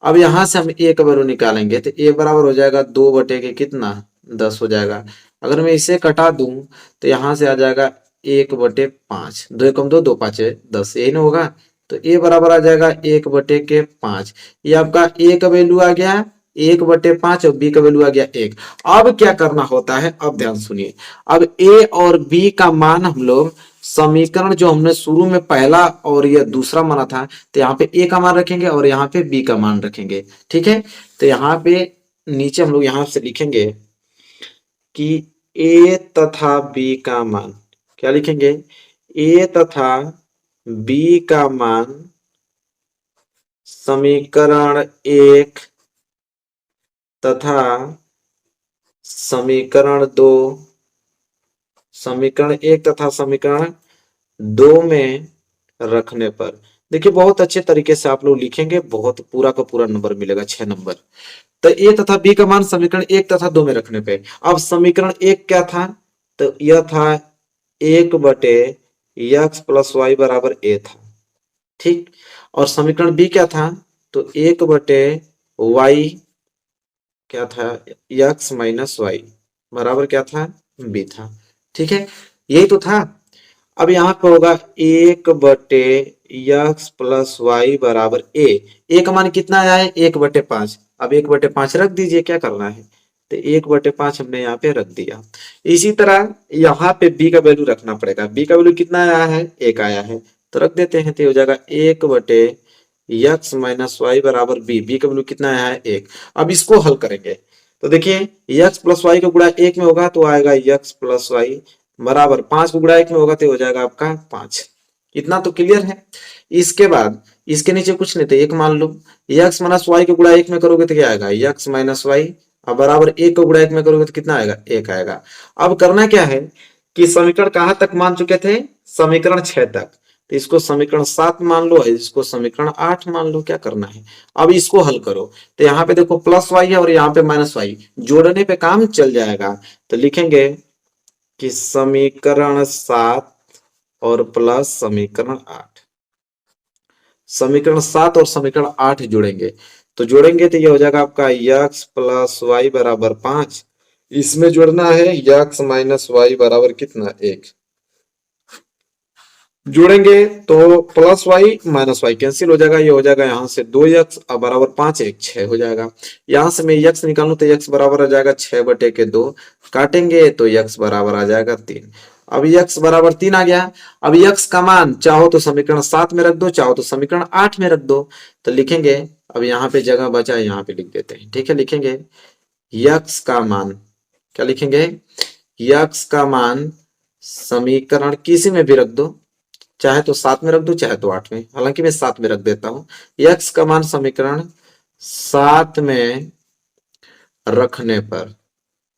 अब यहां से हम a का वैल्यू निकालेंगे तो a बराबर हो जाएगा 2 बटे के कितना 10 हो जाएगा। अगर मैं इसे कटा दूं तो यहां से आ जाएगा 1/5, 2 एकम 2, 2 5 10, यही ना होगा। तो a बराबर आ जाएगा 1/5, ये आपका a का वैल्यू आ गया 1/5 और b का वैल्यू आ गया 1। अब क्या करना होता है, अब ध्यान सुनिए, अब a और b का मान हम लोग समीकरण जो हमने शुरू में पहला और यह दूसरा माना था, तो यहाँ पे a का मान रखेंगे और यहाँ पे b का मान रखेंगे। ठीक है, तो यहाँ पे नीचे हम लोग यहाँ से लिखेंगे कि a तथा b का मान, क्या लिखेंगे, a तथा b का मान समीकरण 1 तथा समीकरण 2, समीकरण 1 तथा समीकरण 2 में रखने पर, देखिए बहुत अच्छे तरीके से आप लोग लिखेंगे, बहुत पूरा का पूरा नंबर मिलेगा 6 नंबर। तो a तथा b का मान समीकरण 1 तथा 2 में रखने पे, अब समीकरण 1 क्या था, तो यह था 1/x प्लस वाई बराबर a था। ठीक, और समीकरण b क्या था, तो 1/y क्या था x माइनस वाई बराबर क्या था b था। ठीक है, यही तो था। अब यहाँ पे होगा 1/x प्लस वाई बराबर a का मान कितना आया है 1/5, अब 1/5 रख दीजिए, क्या करना है, तो 1/5 हमने यहाँ पे रख दिया। इसी तरह यहाँ पे b का वैल्यू रखना पड़ेगा, b का वैल्यू कितना आया है 1 आया है, तो रख देते हैं, तो हो जाएगा 1/x माइनस वाई बराबर b का वैल्यू कितना आया है 1। अब इसको हल करेंगे तो देखिए x प्लस वाई का गुणा 1 में होगा तो आएगा x प्लस वाई बराबर 5 को गुणा 1 में होगा तो हो जाएगा आपका 5। इतना तो क्लियर है। इसके बाद इसके नीचे कुछ नहीं, तो एक मान लो x माइनस वाई को गुणा 1 में करोगे तो क्या आएगा x माइनस वाई अब बराबर 1 को गुणा 1 में करोगे तो कितना आएगा, 1 आएगा। अब करना क्या है कि समीकरण कहां तक मान चुके थे, समीकरण 6 तक, तो इसको समीकरण 7 मान लो, इसको समीकरण 8 मान लो। क्या करना है, अब इसको हल करो। तो यहाँ पे देखो प्लस वाई है और यहाँ पे माइनस वाई, जोड़ने पे काम चल जाएगा। तो लिखेंगे कि समीकरण 7 और प्लस समीकरण 8, समीकरण 7 और समीकरण 8 जोड़ेंगे। तो जोड़ेंगे तो ये हो जाएगा आपका x प्लस वाई बराबर 5, इसमें जोड़ना है x माइनस वाई बराबर कितना, 1। जोड़ेंगे तो plus Y minus Y cancel हो जाएगा, ये हो जाएगा यहाँ से 2x बराबर 5, 1 6 हो जाएगा। यहाँ से मैं x निकालूं तो x बराबर आ जाएगा 6/2, काटेंगे तो x बराबर आ जाएगा 3। अब x बराबर 3 आ गया। अब x का मान चाहो तो समीकरण 7 में रख दो, चाहो तो समीकरण 8 में रख दो। तो लिखेंगे, अब यहाँ पे जगह बचा है, यहाँ पे लिख देते हैं, ठीक है। लिखेंगे x का मान, क्या लिखेंगे, x का मान समीकरण किसी में भी रख दो, चाहे तो 7 में रख दो चाहे तो 8 में, हालांकि मैं 7 में रख देता हूं। x का मान समीकरण 7 में रखने पर,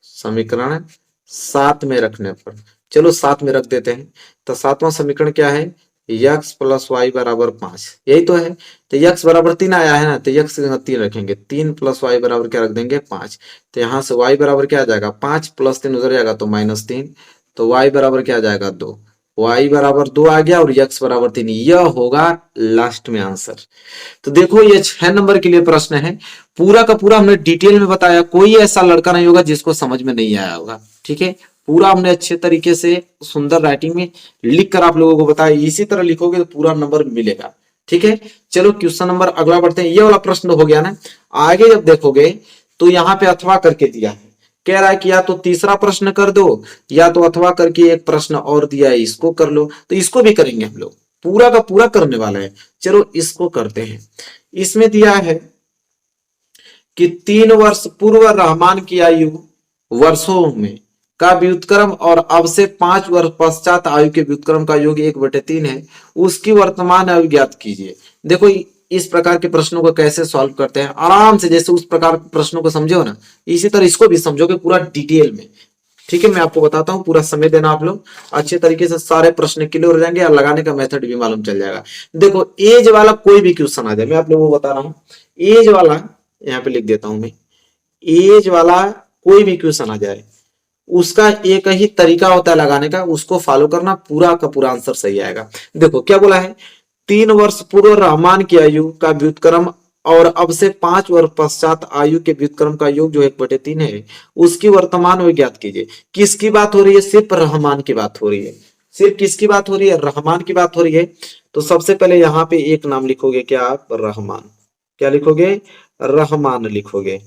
समीकरण 7 में रखने पर, चलो 7 में रख देते हैं। तो 7वां समीकरण क्या है, x प्लस वाई बराबर 5, यही तो है। तो x बराबर 3 आया है ना, तो x की जगह 3 रखेंगे, 3 प्लस वाई बराबर क्या रख देंगे, 5। तो यहाँ से y बराबर क्या आ जाएगा, 5 प्लस 3 उधर जाएगा तो -3, तो y बराबर क्या आ जाएगा, 2। y बराबर 2 आ गया और x बराबर 3, यह होगा लास्ट में आंसर। तो देखो ये 6 नंबर के लिए प्रश्न है, पूरा का पूरा हमने डिटेल में बताया, कोई ऐसा लड़का नहीं होगा जिसको समझ में नहीं आया होगा, ठीक है। पूरा हमने अच्छे तरीके से सुंदर राइटिंग में लिख कर आप लोगों को बताया, इसी तरह लिखोगे तो पूरा नंबर मिलेगा, ठीक है। चलो क्वेश्चन नंबर अगला बढ़ते हैं। ये वाला प्रश्न हो गया ना, आगे जब देखोगे तो यहाँ पे अथवा करके दिया है, कह रहा है कि या तो तीसरा प्रश्न कर दो या तो अथवा करके एक प्रश्न और दिया है, इसको कर लो। तो इसको भी करेंगे हम लोग, पूरा का पूरा करने वाला है। चलो इसको करते हैं। इसमें दिया है कि 3 वर्ष पूर्व रहमान की आयु वर्षों में का व्युत्क्रम और अब से 5 वर्ष पश्चात आयु के व्युत्क्रम का योग 1/3 है, उसकी वर्तमान आयु ज्ञात कीजिए। देखो इस प्रकार के प्रश्नों को कैसे सॉल्व करते हैं, आराम से, जैसे उस प्रकार के प्रश्नों को समझे हो ना, इसी तरह इसको भी समझोगे पूरा डिटेल में, ठीक है। मैं आपको बताता हूँ, पूरा समय देना, आप लोग अच्छे तरीके से सारे प्रश्न क्लियर हो जाएंगे और लगाने का मेथड भी मालूम चल जाएगा। देखो एज वाला कोई भी क्वेश्चन आ जाए, मैं आप लोगों को बता रहा हूँ, एज वाला यहाँ पे लिख देता हूं मैं, एज वाला कोई भी क्वेश्चन आ जाए, उसका एक ही तरीका होता है लगाने का, उसको फॉलो करना, पूरा का पूरा आंसर सही आएगा। देखो क्या बोला है, 3 वर्ष पूर्व रहमान की आयु का व्युत्क्रम और अब से 5 वर्ष पश्चात आयु के व्युत्क्रम का योग जो 1/3 है, उसकी वर्तमान आयु ज्ञात कीजिए। किसकी बात हो रही है, सिर्फ रहमान की बात हो रही है। सिर्फ किसकी बात हो रही है, रहमान की बात हो रही है। तो सबसे पहले यहाँ पे एक नाम लिखोगे, क्या आप, रहमान। क्या लिखोगे, रहमान लिखोगे,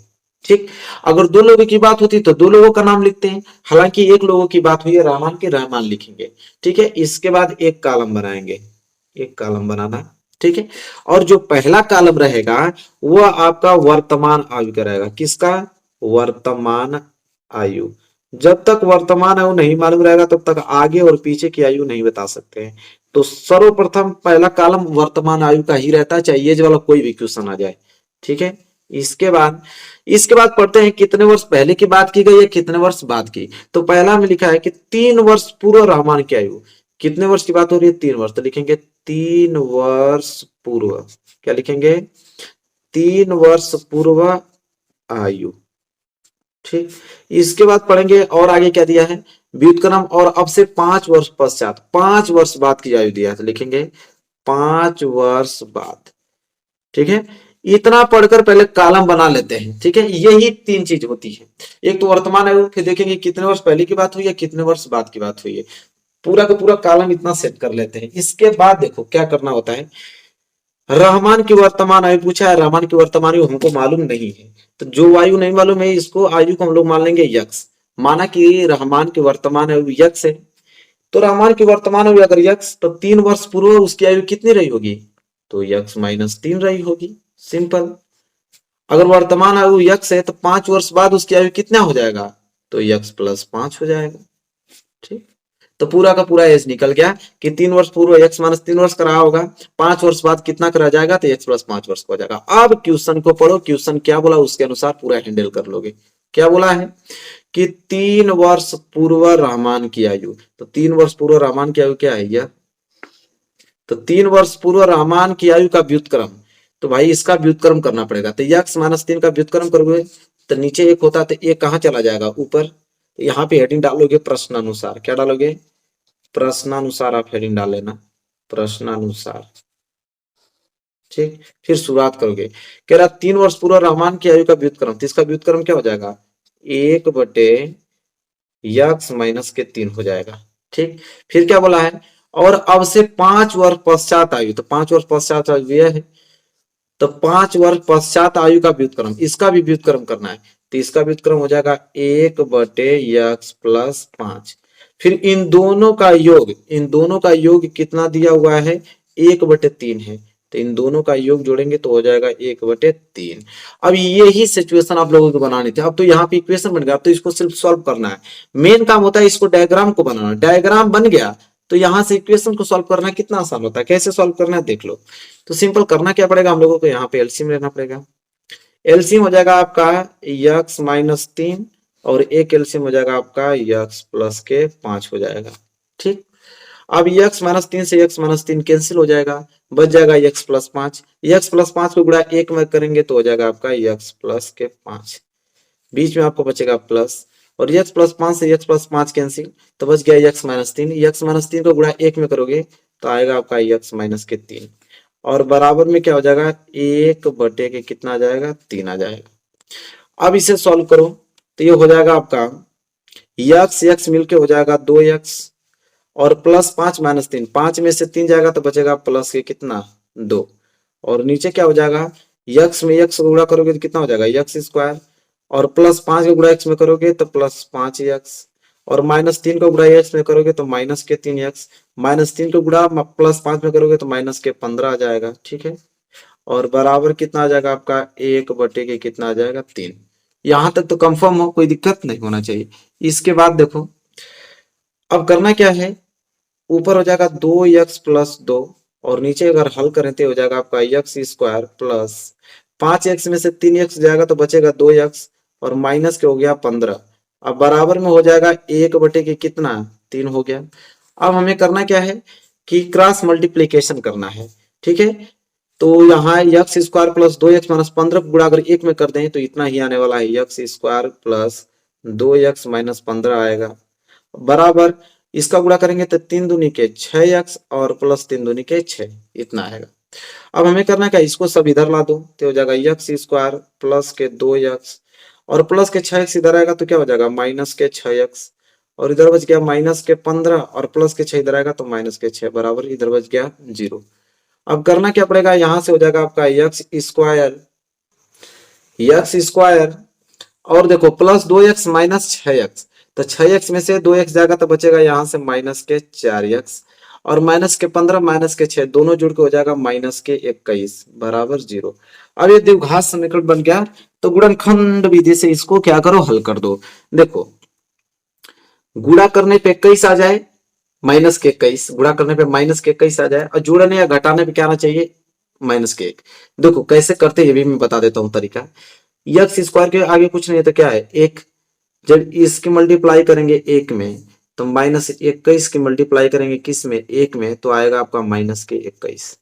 ठीक। अगर 2 लोगों की बात होती तो 2 लोगों का नाम लिखते हैं, हालांकि एक लोगों की बात हुई है रहमान की, रहमान लिखेंगे, ठीक है। इसके बाद एक कॉलम बनाएंगे, एक कॉलम बनाना, ठीक है। और जो पहला कॉलम रहेगा वो आपका वर्तमान आयु का रहेगा, किसका, वर्तमान आयु। जब तक वर्तमान आयु नहीं मालूम रहेगा तब तक आगे और पीछे की आयु नहीं बता सकते हैं। तो सर्वप्रथम पहला कॉलम वर्तमान आयु का ही रहता है, चाहे ये वाला कोई भी क्वेश्चन आ जाए, ठीक है। इसके बाद पढ़ते हैं कितने वर्ष पहले की बात की गई है, कितने वर्ष बाद की। तो पहला में लिखा है कि 3 वर्ष पूर्व रहमान की आयु, कितने वर्ष की बात हो रही है, 3 वर्ष। तो लिखेंगे 3 वर्ष पूर्व, क्या लिखेंगे, 3 वर्ष पूर्व आयु, ठीक। इसके बाद पढ़ेंगे और आगे क्या दिया है, व्युत्क्रम और अब से 5 वर्ष पश्चात, 5 वर्ष बाद की आयु दिया है, तो लिखेंगे 5 वर्ष बाद, ठीक है। इतना पढ़कर पहले कॉलम बना लेते हैं, ठीक है। यही 3 चीज होती है, एक तो वर्तमान आयु, फिर देखेंगे कितने वर्ष पहले की बात हुई है, कितने वर्ष बाद की बात हुई है, पूरा का पूरा कॉलम इतना सेट कर लेते हैं। इसके बाद देखो क्या करना होता है, रहमान की वर्तमान आयु पूछा है, रहमान की वर्तमान आयु हमको मालूम नहीं है, तो जो आयु नहीं मालूम है इसको आयु को हम लोग मान लेंगे यक्स। माना कि रहमान की वर्तमान आयु यक्स है, तो रहमान की वर्तमान आयु अगर यक्स, तो 3 वर्ष पूर्व उसकी आयु कितनी रही होगी, तो यक्स -3 रही होगी, सिंपल। अगर वर्तमान आयु यक्स है तो 5 वर्ष बाद उसकी आयु कितना हो जाएगा, तो यक्स +5 हो जाएगा, ठीक। तो पूरा का पूरा एज निकल गया कि 3 वर्ष पूर्व x -3 वर्ष का रहा होगा, 5 वर्ष बाद कितना करा जाएगा, तो x +5 वर्ष का हो जाएगा। अब क्वेश्चन को पढ़ो, क्वेश्चन क्या बोला उसके अनुसार पूरा हैंडल कर लोगे। क्या बोला है कि 3 वर्ष पूर्व रहमान की आयु, तो 3 वर्ष पूर्व रहमान की आयु क्या है यह, तो 3 वर्ष पूर्व रहमान की आयु का व्युत्क्रम, तो भाई इसका व्युत्क्रम करना पड़ेगा। तो यक्स माइनस 3 का व्युत्क्रम करोगे तो नीचे एक होता, तो एक कहाँ चला जाएगा ऊपर, यहाँ पे हेडिंग डालोगे प्रश्नानुसार, क्या डालोगे, प्रश्नानुसार आप हेडिंग डाल लेना, प्रश्नानुसार। ठीक, फिर शुरुआत करोगे, कह रहा 3 वर्ष पूर्व रहमान की आयु का व्युत्क्रम, तो इसका व्युत्क्रम क्या हो जाएगा, 1/(x-3) हो जाएगा। ठीक, फिर क्या बोला है, और अब से 5 वर्ष पश्चात आयु, तो 5 वर्ष पश्चात आयु यह है, तो 5 वर्ष पश्चात आयु का व्युत्क्रम, इसका भी व्युत्क्रम करना है, तो इसका व्युत्क्रम हो जाएगा 1/(x+5). फिर इन दोनों का योग, इन दोनों का योग कितना दिया हुआ है, 1/3 है, तो इन दोनों का योग जोड़ेंगे तो हो जाएगा 1/3। अब यही सिचुएशन आप लोगों को बनानी थी, अब तो यहाँ पे इक्वेशन बन गया, अब तो इसको सिर्फ सॉल्व करना है, मेन काम होता है इसको डायग्राम को बनाना, डायग्राम बन गया तो यहाँ से इक्वेशन को सॉल्व करना कितना आसान होता है, कैसे सॉल्व करना है देख लो। तो सिंपल करना क्या पड़ेगा हम लोगों को, यहाँ पे एलसीएम लेना पड़ेगा, एलसीएम हो जाएगा आपका x-3 और एक एलसीएम हो जाएगा आपका x+5 हो जाएगा। ठीक, अब x-3 से x-3 कैंसिल हो जाएगा, बच जाएगा x+5, x+5 को गुणा 1 में करेंगे तो हो जाएगा आपका x+5, बीच में आपको बचेगा प्लस, और x+5 से x+5 कैंसिल, तो बच गया x-3, x-3 को गुणा 1 में करोगे तो आएगा आपका x-3, और बराबर में क्या हो जाएगा, 1/के कितना आ जाएगा, 3 आ जाएगा। अब इसे सॉल्व करो तो ये हो जाएगा आपका x मिलके हो जाएगा 2x, और +5 - 3, 5 में से 3 जाएगा तो बचेगा प्लस के कितना 2, और नीचे क्या हो जाएगा, x में x को गुणा करोगे तो कितना हो जाएगा x², और +5 को गुणा x में करोगे तो +5x, और -3 को गुणा x में करोगे तो -3x, -3 को गुणा +5 में करोगे तो -15 आ जाएगा। ठीक है, और बराबर कितना आ जाएगा आपका 1/के कितना आ जाएगा 3। यहां तक तो कंफर्म हो, कोई दिक्कत नहीं होना चाहिए। इसके बाद देखो अब करना क्या है, ऊपर हो जाएगा 2x+2, और नीचे अगर हल करें तो हो जाएगा आपका x² प्लस 5x में से 3x जाएगा तो बचेगा 2x, और माइनस के हो गया 15। अब बराबर में हो जाएगा 1/के कितना 3 हो गया। अब हमें करना क्या है कि क्रॉस मल्टीप्लीकेशन करना है। ठीक है, तो यहाँ x² प्लस 2x माइनस 15 को गुणा अगर 1 में कर दें तो इतना ही आने वाला है, x² प्लस 2x माइनस 15 आएगा, बराबर इसका गुणा करेंगे तो 3 दूनी के 6x और प्लस 3 दूनी के 6, इतना आएगा। अब हमें करना क्या, इसको सब इधर ला दो तो हो जाएगा x² प्लस के 2x और प्लस के 6x इधर आएगा तो क्या हो जाएगा माइनस के 6x, और इधर बच गया माइनस के 15 और प्लस के 6 इधर आएगा तो माइनस के 6, बराबर इधर बच गया 0। अब करना क्या पड़ेगा, यहां से हो जाएगा आपका x² और देखो प्लस 2x माइनस 6x, तो 6x में से 2x जाएगा तो बचेगा यहाँ से माइनस के 4x, और माइनस के 15 माइनस के 6 दोनों जुड़ के हो जाएगा माइनस के 21 बराबर 0। अब ये द्विघात समीकरण बन गया, तो गुणनखंड विधि से इसको क्या करो, हल कर दो। देखो गुणा करने पे 21 आ जाए, माइनस के 21, गुणा करने पे माइनस के 21 आ जाए, और जोड़ने या घटाने पे क्या आना चाहिए, माइनस के 1। देखो कैसे करते हैं ये भी मैं बता देता हूँ तरीका। x² के आगे कुछ नहीं है तो क्या है 1, जब इसकी मल्टीप्लाई करेंगे 1 में तो माइनस 21 की मल्टीप्लाई करेंगे किस में 1 में तो आएगा आपका माइनस के 21।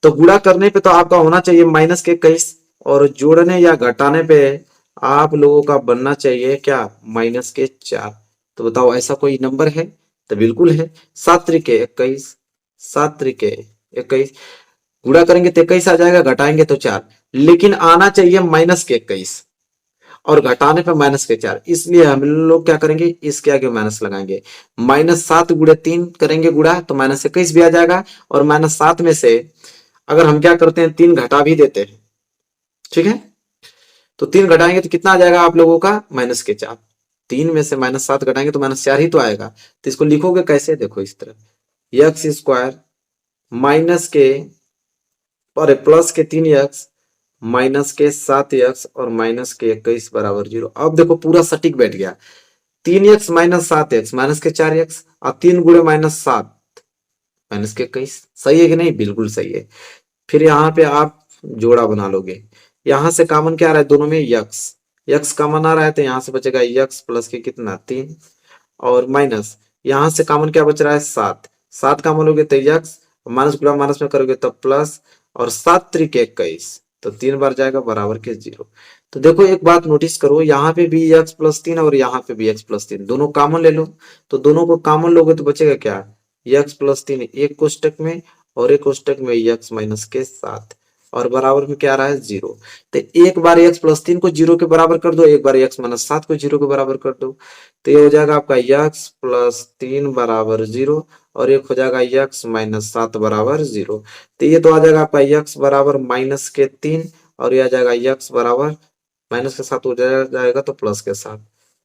तो गुणा करने पे तो आपका होना चाहिए माइनस के 21, और जोड़ने या घटाने पे आप लोगों का बनना चाहिए क्या, माइनस के 4। तो बताओ ऐसा कोई नंबर है, तो बिल्कुल है, 7 त्रिके 21, 7 त्रिके 21, गुणा करेंगे तो 21 आ जाएगा, घटाएंगे तो 4, लेकिन आना चाहिए माइनस के 21 और घटाने पे माइनस के 4, इसलिए हम लोग क्या करेंगे, इसके आगे माइनस लगाएंगे। -7 गुणे 3 करेंगे गुणा तो माइनस 21 भी आ जाएगा, और -7 में से अगर हम क्या करते हैं 3 घटा भी देते हैं, ठीक है, तो 3 घटाएंगे तो कितना आ जाएगा आप लोगों का माइनस के 4, 3 में से -7 घटाएंगे तो -4 ही तो आएगा। तो इसको लिखोगे कैसे, देखो इस तरह x² माइनस के और प्लस के 3x माइनस के 7x और माइनस के 21 बराबर 0। अब देखो पूरा सटीक बैठ गया, 3x माइनस 7x माइनस के 4x और 3 गुणे -7 माइनस के 21, सही है कि नहीं, बिल्कुल सही है। फिर यहाँ पे आप जोड़ा बना लोगे, यहां से कॉमन क्या आ रहा है दोनों में x, x कॉमन आ रहा है तो यहाँ से बचेगा x प्लस के कितना 3 और माइनस यहाँ से कॉमन क्या बच रहा है 7, 7 कॉमन लोगे तो x माइनस गुणा माइनस में करोगे तो प्लस और 7 त्रिक 21 तो 3 बार जाएगा बराबर के 0। तो देखो एक बात नोटिस करो, यहाँ पे भी x प्लस 3 और यहाँ पे भी x प्लस 3 दोनों कॉमन ले लो, तो दोनों को कॉमन लोगे तो बचेगा क्या x प्लस 3 एक कोष्टक में और एक कोष्टक में x माइनस के 7 और बराबर में क्या आ रहा है 0। तो एक बार x प्लस 3 को 0 के बराबर कर दो, एक बार x माइनस 7 को 0 के बराबर कर दो, तो ये हो जाएगा आपका x प्लस 3 बराबर 0 और एक हो जाएगा x माइनस 7 बराबर 0। तो ये तो आ जाएगा आपका x बराबर माइनस के 3 और ये आ जाएगा x बराबर माइनस के 7 हो जाएगा तो प्लस के 7।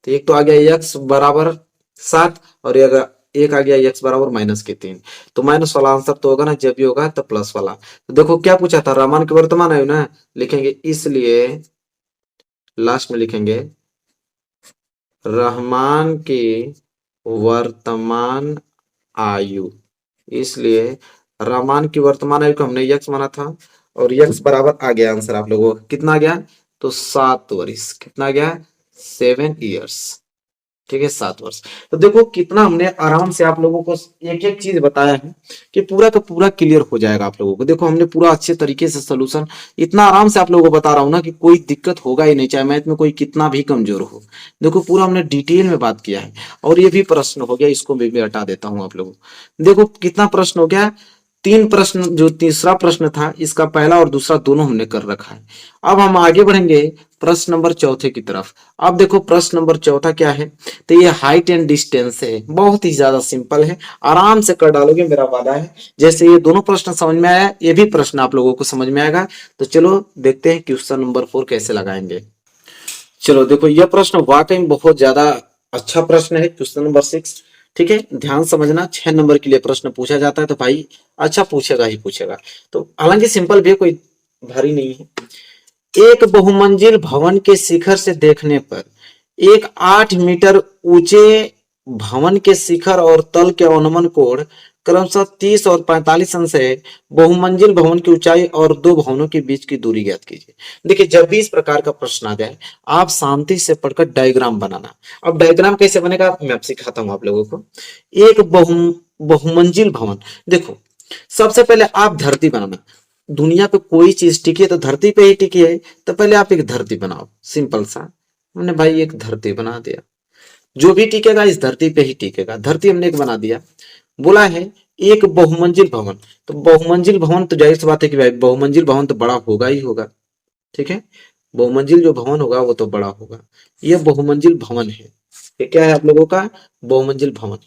तो एक तो आ गया x बराबर 7 और एक आ गया x बराबर माइनस के 3। तो माइनस वाला आंसर तो होगा ना, जब भी होगा तो प्लस वाला। तो देखो क्या पूछा था, रहमान के वर्तमान आयु ना लिखेंगे, इसलिए लास्ट में लिखेंगे रहमान की वर्तमान आयु, इसलिए रहमान की वर्तमान आयु को हमने यक्स माना था और यक्स बराबर आ गया आंसर आप लोगों को कितना आ गया तो 7 वर्ष, कितना आ गया 7 ईयर्स, ठीक है 7 वर्ष। तो देखो कितना हमने आराम से आप लोगों को एक एक चीज बताया है कि पूरा का पूरा क्लियर हो जाएगा आप लोगों को। देखो हमने पूरा अच्छे तरीके से सोल्यूशन इतना आराम से आप लोगों को बता रहा हूं ना कि कोई दिक्कत होगा ही नहीं, चाहे मैथ में कोई कितना भी कमजोर हो। देखो पूरा हमने डिटेल में बात किया है। और ये भी प्रश्न हो गया, इसको भी हटा देता हूं आप लोगों को। देखो कितना प्रश्न हो गया, 3 प्रश्न, जो तीसरा प्रश्न था इसका पहला और दूसरा दोनों हमने कर रखा है। अब हम आगे बढ़ेंगे प्रश्न नंबर चौथे की तरफ। अब देखो प्रश्न नंबर चौथा क्या है, तो ये हाइट एंड डिस्टेंस है, बहुत ही ज्यादा सिंपल है, आराम से कर डालोगे मेरा वादा है। जैसे ये दोनों प्रश्न समझ में आया, ये भी प्रश्न आप लोगों को समझ में आएगा। तो चलो देखते हैं क्वेश्चन नंबर 4 कैसे लगाएंगे। चलो देखो यह प्रश्न वाकई में बहुत ज्यादा अच्छा प्रश्न है, क्वेश्चन नंबर 6। ठीक है, ध्यान समझना, 6 नंबर के लिए प्रश्न पूछा जाता है तो भाई अच्छा पूछेगा ही पूछेगा। तो हालांकि सिंपल भी है, कोई भारी नहीं है। एक बहुमंजिल भवन के शिखर से देखने पर एक 8 मीटर ऊंचे भवन के शिखर और तल के अनुमान कोण क्रमशः 30 और 45 अंश है। बहुमंजिल भवन की ऊंचाई और दो भवनों के बीच की दूरी ज्ञात कीजिए। देखिए जब भी इस प्रकार का प्रश्न आ जाए आप शांति से पढ़कर डायग्राम बनाना। अब डायग्राम कैसे बनेगा मैं आप सिखाता हूं आप लोगों को। एक बहुमंजिल भवन, देखो सबसे पहले आप धरती बनाना। दुनिया पे कोई चीज टिकी है तो धरती पे ही टिकी है, तो पहले आप एक धरती बनाओ, सिंपल सा। हमने भाई एक धरती बना दिया, जो भी टिकेगा इस धरती पे ही टिकेगा। धरती हमने एक बना दिया। बोला है एक बहुमंजिल भवन, तो बहुमंजिल भवन तो जाहिर सी बात है कि भाई बहुमंजिल भवन तो बड़ा होगा ही होगा। ठीक है, बहुमंजिल जो भवन होगा वो तो बड़ा होगा। यह बहुमंजिल भवन है, ये क्या है आप लोगों का बहुमंजिल भवन।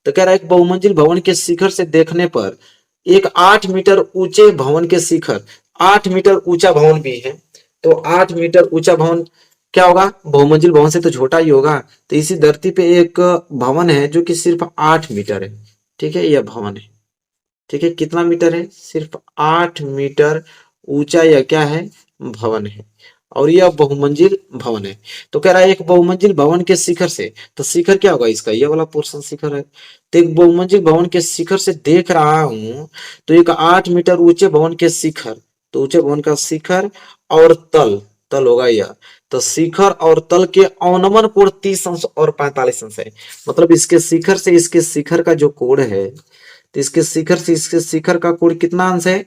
तो कह रहा है एक बहुमंजिल भवन के शिखर से देखने पर एक 8 मीटर ऊंचे भवन के शिखर, 8 मीटर ऊंचा भवन भी है, तो 8 मीटर ऊंचा भवन क्या होगा बहुमंजिल भवन से तो छोटा ही होगा। तो इसी धरती पे एक भवन है जो कि सिर्फ 8 मीटर है। ठीक है, यह भवन है। ठीक है, कितना मीटर है सिर्फ 8 मीटर ऊंचा, यह क्या है भवन है और यह बहुमंजिल भवन है। तो कह रहा है एक बहुमंजिल भवन के शिखर से, तो शिखर क्या होगा इसका, यह वाला पोर्शन शिखर है। तो एक बहुमंजिल भवन के शिखर से देख रहा हूं तो एक 8 मीटर ऊंचे भवन के शिखर, तो ऊंचे भवन का शिखर और तल, तल होगा यह, तो शिखर और तल के अवनमन कोण 30 अंश और 45 अंश है। मतलब इसके शिखर से इसके शिखर का जो कोण है, तो इसके शिखर से इसके शिखर का कोण कितना अंश है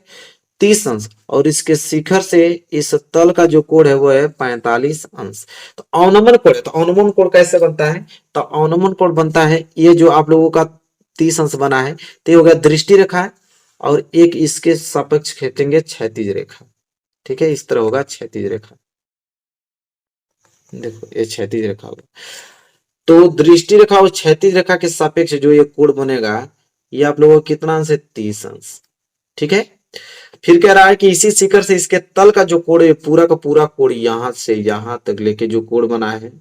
30 अंश, और इसके शिखर से इस तल का जो कोण है वो है 45 अंश। तो अवनमन कोण है, तो अवनमन कोण कैसे बनता है, तो अवनमन कोण बनता है ये जो आप लोगों का 30 अंश बना है, तो ये हो गया दृष्टि रेखा और एक इसके सापेक्ष खींचेंगे क्षैतिज रेखा। ठीक है, इस तरह होगा क्षैतिज रेखा। देखो ये क्षैतिज रेखा होगा, तो दृष्टि रेखा और क्षैतिज रेखा के सापेक्ष जो ये कोण बनेगा ये आप लोगों को कितना अंश है 30 अंश। ठीक है, फिर कह रहा है कि इसी शिखर से इसके तल का जो कोण है पूरा का पूरा कोण यहां से यहां तक लेके जो कोण बना है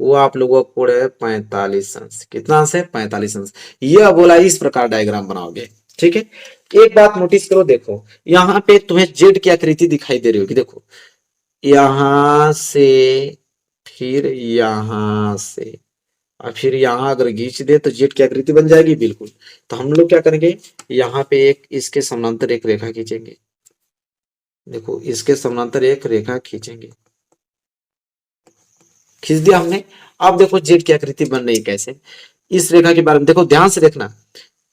वो आप लोगों का कोण है 45 अंश। कितना अंश है 45 अंश। यह बोला इस प्रकार डायग्राम बनाओगे। ठीक है, एक बात नोटिस करो, देखो यहाँ पे तुम्हें जेड की आकृति दिखाई दे रही होगी। देखो यहां से फिर यहां से और फिर यहाँ अगर खींच दे तो जेट की आकृति बन जाएगी बिल्कुल। तो हम लोग क्या करेंगे, यहाँ पे एक इसके समानांतर एक रेखा खींचेंगे। देखो इसके समानांतर एक रेखा खींचेंगे। खींच दिया हमने। अब देखो जेड की आकृति बन रही है कैसे, इस रेखा के बारे में देखो, ध्यान से देखना,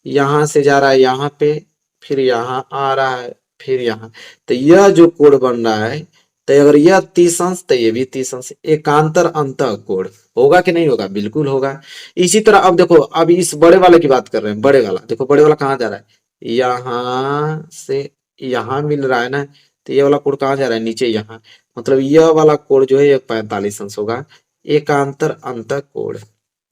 यहां से जा रहा है यहाँ पे, फिर यहाँ आ रहा है, फिर यहाँ, तो यह जो कोण बन रहा है, तो अगर यह 30 अंश तो ये भी 30 अंश, एकांतर अंतः कोण होगा कि नहीं होगा, बिल्कुल होगा। इसी तरह अब देखो, अब इस बड़े वाले की बात कर रहे हैं, बड़े वाला देखो, बड़े वाला कहाँ जा रहा है, यहाँ से यहाँ मिल रहा है ना, तो ये वाला कोण कहाँ जा रहा है, नीचे यहाँ, मतलब यह वाला कोण जो है ये 45 अंश होगा, एकांतर अंतः कोण।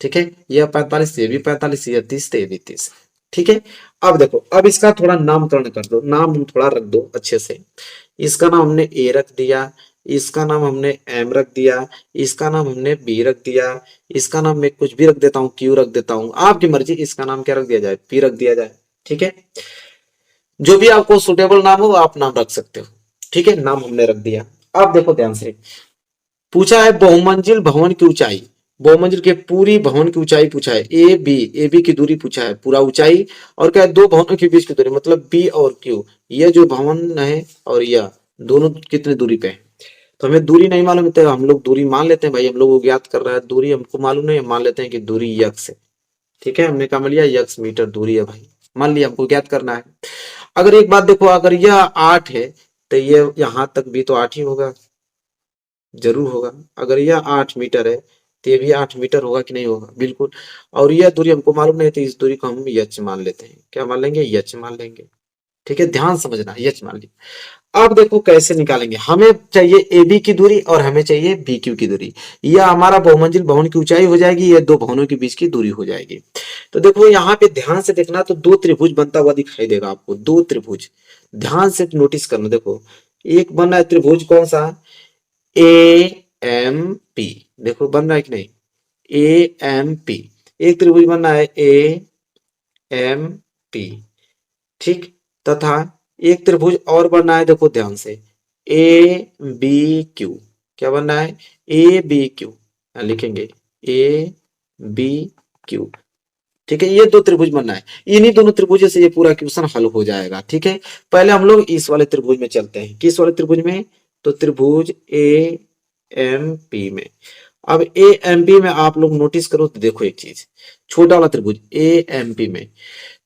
ठीक है, यह 45, ये भी 45, यह 30, ये भी 30। ठीक है, अब देखो, अब इसका थोड़ा नामकरण कर दो, नाम हम थोड़ा रख दो अच्छे से। इसका नाम हमने ए रख दिया, इसका नाम हमने एम रख दिया, इसका नाम हमने बी रख दिया, इसका नाम मैं कुछ भी रख देता हूँ, क्यू रख देता हूँ, आपकी मर्जी, इसका नाम क्या रख दिया जाए, पी रख दिया जाए। ठीक है, जो भी आपको सुटेबल नाम हो आप नाम रख सकते हो। ठीक है, नाम हमने रख दिया। अब देखो ध्यान से, पूछा है बहुमंजिल भवन की ऊंचाई, बहुमंजिल के पूरी भवन की ऊंचाई पूछा है, ए बी की दूरी पूछा है, पूरा ऊंचाई, और क्या है, दो भवनों के बीच की दूरी, मतलब बी और क्यू, ये जो भवन है और यह दोनों कितने दूरी पे है। तो हमें दूरी नहीं मालूम है, तो हम लोग दूरी मान लेते हैं भाई, हम लोग को ज्ञात कर रहा है, दूरी हमको मालूम नहीं है, मान लेते हैं कि दूरी यक्स है। ठीक है, हमने क्या मान लिया, यक्स मीटर दूरी है भाई, मान लिया, हमको ज्ञात करना है। अगर एक बात देखो, अगर यह 8 है तो ये यहां तक भी तो 8 ही होगा, जरूर होगा। अगर यह 8 मीटर है तो ये भी 8 मीटर होगा कि नहीं होगा, बिल्कुल। और यह दूरी हमको मालूम नहीं, तो इस दूरी को हम यच मान लेते हैं, क्या मान लेंगे, यच मान लेंगे। ठीक है, ध्यान समझना, यच मान लिया। अब देखो कैसे निकालेंगे, हमें चाहिए ए बी की दूरी और हमें चाहिए बी क्यू की दूरी, यह हमारा बहुमंजिल भवन की ऊंचाई हो जाएगी, यह दो भवनों के बीच की दूरी हो जाएगी। तो देखो यहाँ पे ध्यान से देखना, तो दो त्रिभुज बनता हुआ दिखाई देगा आपको, दो त्रिभुज, ध्यान से नोटिस करना। देखो एक बन रहा है त्रिभुज कौन सा, ए एम पी, देखो बन रहा है कि नहीं, ए एम पी, एक त्रिभुज बनना है ए एम पी। ठीक, तथा एक त्रिभुज और बनना है, देखो ध्यान से, ए बी क्यू, क्या बनना है, ए बी क्यू, लिखेंगे ए बी क्यू। ठीक है, ये दो त्रिभुज बनना है, इन्हीं दोनों त्रिभुजों से ये पूरा क्वेश्चन हल हो जाएगा। ठीक है, पहले हम लोग इस वाले त्रिभुज में चलते हैं, किस वाले त्रिभुज में, तो त्रिभुज ए एम पी में। अब ए एम पी में आप लोग नोटिस करो तो देखो एक चीज, छोटा वाला त्रिभुज ए एम पी में,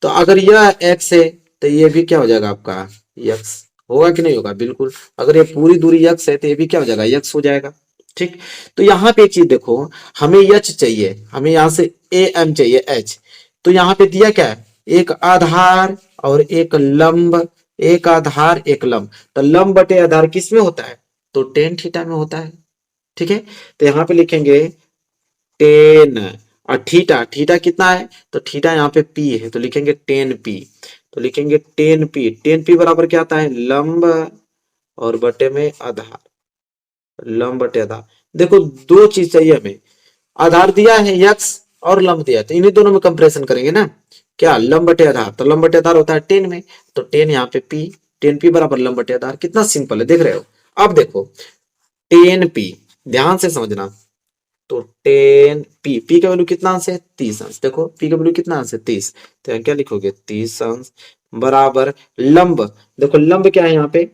तो अगर यह एक्स है तो ये भी क्या हो जाएगा आपका यक्स, होगा कि नहीं होगा, बिल्कुल। अगर ये पूरी दूरी यक्स है तो ये भी क्या हो जाएगा, यक्स हो जाएगा। ठीक, तो यहाँ पे एक चीज देखो, हमें यच चाहिए, हमें यहाँ से ए एम चाहिए एच, तो यहाँ पे दिया क्या है, एक आधार और एक लंब, एक आधार एक लंब, तो लंब बटे आधार किस में होता है, तो टेन थीटा में होता है। ठीक है, तो यहाँ पे लिखेंगे टेन, और थीटा, थीटा कितना है, तो थीटा यहाँ पे पी है, तो लिखेंगे टेन पी, तो लिखेंगे टेन पी, टेन पी बराबर क्या आता है, लंब और बटे में आधार, लंब बटे आधार। देखो दो चीज चाहिए हमें, आधार दिया है यक्स और लंब दिया है, तो इन्हीं दोनों में कंपैरिजन करेंगे ना, क्या लंब बटे आधार, तो लंब बटे आधार होता है 10 में, तो 10 यहाँ पे पी, 10 पी बराबर लंब बटे आधार, कितना सिंपल है, देख रहे हो। अब देखो 10 पी, ध्यान से समझना, तो 10 पी, पी का वैल्यू कितना अंश है, 30 अंश, देखो पी का वैल्यू कितना अंश है, 30, तो यहाँ क्या लिखोगे 30 अंश बराबर लंब, देखो लंब क्या है यहाँ पे,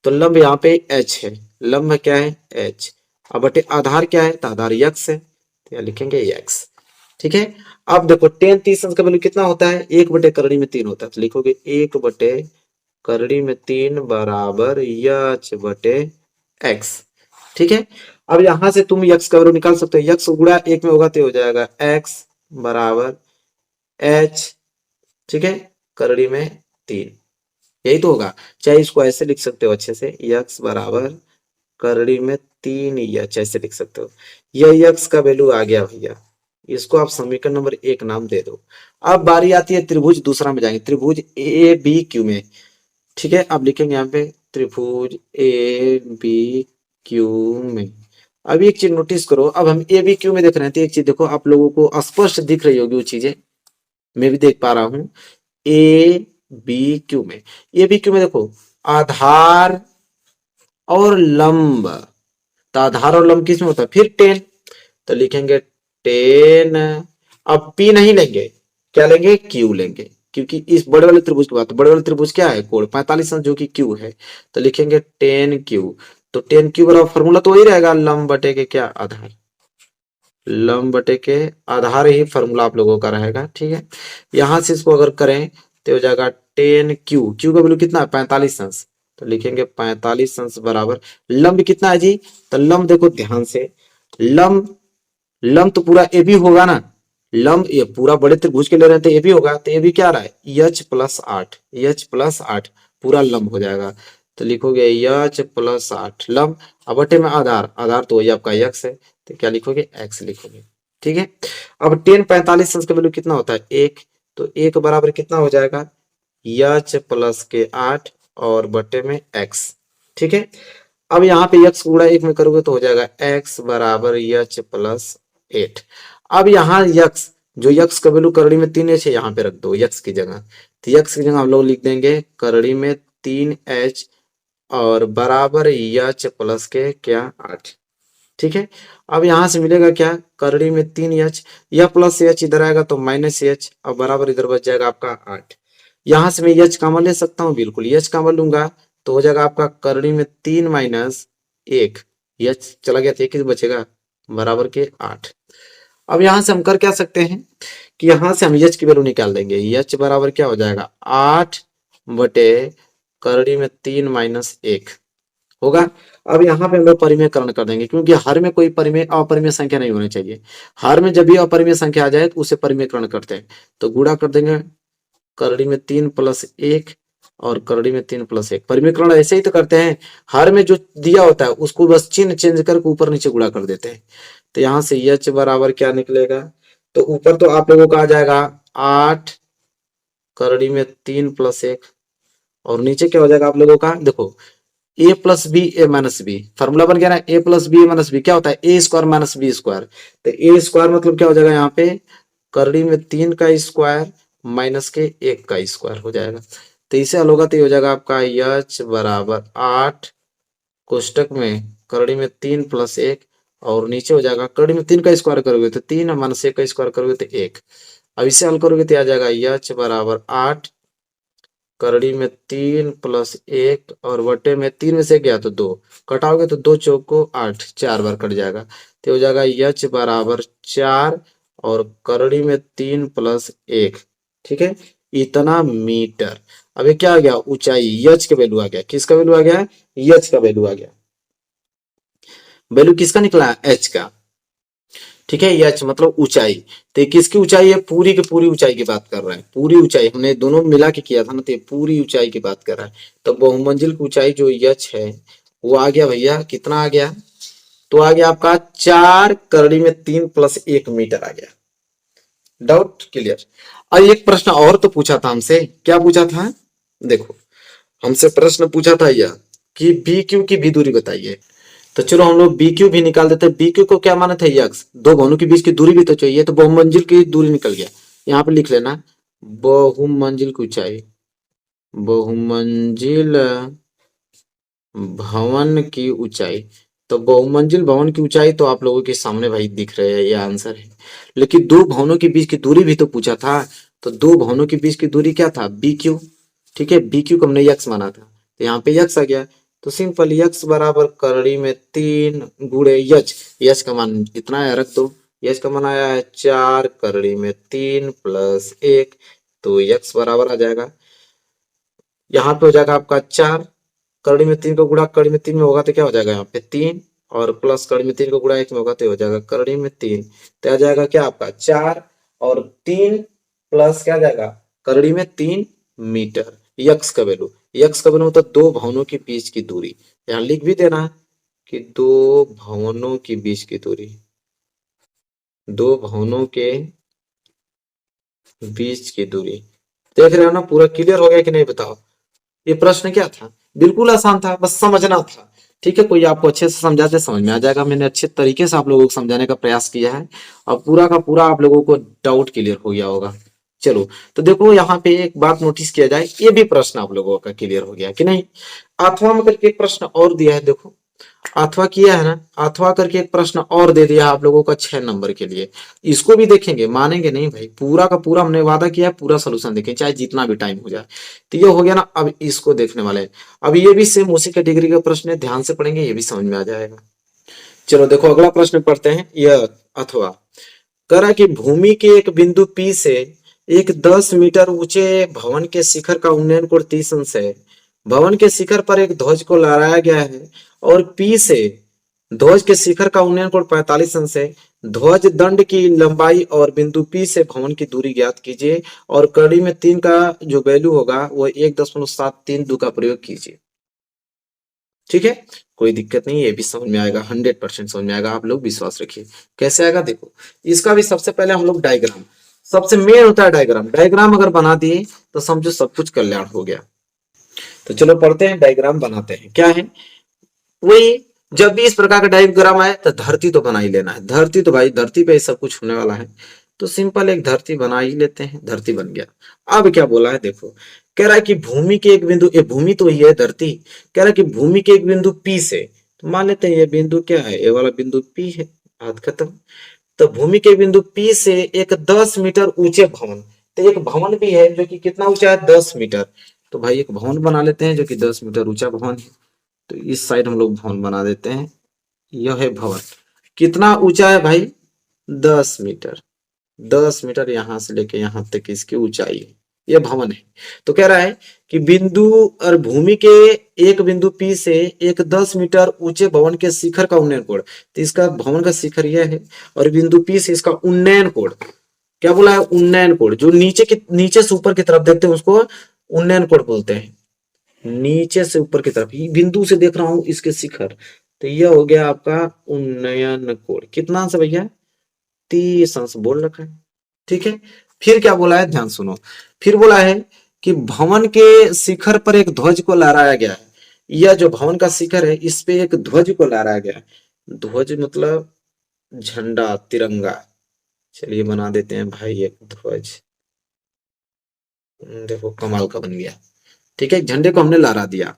तो लंब यहाँ पे एच है, लंब क्या है एच, अब बटे आधार क्या है, तो आधार यक्स है, तो यहाँ लिखेंगे यक्स। ठीक है, अब देखो 10 30 अंश का वैल्यू कितना होता है, 1 बटे करड़ी में 3 होता है, तो लिखोगे 1 बटे करड़ी में 3 बराबर यच बटे एक्स। ठीक है, अब यहां से तुम यक्स का वैल्यू निकाल सकते हो, यक्स गुणा 1 में होगा तो हो जाएगा एक्स बराबर एच, ठीक है, करड़ी में 3, यही तो होगा। चाहे इसको ऐसे लिख सकते हो अच्छे से, यक्स बराबर करड़ी में 3 यच, ऐसे लिख सकते हो। यह यक्स का वैल्यू आ गया भैया, इसको आप समीकरण नंबर 1 नाम दे दो। अब बारी आती है त्रिभुज दूसरा में जाएंगे, त्रिभुज ए बी क्यू में। ठीक है, अब लिखेंगे यहाँ पे त्रिभुज ए बी क्यू में। अब एक चीज नोटिस करो, अब हम ए बी क्यू में देख रहे हैं, तो एक चीज देखो, आप लोगों को स्पष्ट दिख रही होगी वो चीजें, मैं भी देख पा रहा हूं। ए बी क्यू में, ए बी क्यू में देखो आधार और लंब, तो आधार और लंब किस में होता है, फिर 10, तो लिखेंगे 10, अब पी नहीं लेंगे, क्या लेंगे, क्यू लेंगे, क्योंकि इस बड़े वाले त्रिभुज की बात, बड़े वाले त्रिभुज क्या है, कोण 45 अंश जो कि क्यू है, तो लिखेंगे 10 क्यू, तो 10 क्यू बराबर फॉर्मूला तो वही रहेगा, लंब बटे के क्या आधार। लंब बटे के आधार ही फॉर्मूला आप लोगों का रहेगा, ठीक है। यहां से इसको अगर करें तो हो जाएगा 10Q, क्यू का वैल्यू कितना है 45 अंश, तो लिखेंगे 45 अंश बराबर लंब कितना है जी, तो लंब देखो ध्यान से, लंब लंब तो पूरा ए बी होगा ना, लंब ये पूरा बड़े त्रिभुज के ले रहे हैं तो ए बी होगा, तो ए बी क्या आ रहा है H+8, H+8 पूरा लंब हो जाएगा, तो लिखोगे H+8 लंब, अब बटे में आधार, आधार तो वही आपका x है, तो क्या लिखोगे x लिखोगे, ठीक है। अब 10 45 का वैल्यू कितना होता है 1, तो 1 बराबर कितना हो जाएगा H+8 और बटे में x, ठीक है। अब यहाँ पे x गुणा 1 में करोगे तो हो जाएगा x बराबर H+8। अब यहाँ x, जो x का वैल्यू करड़ी में 3h है, यहाँ पे रख दो x की जगह, तो x की जगह हम लोग लिख देंगे करड़ी में 3h और बराबर h प्लस के क्या 8, ठीक है। अब यहाँ से मिलेगा क्या, करड़ी में 3h, यह प्लस h इधर आएगा तो माइनस h और बराबर इधर बच जाएगा आपका 8। यहाँ से मैं h कॉमन ले सकता हूँ, बिल्कुल h कॉमन लूंगा तो हो जाएगा आपका करड़ी में 3 माइनस 1, h चला गया तो 1 ही बचेगा बराबर के 8। अब यहाँ से हम कर क्या सकते हैं कि यहाँ से हम h की वैल्यू निकाल देंगे, h बराबर क्या हो जाएगा 8 बटे करड़ी में 3 माइनस 1 होगा। अब यहाँ पे हम लोग परिमेयकरण कर देंगे, क्योंकि हर में कोई परिमेय अपरिमेय संख्या नहीं होनी चाहिए, हर में जब भी अपरिमेय संख्या आ जाए तो उसे परिमेयकरण करते हैं, तो गुणा कर देंगे करड़ी में 3 प्लस 1 और करड़ी में 3 प्लस 1, परिमेयकरण ऐसे ही तो करते हैं, हर में जो दिया होता है उसको बस चिन्ह चेंज करके ऊपर नीचे गुणा कर देते हैं। तो यहाँ से h बराबर क्या निकलेगा, तो ऊपर तो आप लोगों का आ जाएगा 8 करड़ी में 3 प्लस 1 और नीचे क्या हो जाएगा आप लोगों का, देखो a plus B A minus B, formula बन गया ना, a plus B A minus B क्या होता है A square minus B square, तो ए स्क्वायर मतलब क्या हो जाएगा यहाँ पे करड़ी में 3 का स्क्वायर माइनस के 1 का स्क्वायर हो जाएगा, तो इसे हल होगा तो ये हो जाएगा आपका h बराबर 8 कोष्टक में करड़ी में 3 प्लस 1 और नीचे हो जाएगा करड़ी में 3 का स्क्वायर करोगे तो 3 माइनस 1 का स्क्वायर करोगे तो 1। अब इसे हल करोगे तो आ जाएगा h बराबर 8 करड़ी में 3 प्लस 1 और बटे में 3 में से गया तो 2 कटाओगे तो 2 चौक को 8, 4 बार कट जाएगा, तो हो जाएगा h बराबर 4 और करड़ी में 3 प्लस 1, ठीक है, इतना मीटर। अब ये क्या आ गया ऊंचाई, h का वैल्यू आ गया, किसका वैल्यू आ गया h का वैल्यू आ गया, वैल्यू किसका निकला h का, ठीक है, h मतलब ऊंचाई, तो ये किसकी ऊंचाई है पूरी की पूरी ऊंचाई की बात कर रहा है, पूरी ऊंचाई हमने दोनों मिला के किया था ना, तो ये पूरी ऊंचाई की बात कर रहा है, तो बहुमंजिल की ऊंचाई जो h है वो आ गया भैया कितना आ गया, तो आ गया आपका 4 करड़ी में 3 प्लस 1 मीटर आ गया। Doubt clear. और एक प्रश्न और तो पूछा था हमसे, क्या पूछा था, देखो हमसे प्रश्न पूछा था यह कि बी क्यू की भी दूरी बताइए, तो चलो हम लोग बी क्यू भी निकाल देते हैं। बी क्यू को क्या माना था यक्स, दो भवनों के बीच की दूरी भी तो चाहिए, तो बहुमंजिल की दूरी निकल गया, यहाँ पे लिख लेना बहुमंजिल की ऊंचाई, बहुमंजिल भवन की ऊंचाई, तो बहुमंजिल भवन की ऊंचाई तो आप लोगों के सामने भाई दिख रहे हैं, ये आंसर है, लेकिन दो भवनों के बीच की दूरी भी तो पूछा था, तो दो भवनों के बीच की दूरी क्या था बी क्यू, ठीक है, बी क्यू को हमने यक्स माना था, तो यहाँ पे यक्स आ गया, तो सिंपल यक्स बराबर करड़ी में 3 गुणे यच, यच का मान इतना है रख दो, यच का मान आया है 4 करड़ी में 3 प्लस 1, तो यक्स बराबर आ जाएगा, यहाँ पे हो जाएगा आपका 4 करड़ी में 3 को गुणा करड़ी में 3 में होगा तो क्या हो जाएगा यहाँ पे 3 और प्लस करड़ी में 3 को गुणा 1 में होगा तो हो जाएगा करड़ी में 3, तो आ जाएगा क्या आपका 4 और 3 प्लस क्या आ जाएगा करड़ी में 3 मीटर, यक्स का वैल्यू, यक्स का वैल्यू मतलब दो भवनों के बीच की दूरी, यहाँ लिख भी देना कि दो भवनों के बीच की दूरी, दो भवनों के बीच की दूरी, देख रहे हो ना, पूरा क्लियर हो गया कि नहीं बताओ। ये प्रश्न क्या था, बिल्कुल आसान था, बस समझना था, ठीक है, कोई आपको अच्छे से समझाते समझ में आ जाएगा, मैंने अच्छे तरीके से आप लोगों को समझाने का प्रयास किया है और पूरा का पूरा आप लोगों को डाउट क्लियर हो गया होगा। चलो तो देखो यहाँ पे एक बात नोटिस किया जाए, ये भी प्रश्न आप लोगों का क्लियर हो गया कि नहीं, अथवा में करके एक प्रश्न और दिया है, देखो अथवा किया है ना, अथवा करके एक प्रश्न और दे दिया आप लोगों का 6 नंबर के लिए, इसको भी देखेंगे, मानेंगे नहीं भाई, पूरा का पूरा हमने वादा किया है, पूरा सोल्यूशन देखें चाहे जितना भी टाइम हो जाए, तो ये हो गया ना। अब इसको देखने वाले हैं, अब ये भी सेम उसी कैटेगरी का प्रश्न है, ध्यान से पढ़ेंगे ये भी समझ में आ जाएगा। चलो देखो अगला प्रश्न पढ़ते हैं। यह अथवा कह रहा है कि भूमि के एक बिंदु P से एक 10 मीटर ऊंचे भवन के शिखर का उन्नयन कोण 30 अंश है। भवन के शिखर पर एक ध्वज को लहराया गया है और P से ध्वज के शिखर का उन्नयन कोण 45 अंश है। ध्वज दंड की लंबाई और बिंदु P से भवन की दूरी ज्ञात कीजिए और कड़ी में 3 का जो वैल्यू होगा वो 1.732 का प्रयोग कीजिए। ठीक है, कोई दिक्कत नहीं, ये भी समझ में आएगा, 100% समझ में आएगा, आप लोग विश्वास रखिए। कैसे आएगा देखो, इसका भी सबसे पहले हम लोग डायग्राम, सबसे मेन होता है डायग्राम। डायग्राम अगर बना दिए तो समझो सब कुछ कल्याण हो गया। तो चलो पढ़ते हैं, डायग्राम बनाते हैं। क्या है वही, जब भी इस प्रकार का डायग्राम आए तो धरती तो बना ही लेना है। धरती तो भाई धरती पे ही सब कुछ होने वाला है, तो सिंपल एक धरती बना ही लेते हैं। धरती बन गया। अब क्या बोला है देखो, कह रहा है कि भूमि के एक बिंदु, ये भूमि तो ही है धरती, कह रहा है कि भूमि के एक बिंदु P से, तो मान लेते हैं ये बिंदु क्या है, ये वाला बिंदु P है, बात खत्म। तो भूमि के बिंदु P से एक 10 मीटर ऊंचे भवन, तो एक भवन भी है जो कि कितना ऊंचा है, 10 मीटर। तो भाई एक भवन बना लेते हैं जो कि 10 मीटर ऊंचा भवन है। तो इस साइड हम लोग भवन बना देते हैं। यह है भवन, कितना ऊंचा है भाई, 10 मीटर। 10 मीटर यहां से लेके यहां तक इसकी ऊंचाई है, यह भवन है। तो कह रहा है कि बिंदु और भूमि के एक बिंदु P से एक 10 मीटर ऊंचे भवन के शिखर का उन्नयन कोण, तो इसका भवन का शिखर यह है और बिंदु P से इसका उन्नयन कोण, क्या बोला है, उन्नयन कोण, जो नीचे से ऊपर की तरफ देखते हैं उसको उन्नयन कोण बोलते हैं। नीचे से ऊपर की तरफ, ये बिंदु से देख रहा हूं इसके शिखर, तो यह हो गया आपका उन्नयन कोण। कितना अंश भैया, 30 अंश बोल रखा है। ठीक है, फिर क्या बोला है, ध्यान सुनो। फिर बोला है कि भवन के शिखर पर एक ध्वज को लहराया गया है। यह जो भवन का शिखर है इस पे एक ध्वज को लहराया गया है। ध्वज मतलब झंडा, तिरंगा। चलिए बना देते हैं भाई एक ध्वज, देखो कमाल का बन गया। ठीक है, झंडे को हमने लहरा दिया।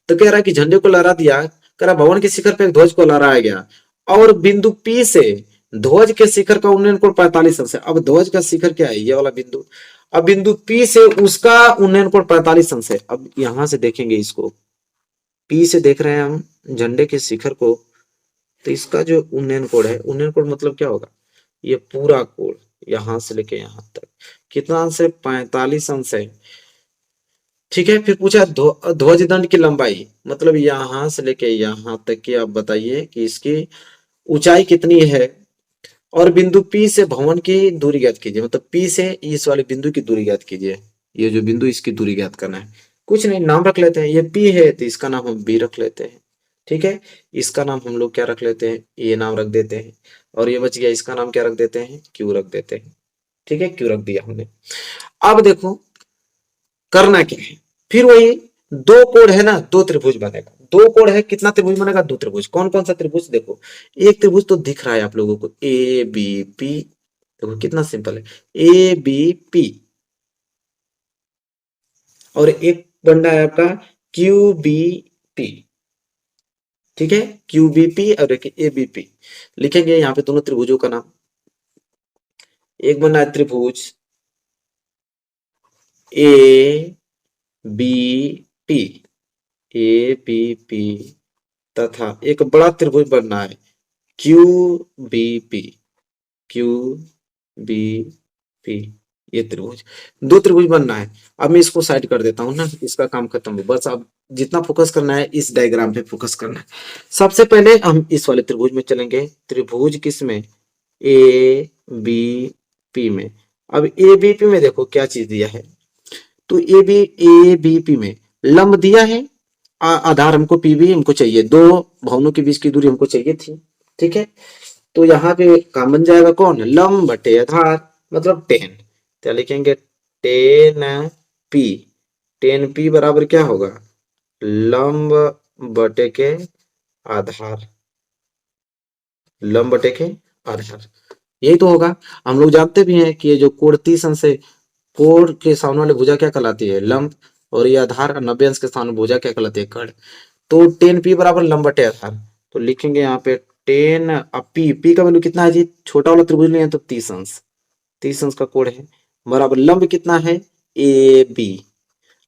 तो कह रहा है कि झंडे को लहरा दिया, कह रहा भवन के शिखर पे एक ध्वज को लहराया गया और बिंदु P से ध्वज के शिखर का उन्नयन कोण 45 अंश है। अब ध्वज का शिखर क्या है, ये वाला बिंदु। अब बिंदु P से उसका उन्नयन कोण 45 अंश है। अब यहां से देखेंगे इसको, P से देख रहे हैं हम झंडे के शिखर को, तो इसका जो उन्नयन कोण है, उन्नयन कोण मतलब क्या होगा, ये पूरा कोण यहां से लेके यहां तक कितना अंश है, 45 अंश है। ठीक है, फिर पूछा ध्वज दंड की लंबाई, मतलब यहां से लेके यहां तक की आप बताइए कि इसकी ऊंचाई कितनी है और बिंदु P से भवन की दूरी ज्ञात कीजिए। मतलब P से इस वाले बिंदु की दूरी ज्ञात कीजिए। ये जो बिंदु इसकी दूरी ज्ञात करना है, कुछ नहीं, नाम रख लेते हैं। ये P है तो इसका नाम हम B रख लेते हैं। ठीक है, इसका नाम हम लोग क्या रख लेते हैं, ये नाम रख देते हैं। और ये बच गया, इसका नाम क्या रख देते हैं, Q रख देते हैं। ठीक है, Q रख दिया हमने। अब देखो करना क्या है, फिर वही दो कोण है ना, दो त्रिभुज बनेगा। दो कोण है, कितना त्रिभुज बनेगा, दो त्रिभुज। कौन कौन सा त्रिभुज, देखो एक त्रिभुज तो दिख रहा है आप लोगों को, ए बी पी। देखो कितना सिंपल है, ए बी पी। और एक बन रहा है आपका क्यू बी पी। ठीक है, क्यू बी पी और एक ए बी पी। लिखेंगे यहाँ पे दोनों त्रिभुजों का नाम। एक बन रहा है त्रिभुज A B P, A B P, तथा एक बड़ा त्रिभुज बनना है Q B P, Q B P. ये त्रिभुज, दो त्रिभुज बनना है। अब मैं इसको साइड कर देता हूं ना, इसका काम खत्म है। बस अब जितना फोकस करना है इस डायग्राम पे फोकस करना है। सबसे पहले हम इस वाले त्रिभुज में चलेंगे। त्रिभुज किस में, ए बी पी में। अब ए बी पी में देखो क्या चीज दिया है, तो ए बी पी में लंब दिया है, आधार हमको पी भी हमको चाहिए, दो भवनों के बीच की दूरी हमको चाहिए थी। ठीक है, तो यहाँ पे काम बन जाएगा कौन, लंब बटे आधार, मतलब 10। तो लिखेंगे 10p। 10p बराबर क्या होगा, लंब बटे के आधार, लंब बटे के आधार, यही तो होगा। हम लोग जानते भी हैं कि ये जो कोण 30 अंश है, कोण के सामने वाली भुजा क्या कहलाती है, लंब। और ये आधार 90 अंश के सामने भुजा क्या कहलाती है, कर्ण। तो 10p बराबर लंब बटे आधार, तो लिखेंगे यहाँ पे 10 p का वैल्यू कितना है जी, छोटा वाला त्रिभुज लिए तो 30 अंश, 30 अंश का कोण है, बराबर लंब कितना है, ए बी,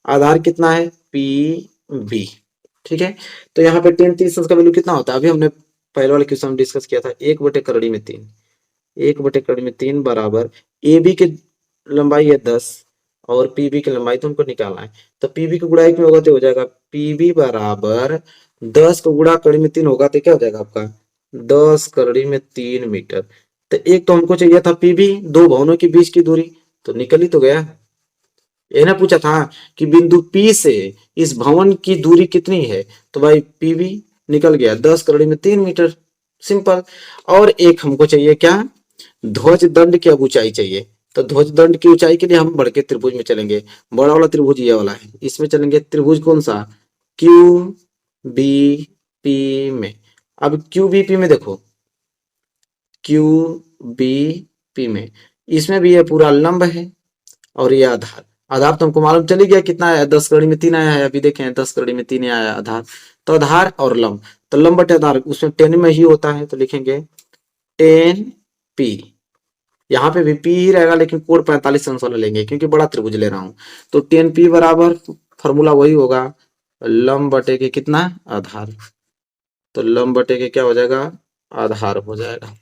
आधार कितना है, पी बी। ठीक है, तो यहाँ पे 10 30 अंश का वैल्यू कितना होता है, अभी हमने पहले वाले क्वेश्चन में डिस्कस किया था, 1/3 1/3 बराबर ए बी के लंबाई है 10 और पी बी की लंबाई तुमको निकालना है। तो पी बी को गुणा 1 में होगा तो हो जाएगा पी बी बराबर 10 को गुणा कड़ी में 3 होगा तो क्या हो जाएगा आपका 10 कड़ी में 3 मीटर। तो एक तो हमको चाहिए था पी बी, दो भवनों के बीच की दूरी, तो निकल ही तो गया। ये ना पूछा था कि बिंदु P से इस भवन की दूरी कितनी है, तो भाई पी बी निकल गया 10 कड़ी में 3 मीटर, सिंपल। और एक हमको चाहिए क्या, ध्वज दंड की अब ऊंचाई चाहिए। तो ध्वज दंड की ऊंचाई के लिए हम बढ़ के त्रिभुज में चलेंगे। बड़ा वाला त्रिभुज ये वाला है, इसमें चलेंगे। त्रिभुज कौन सा, क्यू बी पी में। अब क्यू बी पी में देखो, क्यू बी पी में इसमें भी ये पूरा लंब है और ये आधार। आधार तो हमको मालूम चली गया कितना आया, 10 कड़ी में 3 आया है। अभी देखें 10 कड़ी में 3 आया आधार। तो आधार और लंब, तो लंब बटे आधार उसमें 10 में ही होता है, तो लिखेंगे 10 पी। यहाँ पे भी पी ही रहेगा लेकिन कोण 45 अंश वाला लेंगे क्योंकि बड़ा त्रिभुज ले रहा हूं। तो 10 पी बराबर फॉर्मूला वही होगा, लंब बटे के कितना आधार। तो लंब बटे के क्या हो जाएगा, आधार हो जाएगा।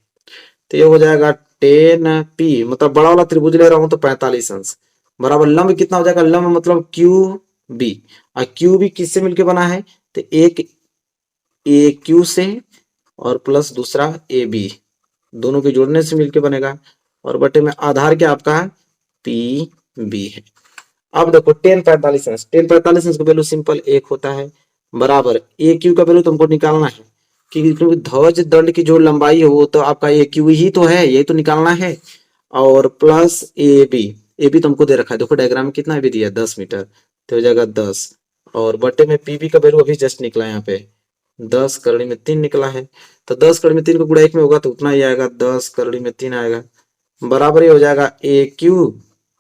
तो ये हो जाएगा 10 पी, मतलब बड़ा वाला त्रिभुज ले रहा हूं तो 45 अंश बराबर लंब कितना हो जाएगा, लंब मतलब क्यू बी। और क्यू बी किससे मिलके बना है, तो एक ए क्यू से और प्लस दूसरा ए बी, दोनों के जोड़ने से मिलके बनेगा। और बटे में आधार क्या आपका पी बी है। अब देखो 10 45 अंश, 10 45 अंश का वैल्यू सिंपल 1 होता है, बराबर ए क्यू का वैल्यू तुमको निकालना है क्योंकि ध्वज दंड की जो लंबाई है वो तो आपका ए क्यू ही तो है, यही तो निकालना है। और प्लस ए बी तुमको दे रखा है, देखो डायग्राम में कितना भी दिया 10 मीटर, तो हो जाएगा 10। और बटे में पी बी का वैल्यू अभी जस्ट निकला है, यहाँ पे 10 कड़ी में 3 निकला है। तो 10 कड़ी में 3 को गुणा 1 में होगा तो उतना ही आएगा, 10 कड़ी में 3 आएगा, बराबर ही हो जाएगा ए क्यू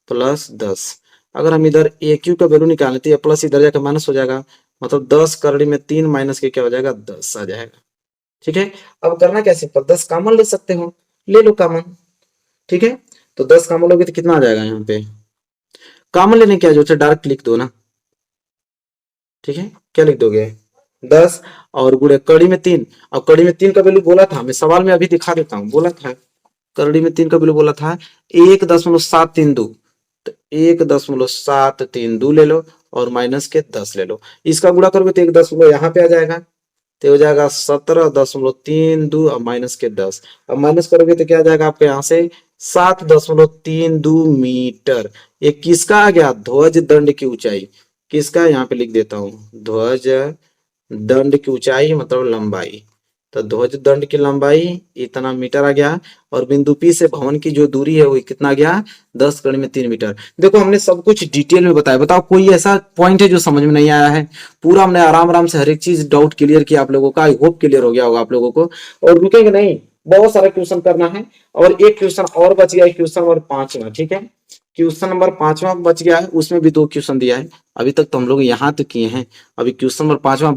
प्लस 10। अगर हम इधर ए क्यू का वैल्यू निकालें तो ये प्लस इधर जाकर माइनस हो जाएगा, मतलब 10 कड़ी में 3 माइनस के क्या हो जाएगा 10 आ जाएगा। ठीक है, अब करना क्या सिंपल, 10 कॉमन ले सकते हो, ले लो कॉमन। ठीक है, तो 10 कॉमन लोगे तो कितना आ जाएगा, यहाँ पे कॉमन लेने क्या जो डायरेक्ट लिख दो ना। ठीक है, क्या लिख दोगे 10 और गुणे कड़ी में 3। अब कड़ी में 3 का वैल्यू बोला था, मैं सवाल में अभी दिखा देता हूँ, बोला था कड़ी में 3 का वैल्यू बोला था 1.732, तो 1.732 ले लो और माइनस के 10 ले लो, इसका गुणा करोगे तो 1 दशमलव यहाँ पे आ जाएगा, तो हो जाएगा 17.32 और माइनस के 10। अब माइनस करोगे तो क्या आ जाएगा आपके यहाँ से 7.32 मीटर। ये किसका आ गया, ध्वज दंड की ऊंचाई। किसका, यहाँ पे लिख देता हूँ, ध्वज दंड की ऊंचाई मतलब लंबाई। तो ध्वज दंड की लंबाई इतना मीटर आ गया और बिंदु P से भवन की जो दूरी है वो कितना गया 10 कड़ी में 3 मीटर। देखो हमने सब कुछ डिटेल में बताया, बताओ कोई ऐसा पॉइंट है जो समझ में नहीं आया है। पूरा हमने आराम आराम से हर एक चीज डाउट क्लियर किया आप लोगों का, आई होप क्लियर हो गया होगा आप लोगों को। और रुकेंगे नहीं, बहुत सारा क्वेश्चन करना है और एक क्वेश्चन और बच गया है, क्वेश्चन नंबर 5वां। ठीक है, क्वेश्चन नंबर 5वां बच गया है, उसमें भी 2 क्वेश्चन दिया है। अभी तक तो हम लोग यहाँ तो किए हैं, अभी क्वेश्चन नंबर 5वां